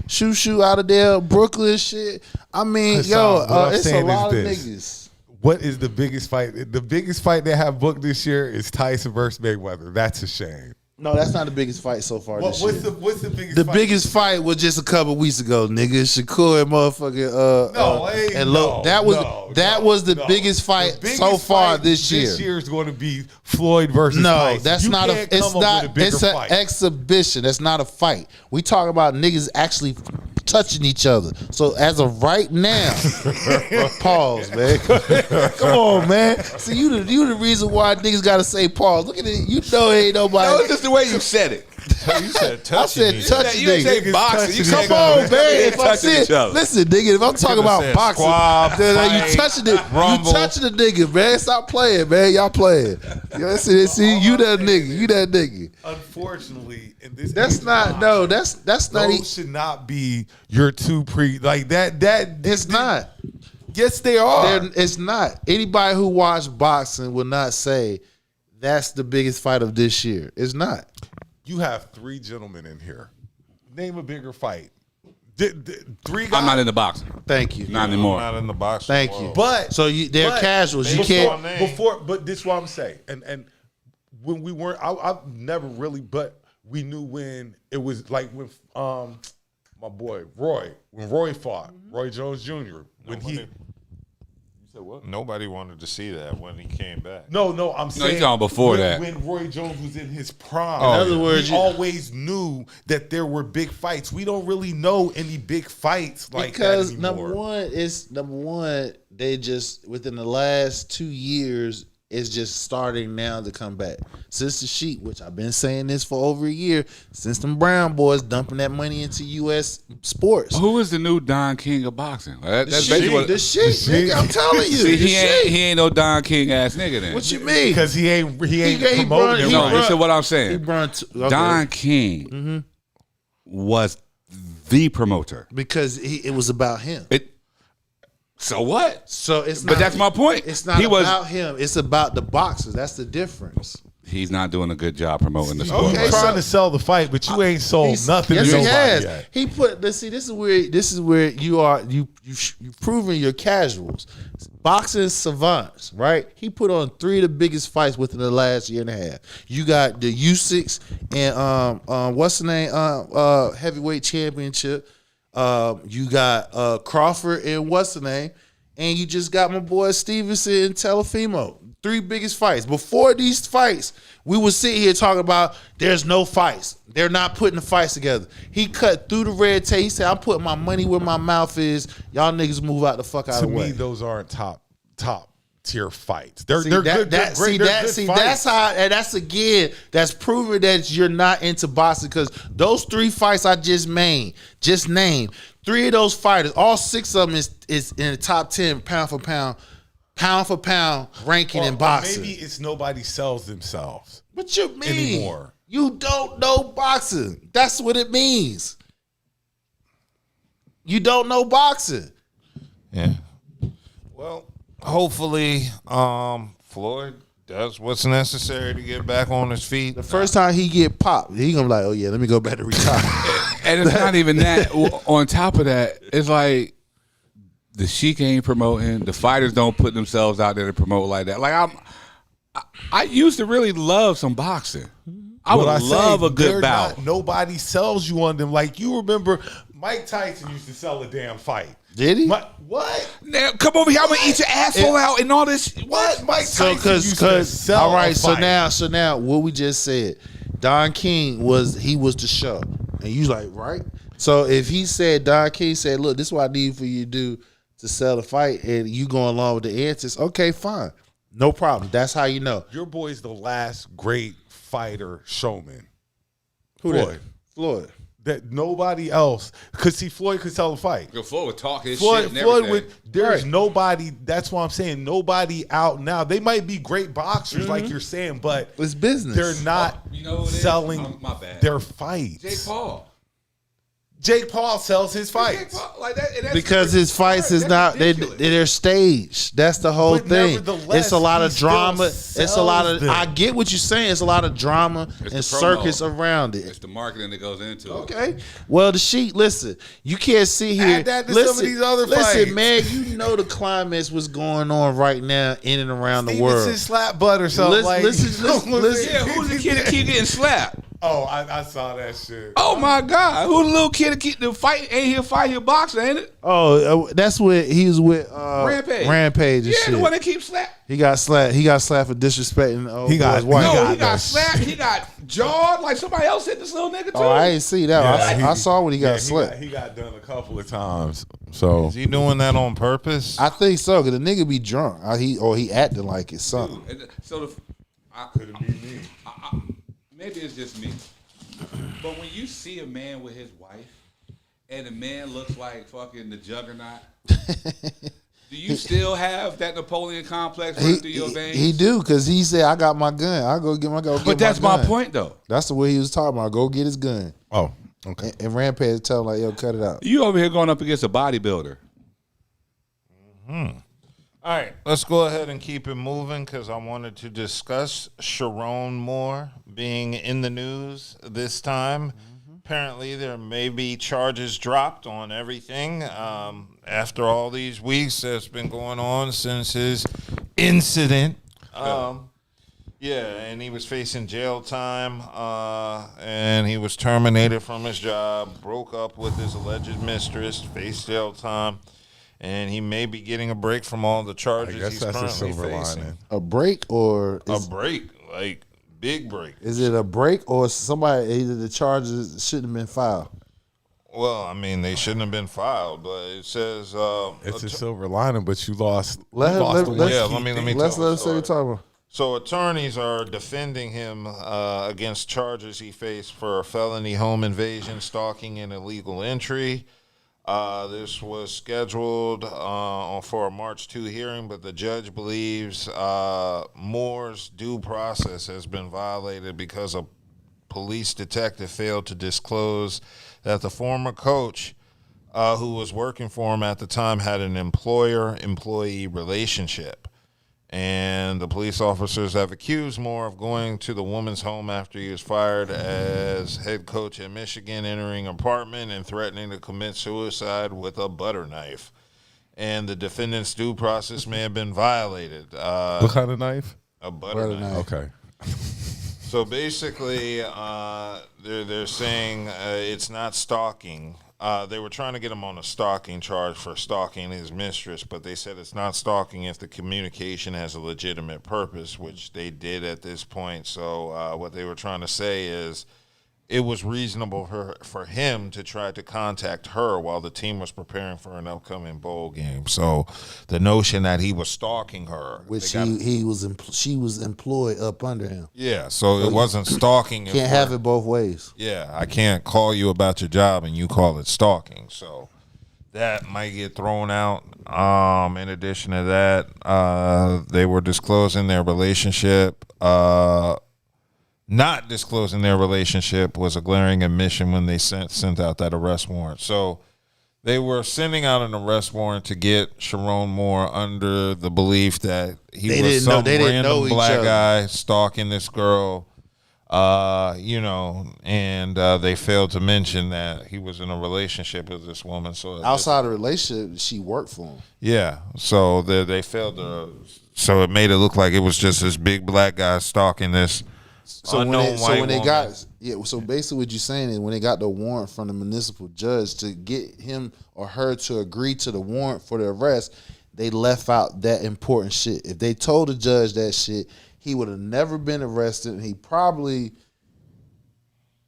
shoo out of there, Brooklyn shit. I mean, Hassan, it's a lot of niggas. What is the biggest fight? The biggest fight they have booked this year is Tyson versus Mayweather. That's a shame. No, that's not the biggest fight so far this year. What's the biggest The fight? biggest fight was just a couple weeks ago, nigga. Shakur and motherfucking that was the biggest fight so far this year. This year is going to be Floyd versus Tyson. That's not it's an exhibition. That's not a fight. We talk about niggas actually touching each other. So as of right now, pause, man. Come on, man. See, you the reason why niggas gotta say pause. Look at it. You know ain't nobody. No, it's just the way you said it. You said touching. I said touching. You didn't say boxing. You come on, man. If I said, listen, nigga, if I'm talking about boxing, then you touching it. You touching the nigga, man. Stop playing, man. Y'all playing. See, you that nigga. You that nigga. Unfortunately, in this that's not. No, that's not. Those should not be your two like that. It's not. Yes, they are. It's not. Anybody who watched boxing will not say that's the biggest fight of this year. It's not. You have three gentlemen in here. Name a bigger fight. Three guys. I'm not in the boxing. Thank you. Not anymore. I'm not in the boxing. Thank you. But so they're casuals. You can't. But this is what I'm saying. And when we weren't, I've never really. But we knew when it was like when my boy when Roy fought Roy Jones Jr. When he. What? Nobody wanted to see that when he came back. No, I'm saying he's talking before that. When Roy Jones was in his prime. In other words, we always knew that there were big fights. We don't really know any big fights like that anymore. Number one, they just within the last 2 years is just starting now to come back. Since the Sheik, which I've been saying this for over a year, since them Brown boys dumping that money into U.S. sports. Who is the new Don King of boxing? That's the Sheik, nigga, I'm telling you. See, he ain't no Don King ass nigga then. What you mean? Because he ain't promoting. No, listen what I'm saying. Okay. Don King was the promoter because it was about him. So what? So it's not, but that's my point. It's not about him. It's about the boxers. That's the difference. He's not doing a good job promoting the sport. Okay, trying to sell the fight, but you ain't sold nothing. Yes, to he nobody has. Yet. He put. Let's see. This is where you are. You've proven your casuals, boxing savants, right? He put on 3 of the biggest fights within the last year and a half. You got the U6 and what's the name? Heavyweight championship. You got Crawford and what's the name? And you just got my boy Stevenson and Telefimo. 3 biggest fights. Before these fights, we would sit here talking about there's no fights. They're not putting the fights together. He cut through the red tape. He said, I'm putting my money where my mouth is. Y'all niggas move out the fuck out of the way. To me, those aren't top tier fights. They're see, good. That's how, and that's proving that you're not into boxing because those 3 fights I just named, 3 of those fighters, all 6 of them is in the top 10 pound for pound ranking in boxing. Maybe it's nobody sells themselves. What you mean? Anymore. You don't know boxing. That's what it means. You don't know boxing. Yeah. Well, hopefully, Floyd does what's necessary to get back on his feet. The first time he get popped, he gonna be like, oh yeah, let me go back to retire. And it's not even that. On top of that, it's like the Sheik ain't promoting. The fighters don't put themselves out there to promote like that. Like I used to really love some boxing. I would love a good bout. Nobody sells you on them. Like you remember, Mike Tyson used to sell a damn fight. Did he? What? Now, come over here. I'm gonna eat your asshole out and all this. What? Mike Tyson used to sell. All right. A fight. So now, what we just said, Don King was the show, and you like right. So if he said Don King said, look, this is what I need for you to do to sell the fight, and you going along with the answers, okay, fine, no problem. That's how you know your boy's the last great fighter showman. Who Floyd. Floyd. that nobody else could see. Floyd could sell a fight. Floyd would talk his shit and everything. There's nobody. That's why I'm saying nobody out now. They might be great boxers, like you're saying, but it's business. They're not selling their fights. Jake Paul sells his fights because his fights is not they're staged. That's the whole thing. It's a lot of drama. It's a lot of. I get what you're saying. It's a lot of drama and circus around it. It's the marketing that goes into it. Okay. Well, the Sheik. Listen, you can't sit here. Add that to some of these other fights. Listen, man. You know the climax was going on right now in and around the world. Stevenson slap butt or something. Listen. Yeah, who's the kid that keep getting slapped? Oh, I saw that shit. Oh my God, who the little kid that keep the fight? Ain't he a fight? He a boxer, ain't it? Oh, that's what he was with. Rampage. And shit. The one that keeps slapped. He got slapped. He got slapped for disrespecting. He got slapped. He got jawed like somebody else hit this little nigga too. Oh, I ain't see that. I saw when he got slapped. He got done a couple of times. So is he doing that on purpose? I think so. Cause the nigga be drunk. He acting like it's something. So could it be me? Maybe it's just me. But when you see a man with his wife and the man looks like fucking the Juggernaut, do you still have that Napoleon complex running through your veins? He do, because he said, I got my gun. I'll go get my gun. But that's my point, though. That's the way he was talking about. Go get his gun. Oh, okay. And Rampage tell him, like, yo, cut it out. You over here going up against a bodybuilder. All right, let's go ahead and keep it moving because I wanted to discuss Sherrone Moore being in the news this time. Apparently, there may be charges dropped on everything after all these weeks that's been going on since his incident. And he was facing jail time, and he was terminated from his job, broke up with his alleged mistress, faced jail time. And he may be getting a break from all the charges he's currently facing. A break or a break, like big break. Is it a break or somebody? Either the charges shouldn't have been filed. Well, I mean, they shouldn't have been filed, but it says it's a silver lining. But you lost. Let me let's say what you're talking about. So attorneys are defending him against charges he faced for felony home invasion, stalking, and illegal entry. This was scheduled for a March 2 hearing, but the judge believes Moore's due process has been violated because a police detective failed to disclose that the former coach who was working for him at the time had an employer-employee relationship. And the police officers have accused Moore of going to the woman's home after he was fired as head coach at Michigan, entering an apartment and threatening to commit suicide with a butter knife. And the defendant's due process may have been violated. What kind of knife? A butter knife. Okay. So basically, they're saying it's not stalking. They were trying to get him on a stalking charge for stalking his mistress, but they said it's not stalking if the communication has a legitimate purpose, which they did at this point. So what they were trying to say is it was reasonable for him to try to contact her while the team was preparing for an upcoming bowl game. So the notion that he was stalking her, which she was employed up under him. Yeah, so it wasn't stalking. Can't have it both ways. Yeah, I can't call you about your job and you call it stalking. So that might get thrown out. In addition to that, they were disclosing their relationship. Not disclosing their relationship was a glaring omission when they sent out that arrest warrant. So they were sending out an arrest warrant to get Sherrone Moore under the belief that he was some random black guy stalking this girl, and they failed to mention that he was in a relationship with this woman. So outside of the relationship, she worked for him. Yeah, so they failed to. So it made it look like it was just this big black guy stalking this. So when they got basically what you're saying is when they got the warrant from the municipal judge to get him or her to agree to the warrant for the arrest, they left out that important shit. If they told the judge that shit, he would have never been arrested, and he probably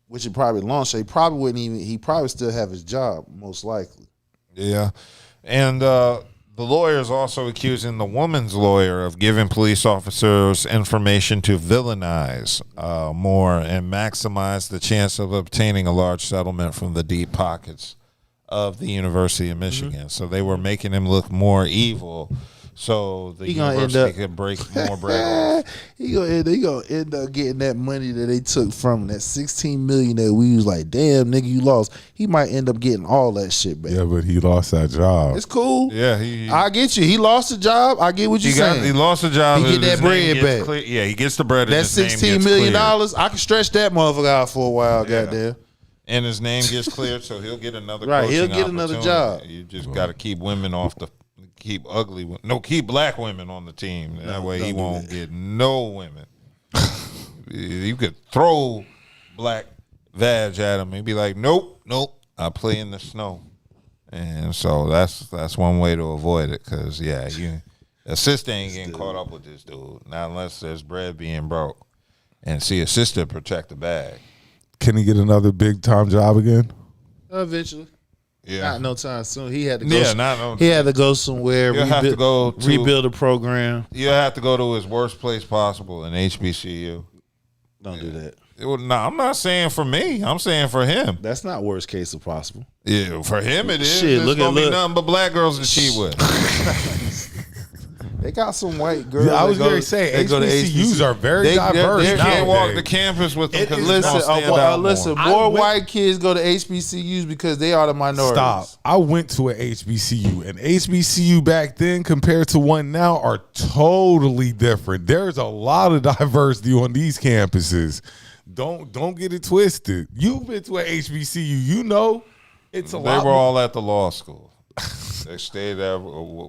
launched. He probably wouldn't even. He probably still have his job, most likely. Yeah, and the The lawyer is also accusing the woman's lawyer of giving police officers information to villainize Moore and maximize the chance of obtaining a large settlement from the deep pockets of the University of Michigan. So they were making him look more evil so the university could break more bread off. He gonna end up getting that money that they took from him, that $16 million that we was like, damn, nigga, you lost. He might end up getting all that shit back. Yeah, but he lost that job. It's cool. Yeah, I get you. He lost the job. I get what you're saying. He lost the job. He get that bread back. Clear. Yeah, he gets the bread. That $16 million, I can stretch that motherfucker out for a while, goddamn. And his name gets cleared, so he'll get another right. He'll get opportunity. another job. You just got to keep women off the, keep black women on the team. That way he won't get no women. You could throw black vag at him and be like, nope, I play in the snow. And so that's one way to avoid it, because a sister ain't getting caught up with this dude, not unless there's bread being broke. And see, a sister protect the bag. Can he get another big time job again? Eventually. Yeah. Not no time soon. He had to go. Yeah, he had to go somewhere. Rebuild a program. You have to go to his worst place possible in HBCU. Don't do that. I'm not saying for me. I'm saying for him. That's not worst case of possible. Yeah, for him it is. Shit, There's gonna be nothing but black girls to cheat with. They got some white girls. I was going to say, HBCUs are very diverse. They can't walk the campus with them because listen, more white kids go to HBCUs because they are the minorities. Stop. I went to an HBCU, and HBCU back then compared to one now are totally different. There's a lot of diversity on these campuses. Don't get it twisted. You've been to an HBCU, you know it's a lot. They were all at the law school. They stayed there.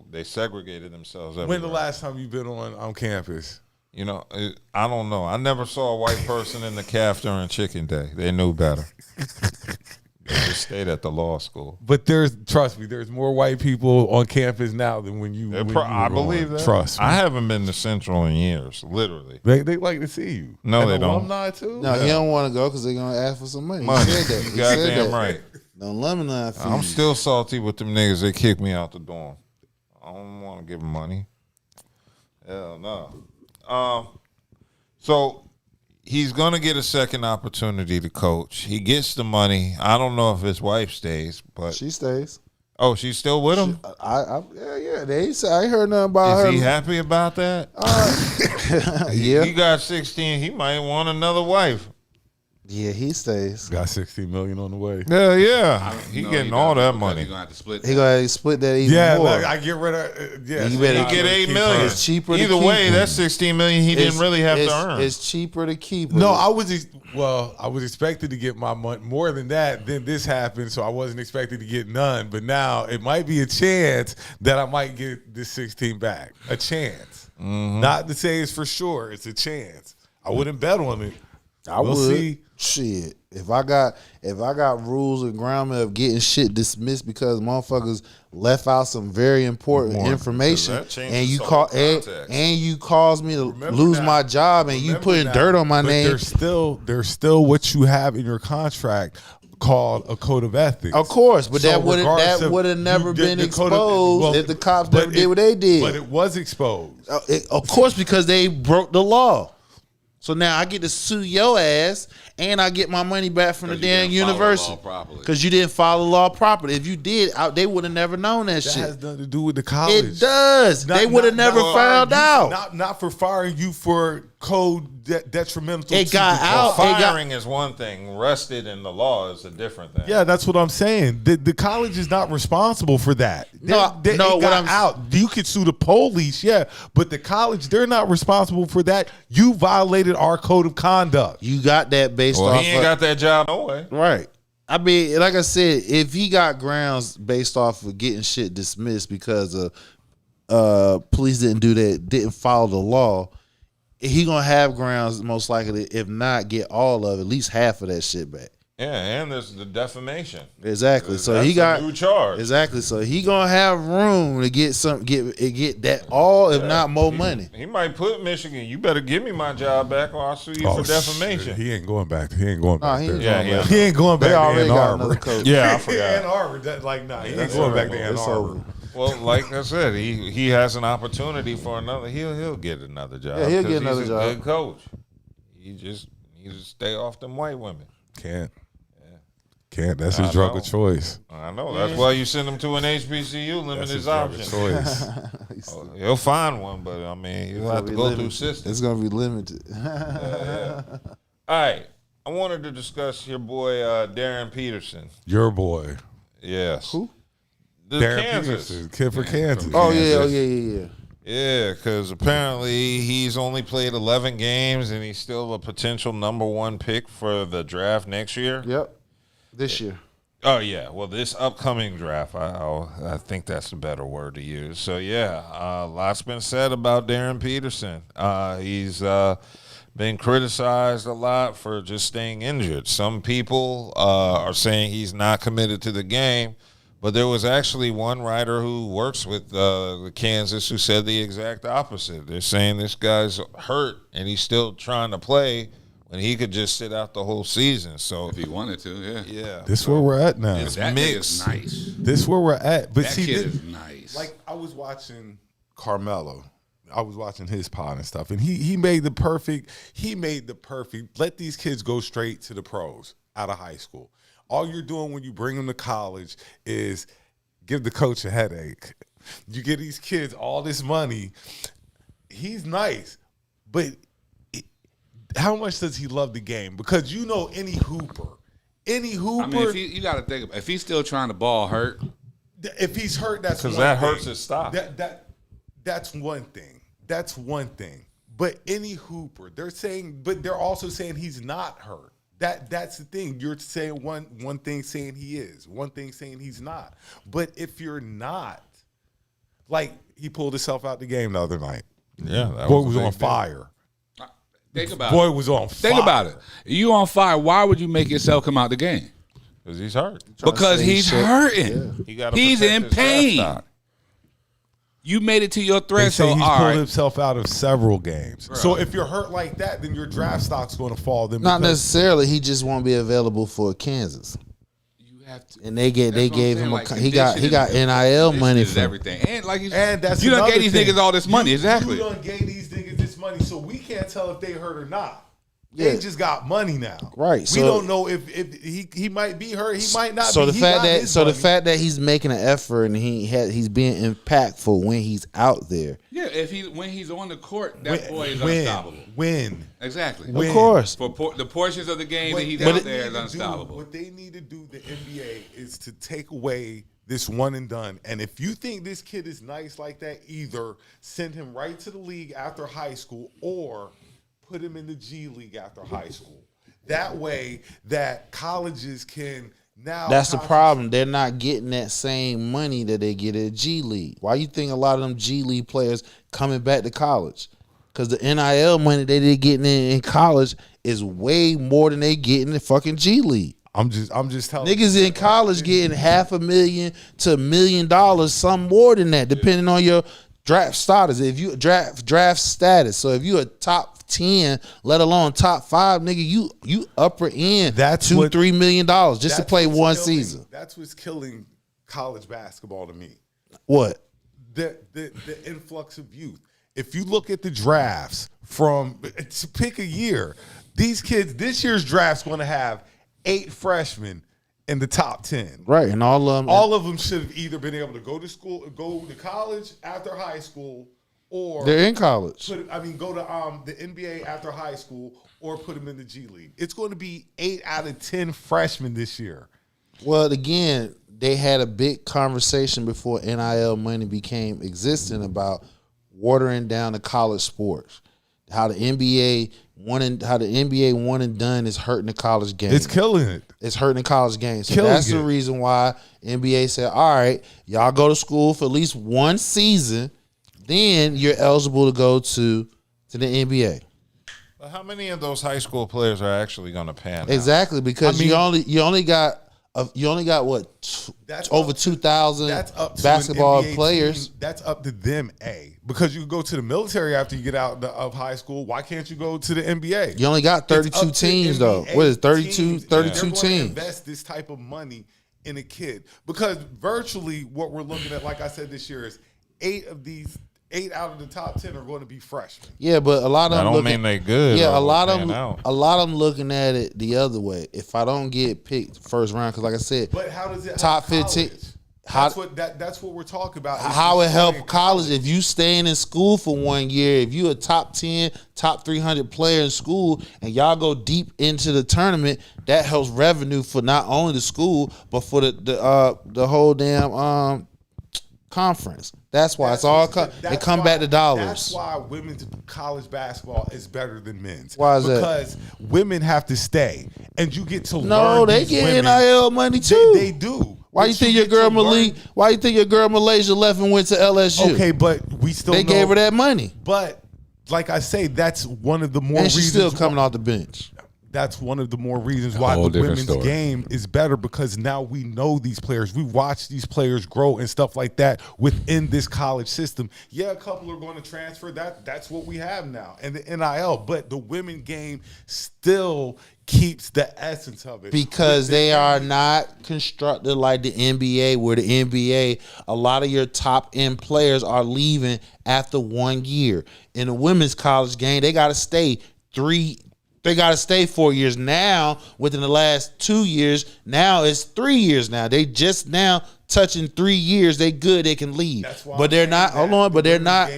They segregated themselves everywhere. When the last time you been on campus? You know, I don't know. I never saw a white person in the calf during chicken day. They knew better. They just stayed at the law school. But trust me, there's more white people on campus now than when you. I believe that. Trust me. I haven't been to Central in years, literally. They like to see you. No, and they don't. Alumni too. No, he don't want to go because they're gonna ask for some money. Money. He said that. You goddamn right. No alumni fees. I'm still salty with them niggas. They kicked me out the dorm. I don't want to give them money. Hell no. So he's gonna get a second opportunity to coach. He gets the money. I don't know if his wife stays, but she stays. Oh, she's still with him? Yeah. I ain't heard nothing about her. Is he happy about that? Yeah. He got 16. He might want another wife. Yeah, he stays. Got $16 million on the way. Yeah. He getting all that money. He gonna have to split that even more. Like, I get rid of. You He better get $8 million. It's cheaper. Either to keep way, him. that's $16 million he didn't really have to earn. It's cheaper to keep. No, I was expected to get my money more than that. Then this happened, so I wasn't expected to get none. But now it might be a chance that I might get this 16 back. A chance, not to say it's for sure. It's a chance. I wouldn't bet on it. We'll see. Shit. If I got rules and grammar of getting shit dismissed because motherfuckers left out some very important information, and you caused me to lose my job, and you putting dirt on my name. There's still what you have in your contract called a code of ethics. Of course, but that would have never been exposed if the cops never did what they did. But it was exposed. Of course, because they broke the law. So now I get to sue your ass, and I get my money back from the damn university because you didn't follow the law properly. If you did, they would have never known that shit. That has nothing to do with the college. It does. They would have never found out. Not for firing you for code detrimental. It got out. Firing is one thing. Arrested in the law is a different thing. Yeah, that's what I'm saying. The college is not responsible for that. Out. You could sue the police, yeah, but the college, they're not responsible for that. You violated our code of conduct. You got that based off. He ain't got that job no way. Right. I mean, like I said, if he got grounds based off of getting shit dismissed because police didn't follow the law, he gonna have grounds most likely, if not get all of at least half of that shit back. Yeah, and there's the defamation. Exactly. So that's he got a new charge. Exactly. So he gonna have room to get that all, if not more money. He might put Michigan. You better give me my job back, or I'll sue you for defamation. Shit. He ain't going back. He ain't going back. He ain't going back to Ann Arbor. Yeah, I forgot. Ann Arbor. He ain't going back to Ann Arbor. Well, like I said, he has an opportunity for another. He'll get another job. Yeah, he'll get another he's job. a good coach. He just needs to stay off them white women. Can't. That's his drug of choice. I know. That's why you send him to an HBCU, limit his options. He'll find one, but I mean, you'll have to go through systems. It's gonna be limited. Yeah. All right. I wanted to discuss your boy Darren Peterson. Your boy. Yes. Who? Darren Kansas. Peterson, kid for Kansas. Oh yeah. Yeah, because apparently he's only played 11 games and he's still a potential number 1 pick for the draft next year. Yep. This year. Oh, yeah. Well, this upcoming draft, I think that's a better word to use. So, yeah, lots been said about Darren Peterson. He's been criticized a lot for just staying injured. Some people are saying he's not committed to the game, but there was actually one writer who works with the Kansas who said the exact opposite. They're saying this guy's hurt and he's still trying to play when he could just sit out the whole season. So if he wanted to, yeah. This is where we're at now. It's that mixed. Nice. This is where we're at. But that see, kid is nice. Like I was watching Carmelo. I was watching his pod and stuff, and he made the perfect. Let these kids go straight to the pros out of high school. All you're doing when you bring them to college is give the coach a headache. You give these kids all this money. He's nice, but how much does he love the game? Because any hooper. I mean, you got to think, if he's still trying to ball hurt. If he's hurt, that's because that hurts his stock. That's one thing. That's one thing. But any hooper, they're also saying he's not hurt. That's the thing. You're saying one thing saying he is, one thing saying he's not. But if you're not, like he pulled himself out the game the other night. Yeah, that boy was on fire. Think about boy it. was on fire. Think about it. You on fire. Why would you make yourself come out the game? Because he's hurt. Because he's hurting. Yeah. He's in pain. You made it to your threshold. He's all pulled right. himself out of several games. Bro. So if you're hurt like that, then your draft stock's going to fall. Then Not necessarily. He just won't be available for Kansas. You have to. And they gave him like he got NIL money for everything. And like that's you done another gave these thing. niggas all this money. Exactly. You done gave these niggas this money, so we can't tell if they hurt or not. Yeah. They just got money now. Right. We So, don't know if he might be hurt. He might not so be. the fact that he's making an effort and he's being impactful when he's out there. Yeah, when he's on the court, that boy is unstoppable. Exactly. Of course. For the portions of the game that he's out there is unstoppable. What they need to do, the NBA, is to take away this one and done. And if you think this kid is nice like that, either send him right to the league after high school or put him in the G League after high school. That way that colleges can now... That's the problem. They're not getting that same money that they get at G League. Why you think a lot of them G League players coming back to college? Because the NIL money they getting in college is way more than they get in the fucking G League. I'm just telling niggas in college getting $500,000 to $1 million, some more than that, depending on your draft status. If you draft status, so if you a top 10, let alone top 5, nigga, you upper end $2-3 million just to play one season. That's what's killing college basketball to me. What? The influx of youth. If you look at the drafts to pick a year, these kids, this year's draft's going to have 8 freshmen in the top 10. Right, and all of them should have either been able to go to college after high school, or they're in college. Go to the NBA after high school, or put them in the G League. It's going to be 8 out of 10 freshmen this year. Well, again, they had a big conversation before NIL money became existent about watering down the college sports. How the NBA one and done is hurting the college game. It's killing it. It's hurting the college game. So that's the reason why NBA said, all right, y'all go to school for at least one season, then you're eligible to go to the NBA. Well, how many of those high school players are actually going to pan out? Exactly, because you only got what over 2,000 basketball players. That's up to them, because you go to the military after you get out of high school. Why can't you go to the NBA? You only got 32 teams though. What is 32 teams? Invest this type of money in a kid, because virtually what we're looking at, like I said this year, is 8 out of the top 10 are going to be freshmen. Yeah, but a lot of them don't mean they good. Yeah, or a lot of pan them. out. A lot of them looking at it the other way. If I don't get picked first round, because like I said, But how does it top help 15? college? How, That's what we're talking about. how it help college if you staying in school for 1 year, if you a top 10, top 300 player in school and y'all go deep into the tournament, that helps revenue for not only the school but for the whole damn conference. That's why it come back to dollars. That's why women's college basketball is better than men's. Why is that? Because women have to stay, and you get to learn. No, they these get women. NIL money too. They do. Why you think your girl Why you think your girl Malaysia left and went to LSU? Okay, but we still gave her that money. But like I say, that's one of the more And reasons. she's still coming off the bench. That's one of the more reasons why the women's game is better, because now we know these players. We watch these players grow and stuff like that within this college system. Yeah, a couple are going to transfer. That's what we have now. And the NIL, but the women game still keeps the essence of it. Because they are not constructed like the NBA, where the NBA, a lot of your top end players are leaving after 1 year. In the women's college game, they got to stay 4 years. Now, within the last 2 years, now it's 3 years now. They just now touching 3 years. They good, they can leave. But they're not, hold on, but they're not,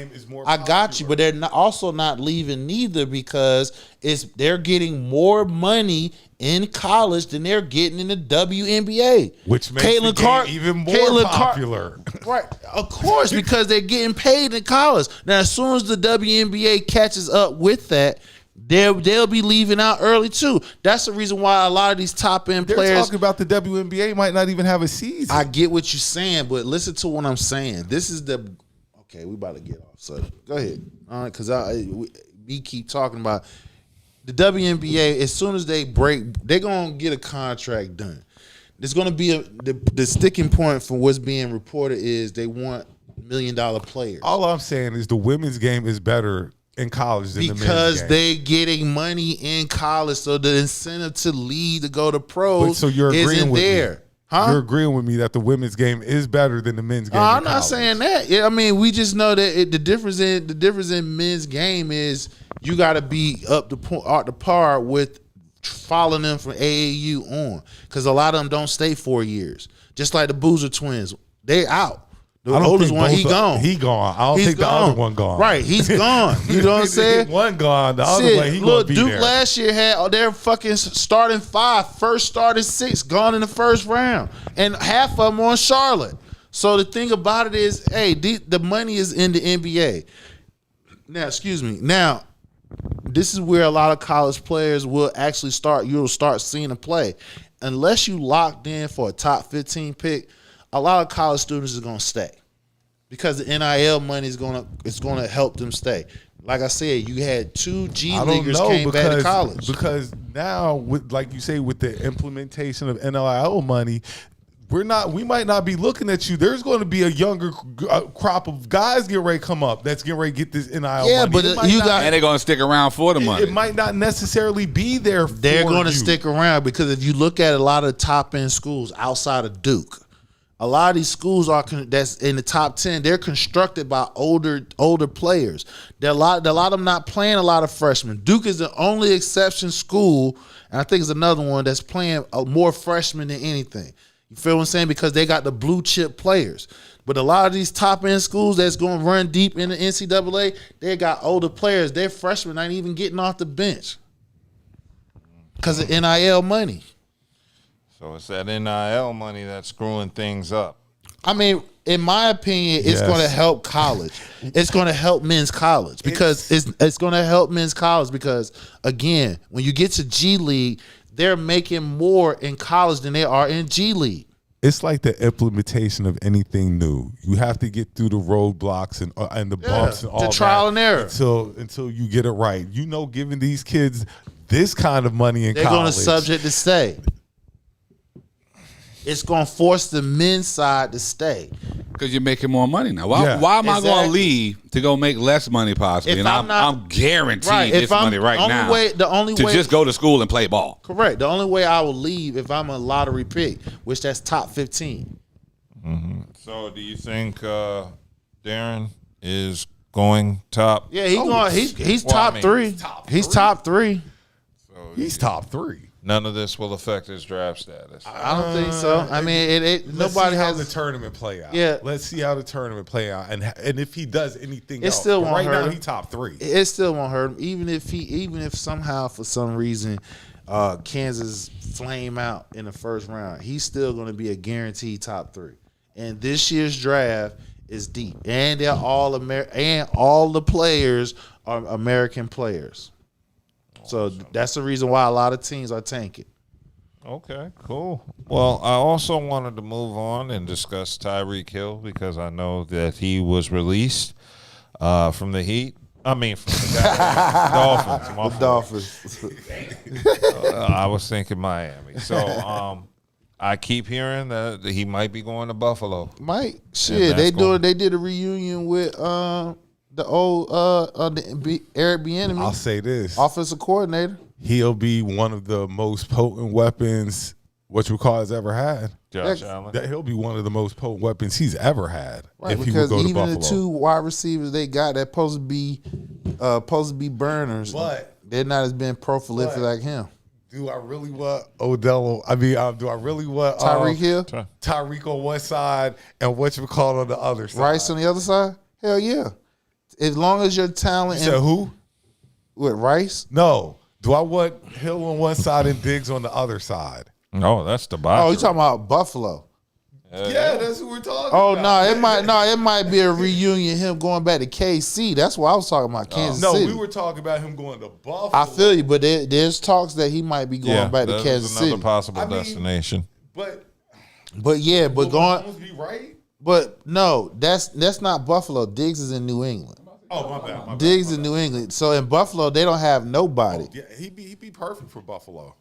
I got you, but they're not, also not leaving neither, because they're getting more money in college than they're getting in the WNBA. Which makes the game even more popular. Right, of course, because they're getting paid in college. Now, as soon as the WNBA catches up with that, they'll be leaving out early too. That's the reason why a lot of these top end players. They're talking about the WNBA might not even have a season. I get what you're saying, but listen to what I'm saying. This is okay. We about to get off. So go ahead, all right? Because we keep talking about the WNBA. As soon as they break, they're gonna get a contract done. There's gonna be the sticking point for what's being reported is they want $1 million players. All I'm saying is the women's game is better in college than because the men's game. they getting money in college, so the incentive to leave to go to pros so you're agreeing isn't with there. Me. Huh? You're agreeing with me that the women's game is better than the men's game. I'm not saying that. I mean, we just know that the difference in men's game is you got to be up to par with following them from AAU on, because a lot of them don't stay 4 years. Just like the Boozer twins, they out. The oldest one, he gone. He gone. I don't think the other one gone. Right, he's gone. You know what I'm saying? One gone. The other one, he gonna be Duke there. last year had their fucking starting 5, first starting 6 gone in the first round, and half of them on Charlotte. So the thing about it is, hey, the money is in the NBA. Now, excuse me. Now, this is where a lot of college players will actually start. You'll start seeing them play, unless you locked in for a top 15 pick. A lot of college students are gonna stay because the NIL money is gonna help them stay. Like I said, you had 2 G leaguers came back to college because now, with like you say, with the implementation of NIL money, we might not be looking at you. There's going to be a younger crop of guys getting ready to come up that's getting ready to get this NIL money. But and they're going to stick around for the money. It might not necessarily be there. They're going to stick around because if you look at a lot of top end schools outside of Duke. A lot of these schools that's in the top 10. They're constructed by older players. A lot of them not playing a lot of freshmen. Duke is the only exception school, and I think it's another one that's playing more freshmen than anything. You feel what I'm saying? Because they got the blue chip players. But a lot of these top end schools that's going to run deep in the NCAA, they got older players. Their freshmen ain't even getting off the bench because of NIL money. So it's that NIL money that's screwing things up. I mean, in my opinion, it's going to help college. It's going to help men's college because it's going to help men's college because, again, when you get to G League, they're making more in college than they are in G League. It's like the implementation of anything new. You have to get through the roadblocks and the bumps and all that. The trial and error. Until you get it right. You know, giving these kids this kind of money in college. They're going to subject to stay. It's going to force the men's side to stay. Because you're making more money now. Why am I going to leave to go make less money possibly? And I'm guaranteed this money right now to just go to school and play ball. Correct. The only way I will leave if I'm a lottery pick, which that's top 15. Mm-hmm. So do you think Darren is going top? Yeah, he's top three. He's top three. So he's top 3. None of this will affect his draft status. I don't think so. I mean, nobody has the tournament play out. Yeah, let's see how the tournament play out, and if he does anything else. Still won't right hurt now him. he top 3. It still won't hurt him, even if somehow for some reason Kansas flame out in the first round. He's still going to be a guaranteed top 3. And this year's draft is deep, and they're all and all the players are American players. So that's the reason why a lot of teams are tanking. Okay, cool. Well, I also wanted to move on and discuss Tyreek Hill because I know that he was released from the Heat. I mean, from the Dolphins. Dolphins. I was thinking Miami. So I keep hearing that he might be going to Buffalo. Might. Shit, they did a reunion with the old Eric Bieniemy. I'll say this: offensive coordinator. He'll be one of the most potent weapons has ever had. Josh Allen. He'll be one of the most potent weapons he's ever had. Right, if he would go to Buffalo. Even the 2 wide receivers they got that supposed to be burners, but they're not as being prolific like him. Do I really want Odell? I mean, do I really want Tyreek Hill? Tyreek on one side and whatchamacallit on the other side? Rice on the other side? Hell yeah. As long as your talent. You said who? With Rice? No. Do I want Hill on one side and Diggs on the other side? No, that's the bottom. Oh, you talking about Buffalo? Yeah, that's what we're talking about. Oh no, it might be a reunion. Him going back to KC. That's what I was talking about. Kansas City. No, we were talking about him going to Buffalo. I feel you, but there's talks that he might be going back to Kansas City. Another possible destination. But going. Be right. But no, that's not Buffalo. Diggs is in New England. Oh, my bad. Diggs in New England. So in Buffalo, they don't have nobody. Oh, yeah, he'd be perfect for Buffalo.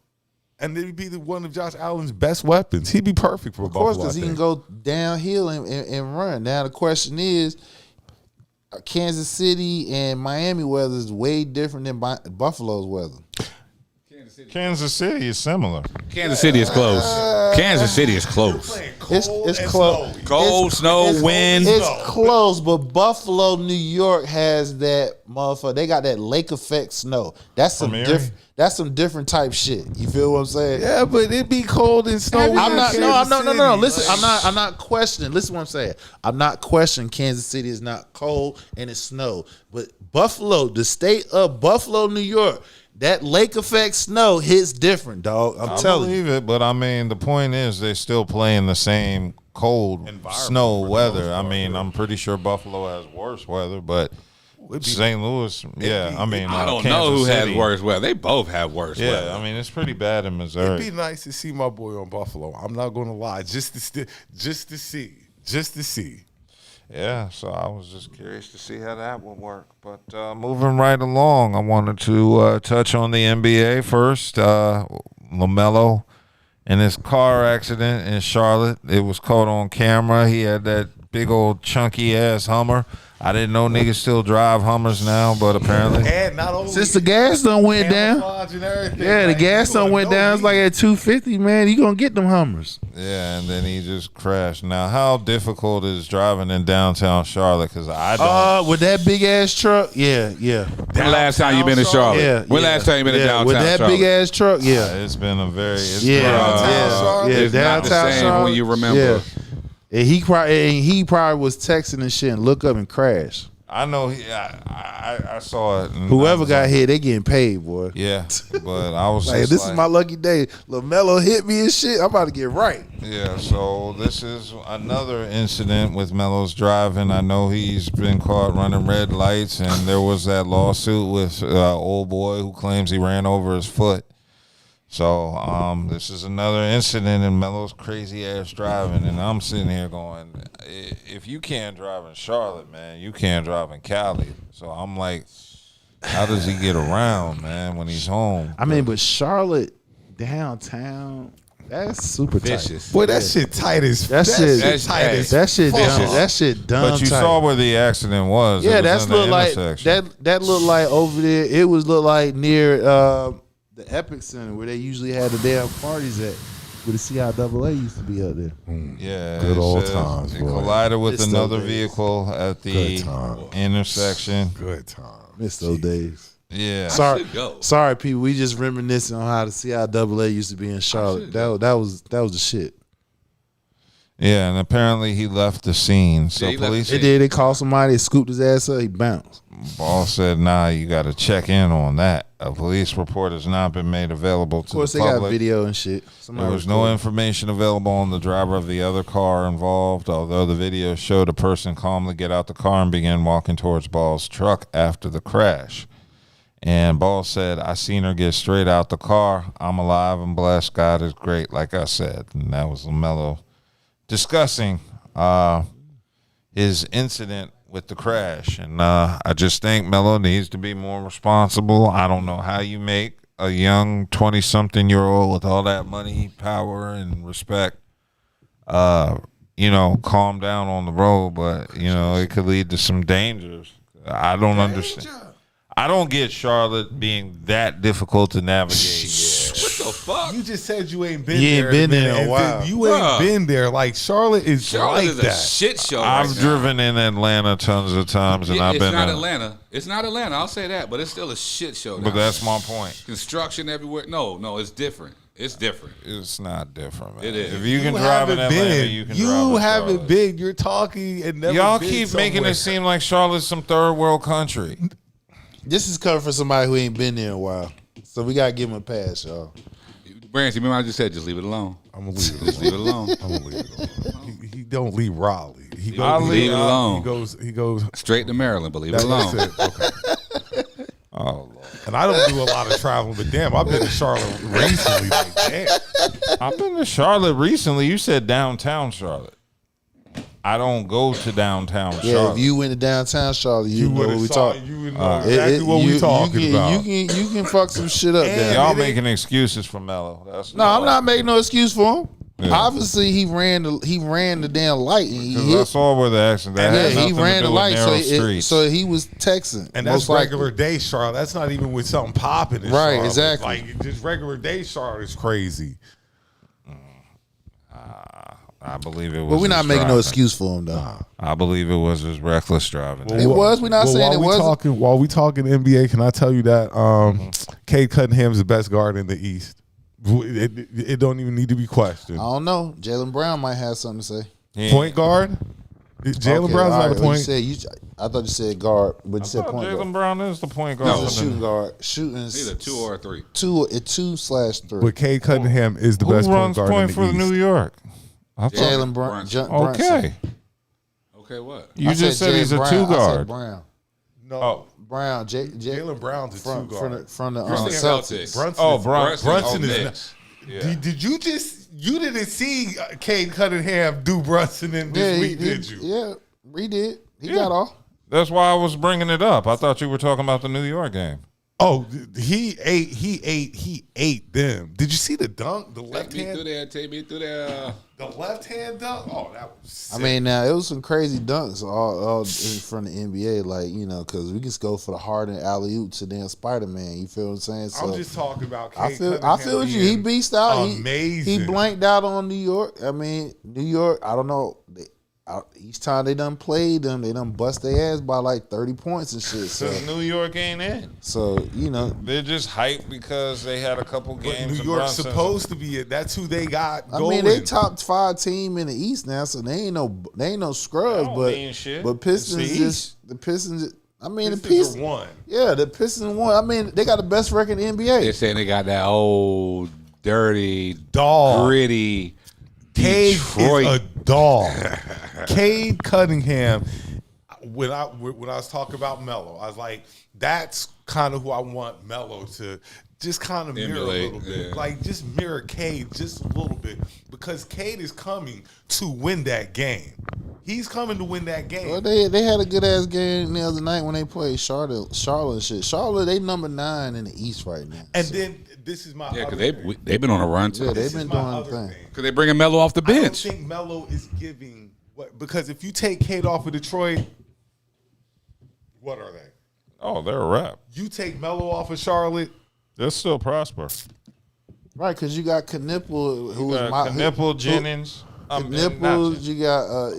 And he'd be one of Josh Allen's best weapons. He'd be perfect for Buffalo. Of course, because he can go downhill and run. Now, the question is, Kansas City and Miami weather is way different than Buffalo's weather. Kansas City is similar. Kansas City is close. Kansas City is close. It's close. Cold, snow, wind. It's close, but Buffalo, New York has that motherfucker. They got that lake effect snow. That's some different. That's some different type shit. You feel what I'm saying? Yeah, but it be cold and snowy. No. Listen, I'm not questioning. Listen, what I'm saying. I'm not questioning Kansas City is not cold and it's snow, but Buffalo, the state of Buffalo, New York. That lake effect snow hits different, dog. I'm telling you. I believe it, but I mean, the point is they still play in the same cold snow weather. I mean, I'm pretty sure Buffalo has worse weather, but St. Louis, I mean, I don't Kansas know who City, has worse weather. They both have worse weather. Yeah, I mean, it's pretty bad in Missouri. It'd be nice to see my boy on Buffalo. I'm not going to lie, just to see. Yeah, so I was just curious to see how that would work. But moving right along, I wanted to touch on the NBA first. LaMelo and his car accident in Charlotte. It was caught on camera. He had that big old chunky ass Hummer. I didn't know niggas still drive Hummers now, but apparently. And not only since the gas done went down. Yeah, the gas done went down. It's like at $250, man. You gonna get them Hummers. Yeah, and then he just crashed. Now, how difficult is driving in downtown Charlotte? Because I don't. With that big ass truck, yeah. When last time you been in Charlotte? Yeah. When last time you been in downtown with that Charlotte? big ass truck, yeah. It's been a very. It's downtown not the same Charlotte. when you remember. Yeah. And he probably was texting and shit and look up and crash. I know. I saw it. Whoever got hit, they getting paid, boy. Yeah, but I was like, just this is my lucky day. LaMelo hit me and shit. I'm about to get right. Yeah, so this is another incident with Melo's driving. I know he's been caught running red lights, and there was that lawsuit with old boy who claims he ran over his foot. So this is another incident in Melo's crazy ass driving, and I'm sitting here going, if you can't drive in Charlotte, man, you can't drive in Cali. So I'm like, how does he get around, man, when he's home? I mean, but Charlotte downtown, That's super vicious. tight. Boy, that shit tight as that shit tight as that shit fuck. dumb. That shit dumb. But you tight. saw where the accident was. Yeah, It was that's in the look like intersection. that looked like over there. It was look like near the Epic Center where they usually had the damn parties at. Where the CIAA used to be up there. Yeah, Good it old says times, It boy. collided with Missed another those days. vehicle at Good the times. intersection. Good time. Missed those days. Yeah. Sorry, people. We just reminiscing on how the CIAA used to be in Charlotte. That was the shit. Yeah, and apparently he left the scene. So police. They did. They called somebody, scooped his ass up, he bounced. Ball said, "Nah, you got to check in on that. A police report has not been made available to the public. Of course, they got video and shit. There was no information available on the driver of the other car involved, although the video showed a person calmly get out the car and begin walking towards Ball's truck after the crash. And Ball said, I seen her get straight out the car. I'm alive and blessed. God is great, like I said." And that was LaMelo discussing his incident with the crash. And I just think Melo needs to be more responsible. I don't know how you make a young 20-something-year-old with all that money, power, and respect, calm down on the road, but, it could lead to some dangers. I don't understand. I don't get Charlotte being that difficult to navigate. What the fuck? You just said you ain't been You there. ain't been there in a and while. You ain't been there. Like Charlotte is like is that. a shit show. I've driven in Atlanta tons of times, and Yeah, I've it's been not in- Atlanta. It's not Atlanta. I'll say that, but it's still a shit show. But that's my point. Construction everywhere. No, it's different. It's different. It's not different, man. It is. If you can drive in haven't Atlanta, been. you can You drive in haven't Charlotte. been. You're talking and never Y'all been keep making somewhere. it seem like Charlotte's some third world country. This is coming from somebody who ain't been there in a while. So we gotta give him a pass, y'all. Branch, remember I just said just leave it alone. I'm gonna leave it. Just leave it alone. I'm gonna leave it alone. He don't leave Raleigh. He I'll goes. leave it alone. He goes straight to Maryland, but leave it alone. That's it. Okay. Oh, Lord. And I don't do a lot of traveling, but damn, I've been to Charlotte recently. Like, damn. I've been to Charlotte recently. You said downtown Charlotte. I don't go to downtown Yeah, Charlotte. if you went to downtown Charlotte, you know what would've we saw- talking. you would know exactly what we talking about. You can fuck some shit up there. Y'all making excuses for Melo. No, I'm not making no excuse for him. Yeah. Obviously, he ran the damn light. And he 'Cause hit. I saw where the accident. That had He nothing to ran do the with light, narrow streets. so he was texting. And that's most likely. regular day Charlotte. That's not even with something popping in Right, Charlotte. exactly. Like, just regular day Charlotte is crazy. I believe it was. But we're not his making no driving. excuse for him, though. I believe it was his reckless driving. It was. We're not saying it wasn't. While we talking NBA, can I tell you that Cade Cunningham's the best guard in the East? It don't even need to be questioned. I don't know. Jaylen Brown might have something to say. Point guard? Jaylen Okay, Brown's all not right, a well, point. I thought you said guard, but you said point Jaylen guard. Brown is the point guard. He's a shooting guard. Shooting Either 2 or 3. 2/3. But Cade Cunningham is the Who best point runs guard point in the for East. New York? I thought- Jaylen Brown. Okay. Okay, what? You just said he's a two I said guard. Brown. No. Brown. Jaylen Brown's a from, two guard. from the Brunson Celtics. Brunson is Knicks. not. Did you just? You didn't see Cade Cunningham do Brunson in this week, did you? Yeah, we did. He got off. That's why I was bringing it up. I thought you were talking about the New York game. Oh, he ate them. Did you see the dunk? The left Take me hand. through there. Take me through there. The left hand dunk. Oh, that was sick. I mean, now it was some crazy dunks all in front of the NBA, like because we just go for the Harden alley oop to damn Spider-Man. You feel what I'm saying? So I'm just talking about. I Cade feel Cunningham with you. He being beast out. amazing. He blanked out on New York. I mean, New York. I don't know. Each time they done played them, they done bust their ass by like 30 points and shit. So Because New York ain't in. So they're just hyped because they had a couple games. New of York's Brunson. supposed to be it. That's who they got I going. mean, they top 5 team in the East now, so they ain't no scrubs. That don't But mean shit. but Pistons It's the just the Pistons. I mean, Pistons the Pistons are one. Yeah, the Pistons won. I mean, they got the best record in the NBA. They're saying they got that old, dirty, Dog. gritty Cade Detroit. is a dog. Cade Cunningham. When I was talking about Melo, I was like, that's kind of who I want Melo to just kind of mirror Emulate, a little bit. yeah. Like just mirror Cade just a little bit. Because Cade is coming to win that game. He's coming to win that game. Well, they had a good ass game the other night when they played Charlotte and shit. Charlotte, they number 9 in the East right now. And So. then this is my because they've been on a run too. Yeah, they've been doing the thing. Because they bringing Melo off the bench. I don't think Melo is giving because if you take Cade off of Detroit, what are they? Oh, they're a wrap. You take Melo off of Charlotte, they'll still prosper. Right, because you got Knipple, who was Knipple, Jennings. Knipple, you got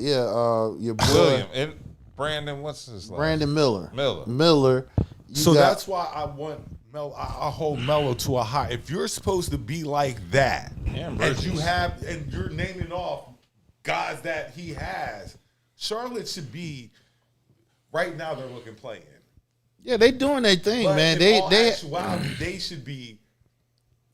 your boy William and Brandon. What's his name? Brandon Miller. Miller. So that's why I want Melo. I hold Melo to a high. If you're supposed to be like that, and you're naming off guys that he has, Charlotte should be right now. They're looking playing. Yeah, they doing their thing, But man. They should be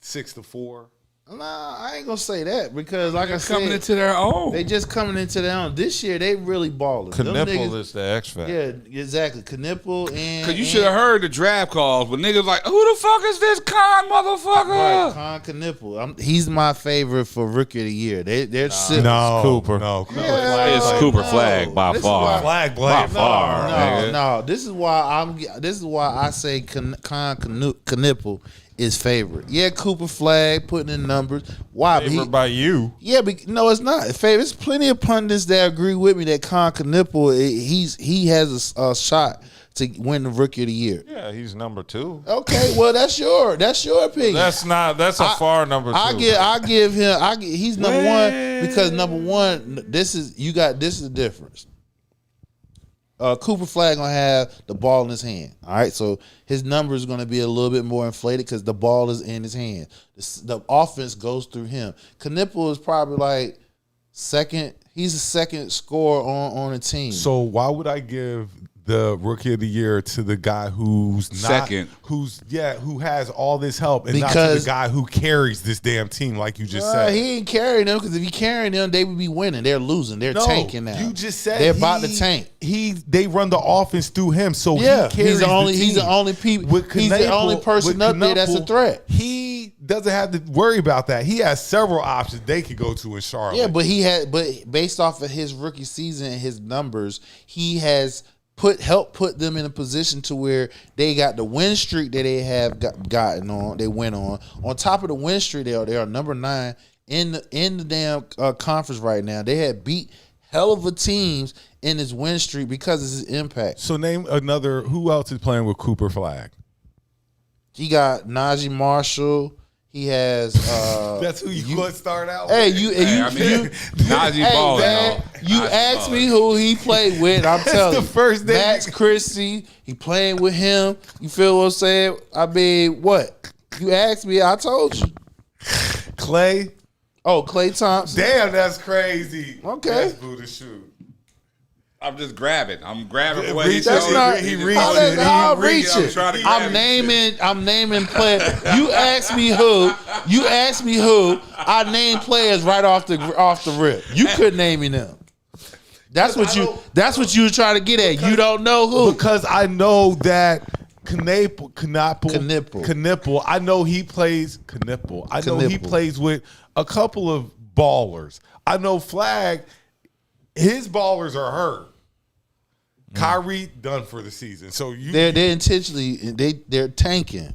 6-4. Nah, I ain't gonna say that because, like I said, coming into their own. They just coming into their own. This year, they really balling. Knipple is the X factor. Yeah, exactly. Knipple and because you should have heard the draft calls, but niggas like, who the fuck is this Con motherfucker? Right, Con Knipple. He's my favorite for Rookie of the Year. They're sitting. Cooper. No, It's Cooper Flag by far. By far. No. This is why I say Con Knipple is favorite. Yeah, Cooper Flag putting in numbers. Why? Favorite by you? Yeah, but no, it's not. There's plenty of pundits that agree with me that Con Knipple he has a shot to win the Rookie of the Year. Yeah, he's number 2. Okay, well that's your opinion. That's a far number 2. I give him. He's number one because number one. This is the difference. Cooper Flag gonna have the ball in his hand. All right, so his number is gonna be a little bit more inflated because the ball is in his hand. The offense goes through him. Knipple is probably like second. He's the second scorer on the team. So why would I give the Rookie of the Year to the guy who's not second, who has all this help, and not to the guy who carries this damn team, like you just said? He ain't carrying them because if he carrying them, they would be winning. They're losing. They're tanking now. You just said they're about to tank. They run the offense through him, so yeah, he carries he's the only he's the only person up there that's a threat. He doesn't have to worry about that. He has several options they could go to in Charlotte. Yeah, but based off of his rookie season and his numbers, he has helped put them in a position to where they got the win streak that they have gotten on. They went on top of the win streak. They are number 9 in the damn conference right now. They had beat hell of a teams in his win streak because of his impact. So name another. Who else is playing with Cooper Flag? He got Najee Marshall. He has. That's who you want to start out. Hey, with. Najee Ball. Man, you asked me who he played with. I'm telling you, the first day. Max Christie. He playing with him. You feel what I'm saying? I mean, what? You asked me. I told you. Clay. Oh, Klay Thompson. Damn, that's crazy. Okay. That's Buddha shoot. I'm just grabbing. I'm grabbing what he reaching. I'm naming players. You asked me who. I named players right off the rip. You couldn't name me them. That's what you were trying to get at. You don't know who. Because I know that Knipple. I know he plays Knipple. I know he plays with a couple of ballers. I know Flag. His ballers are hurt. Kyrie done for the season. So they're intentionally they're tanking.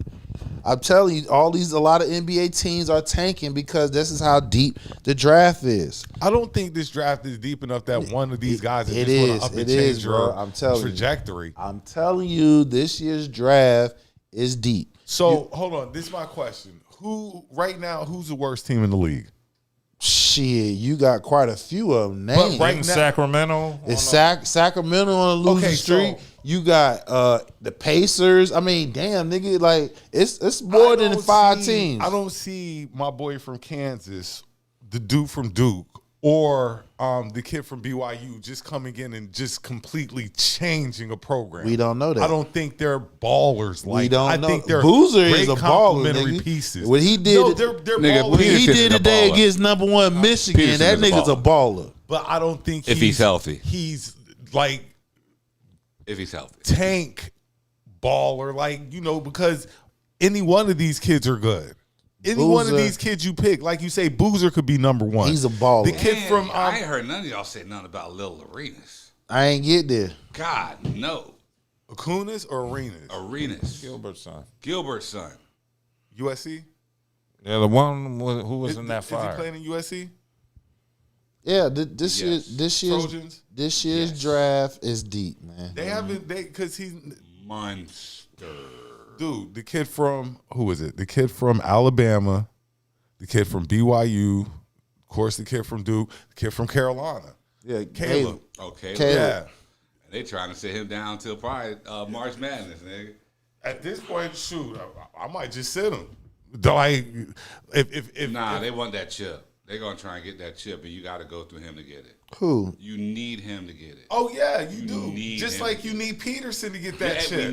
I'm telling you, a lot of NBA teams are tanking because this is how deep the draft is. I don't think this draft is deep enough that one of these guys is up and change your trajectory. I'm telling you, this year's draft is deep. So hold on, this is my question. Who's the worst team in the league? Shit, you got quite a few of them named. Right now, Sacramento. It's Sacramento on a losing streak. You got the Pacers. I mean, damn, nigga, like it's more than 5 teams. I don't see my boy from Kansas, the dude from Duke, or the kid from BYU just coming in and just completely changing a program. We don't know that. I don't think they're ballers. Like, we don't know. I think they're Boozer great is a baller, complementary nigga. pieces. What he did, no, they're nigga, what he did today against number 1 Michigan, Peterson that nigga's a baller. But I don't think if he's healthy. He's like if he's healthy. Tank baller, because any one of these kids are good. Any one of these kids you pick, like you say, Boozer could be number 1. He's a baller. The kid from I ain't heard none of y'all say nothing about Lil Arenas. I ain't get there. God, no. Acunas or Arenas? Arenas. Gilbert's son. Gilbert's son. USC? Yeah, the one who was in that fire. Is he playing in USC? Yeah, this year's draft is deep, man. They haven't because he's monster. Dude, the kid from who is it? The kid from Alabama, the kid from BYU, of course, the kid from Duke, the kid from Carolina. Yeah, Caleb. Okay, yeah. They trying to sit him down till probably March Madness, nigga. At this point, shoot, I might just sit him. Like, if they want that chip. They're gonna try and get that chip, and you got to go through him to get it. Who? You need him to get it. Oh yeah, you do. Just like you need Peterson to get that chip.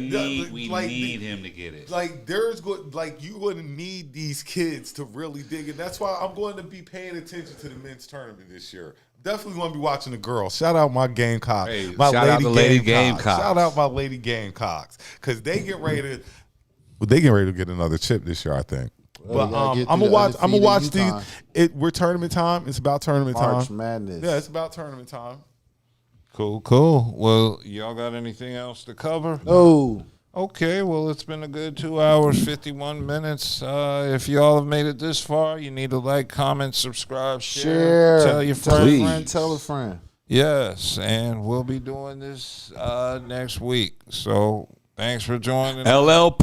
We need him to get it. Like you're going to need these kids to really dig it. That's why I'm going to be paying attention to the men's tournament this year. Definitely going to be watching the girls. Shout out my Gamecock. Hey, my shout out the Lady Gamecocks. Shout out my Lady Gamecocks because they get ready to get another chip this year, I think. But I'm gonna watch these. We're tournament time. It's about tournament time. March Madness. Yeah, it's about tournament time. Cool. Well, y'all got anything else to cover? No. Okay, well, it's been a good 2 hours, 51 minutes. If y'all have made it this far, you need to like, comment, subscribe, share. Tell your friends. Tell a friend. Yes, and we'll be doing this next week. So thanks for joining. LLP.